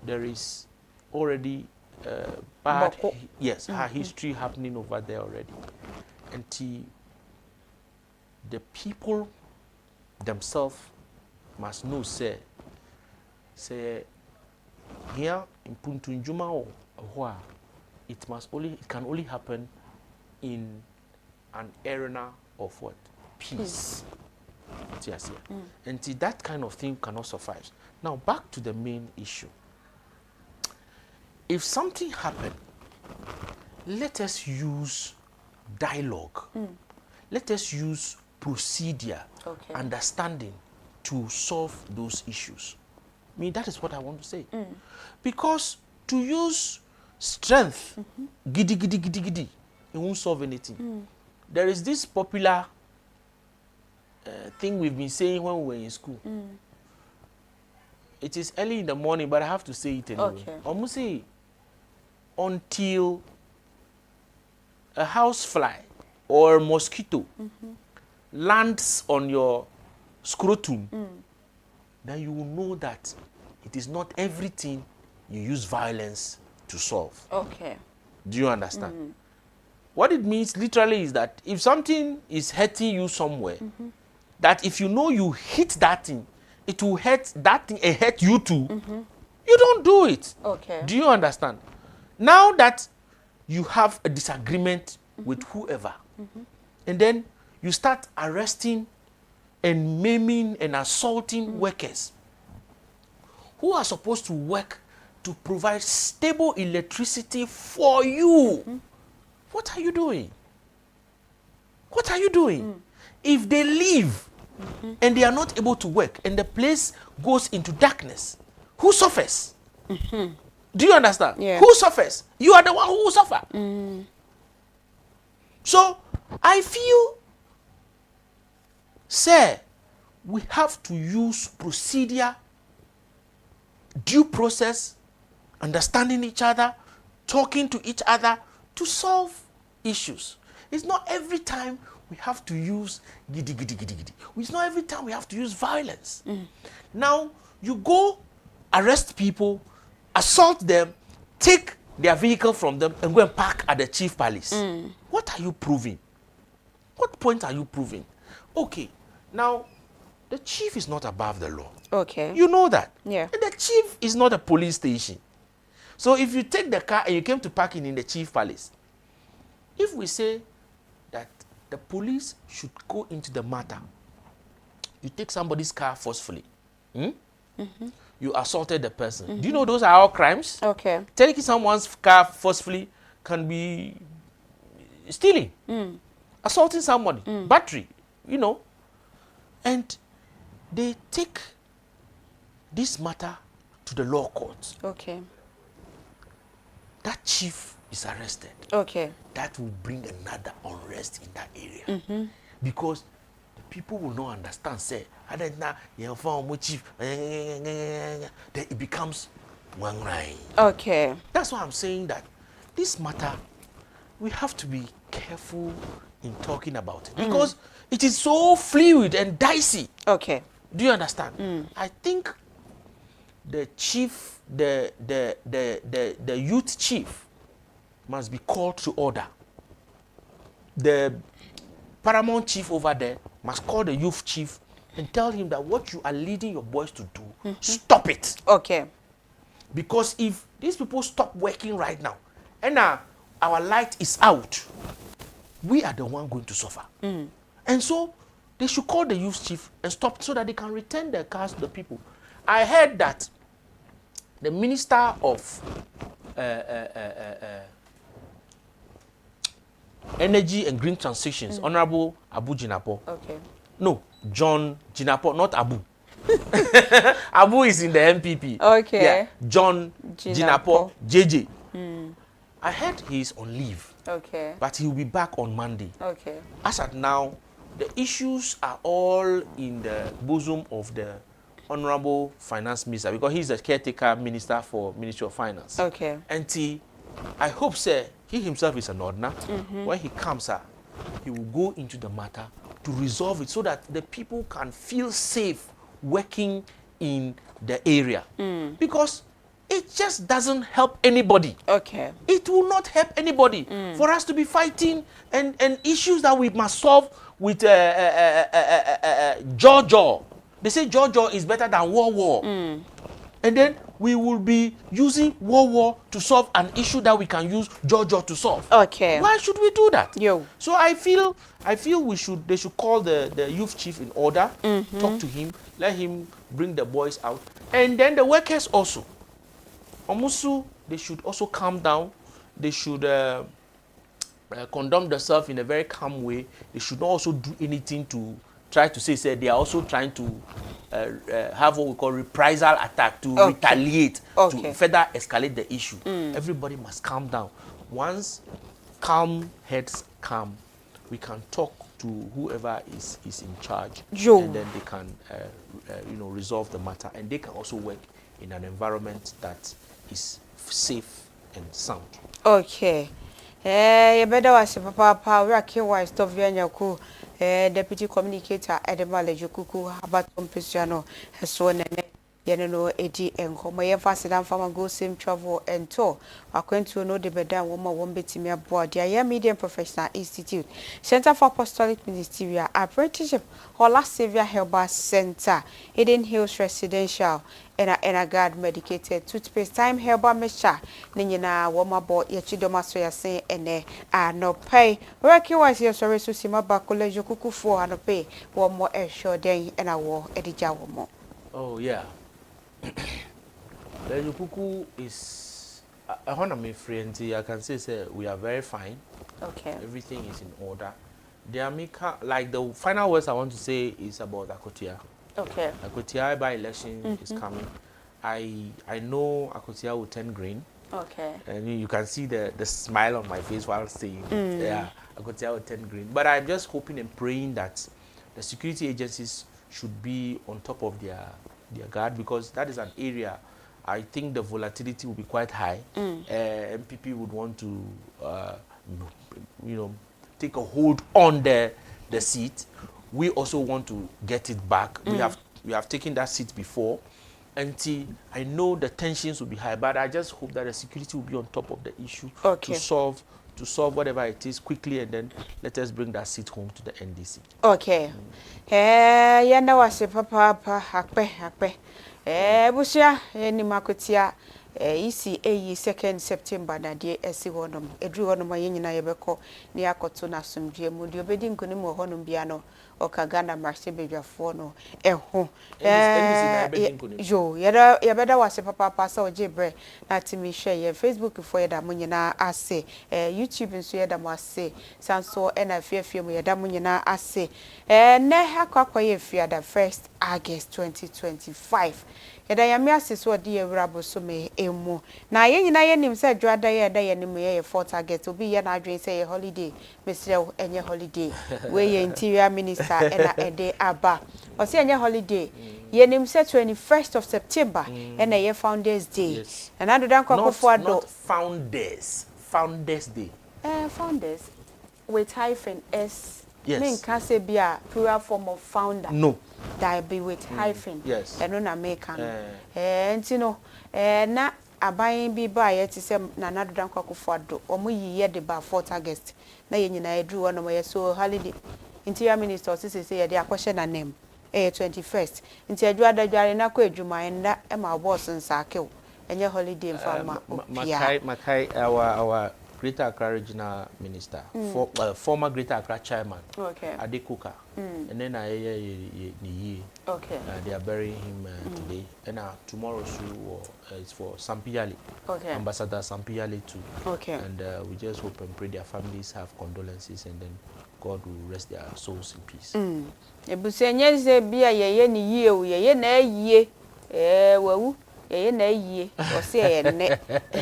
There is already bad, history happening over there already. And the people themselves must know, say here in Puntunjuma or it can only happen in an arena of what? Peace. And that kind of thing cannot suffice. Now back to the main issue. If something happened, let us use dialogue. Let us use procedure, understanding to solve those issues. I mean, that is what I want to say. Because to use strength, giddy, giddy, giddy, giddy, it won't solve anything. There is this popular thing we've been saying when we were in school. It is early in the morning, but I have to say it anyway. Almost say, until a housefly or a mosquito lands on your scrotum, then you will know that it is not everything you use violence to solve. Okay. Do you understand? What it means literally is that if something is hurting you somewhere, that if you know you hit that thing, it will hurt that thing and hurt you too. You don't do it. Okay. Do you understand? Now that you have a disagreement with whoever, and then you start arresting and maiming and assaulting workers who are supposed to work to provide stable electricity for you. What are you doing? What are you doing? If they leave and they are not able to work, and the place goes into darkness, who suffers? Do you understand? Yeah. Who suffers? You are the one who will suffer. So I feel, sir, we have to use procedure, due process, understanding each other, talking to each other to solve issues. It's not every time we have to use giddy, giddy, giddy, giddy. It's not every time we have to use violence. Now, you go arrest people, assault them, take their vehicle from them, and go and park at the chief palace. What are you proving? What point are you proving? Okay, now, the chief is not above the law. Okay. You know that. Yeah. And the chief is not a police station. So if you take the car and you came to parking in the chief palace, if we say that the police should go into the matter, you take somebody's car forcefully, you assaulted the person. Do you know those are all crimes? Okay. Taking someone's car forcefully can be stealing, assaulting somebody, battery, you know. And they take this matter to the law courts. Okay. That chief is arrested. Okay. That will bring another unrest in that area. Because the people will not understand, say, chief, then it becomes one line. Okay. That's why I'm saying that this matter, we have to be careful in talking about it. Because it is so fluid and dicey. Okay. Do you understand? I think the chief, the youth chief must be called to order. The paramount chief over there must call the youth chief and tell him that what you are leading your boys to do, stop it. Okay. Because if these people stop working right now, and our light is out, we are the one going to suffer. And so they should call the youth chief and stop so that they can return their cars to the people. I heard that the Minister of Energy and Green Transitions, Honorable Abu Jinapor. Okay. No, John Jinapor, not Abu. Abu is in the MPP. Okay. Yeah, John Jinapor, JJ. Mm. I heard he is on leave. Okay. But he will be back on Monday. Okay. As at now, the issues are all in the bosom of the Honorable Finance Minister because he's the caretaker minister for Ministry of Finance. Okay. And I hope, sir, he himself is an ordinary. When he comes, sir, he will go into the matter to resolve it so that the people can feel safe working in the area. Because it just doesn't help anybody. Okay. It will not help anybody for us to be fighting and issues that we must solve with jaw. They say jaw is better than war. And then we will be using war to solve an issue that we can use jaw to solve. Okay. Why should we do that? Yo. So I feel they should call the youth chief in order, talk to him, let him bring the boys out. And then the workers also. Omusu, they should also calm down. They should conduct themselves in a very calm way. They should not also do anything to try to say they are also trying to have what we call reprisal attack to retaliate, to further escalate the issue. Everybody must calm down. Once calm heads calm, we can talk to whoever is in charge, and then they can resolve the matter, and they can also work in an environment that is safe and sound. Okay. You better was Papa Rocky Wise to Vianyaku, Deputy Communicator Edemale Jukuku, Abatum Pisano, Hesone, Yanino, Edi, and Homoya Fasidan Farmer go same travel and tour. According to know the Bedan woman won't be Timia board, the Aya Medium Professional Institute, Center for Apostolic Ministeria, Apprenticeship, Hola Savior Herbal Center, Eden Hills Residential. And guard medicated toothpaste time herbal mixture. Nina warmer board yachidoma soya say and no pay. Rocky was your sorry to see my backole Jokuku for and pay one more sure day and a war Edija more. Oh, yeah. The Jokuku is a honor me friend. I can say we are very fine. Okay. Everything is in order. The Amika, like the final words I want to say is about Akotia. Okay. Akotia by election is coming. I know Akotia will turn green. Okay. And you can see the smile on my face while saying, yeah, Akotia will turn green. But I'm just hoping and praying that the security agencies should be on top of their guard, because that is an area I think the volatility will be quite high. MPP would want to, take a hold on the seat. We also want to get it back. We have taken that seat before. Until I know the tensions will be high, but I just hope that the security will be on top of the issue to solve whatever it is quickly, and then let us bring that seat home to the NDC. Okay. Yanda wase papa hakpe. Busia ni makotia isi 2nd September na die esi wonom edru wonom yanyina yebeko ni akoto na somdwe mu de obedi nkonim wo honom bia no okagana marche bedwafo no eho yo yebeda wase papa sa ojebre na timi hwe ye Facebook fo yeda munyina ase YouTube nso yeda mo ase sanso na fiafia mu yeda munyina ase ne hakwa ye fiada 1st August 2025 yeda yame ase so de ewrabo so me emu na ye nyina ye nim se dwada ye da ye nim ye 4th August obi ye na adwen se ye holiday mesrew enye holiday we ye interior minister ena ede aba o se enye holiday ye nim se 21st of September ena ye Founders Day and adodan kwakofo ado Founders Day Founders with hyphen S. Yes. Mean can say be a plural form of founder. No. That be with hyphen. Yes. And no make and you know, na abayin bi ba ye ti se na nadodan kwakofo ado. Omo yiye de ba 4th August. Na ye nyina edru wono ye so holiday. Interior Minister say ye de akwhye na name. 21st. Inti adwada dware na kwa adwuma enda e ma boss nsakew. Enye holiday mfama. Makai our Greater Accra Regional Minister, former Greater Accra Chairman, Adekuka, and then they are burying him today, and tomorrow is for Sampiali, Ambassador Sampiali too, and we just hope and pray their families have condolences, and then God will rest their souls in peace. Ebusenye ze bia ye ni yie o ye na yie wawu ye na yie o se ye ne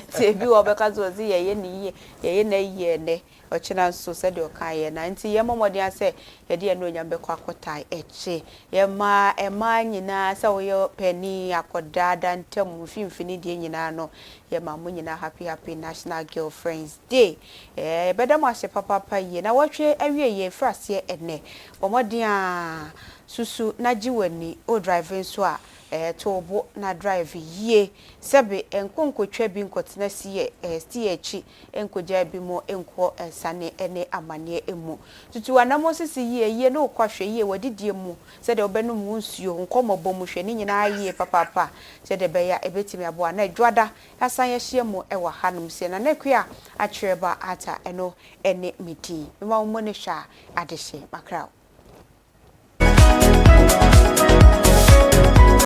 se bi wo beka zo zi ye ni ye na yie ne o china so se de o kan ye na nti ye momodi ase ye de no nyambe kwa kotai eche ye ma nyina se wo ye pani akoda dan tem finfini de nyina no ye ma mo nyina happy National Girlfriends Day beda mo ase papa ye na wotwe awie ye frase ene bomodi a susu na jiwani o driving so a tobo na drive ye sebe enkonkotwa bi nkotena sie echi enkoja bi mo enko sane ene amane emu tutu anamo sisi ye no kwahwe ye wadidie mu se de obenu mu nsuo nkomobo mu hwe ni nyina ye papa se de be ya ebetimi abo na adwada asan ye hye mu ewa hanum se na nekua a kyereba ata eno ene miti mema mo ne hwa adehye makrao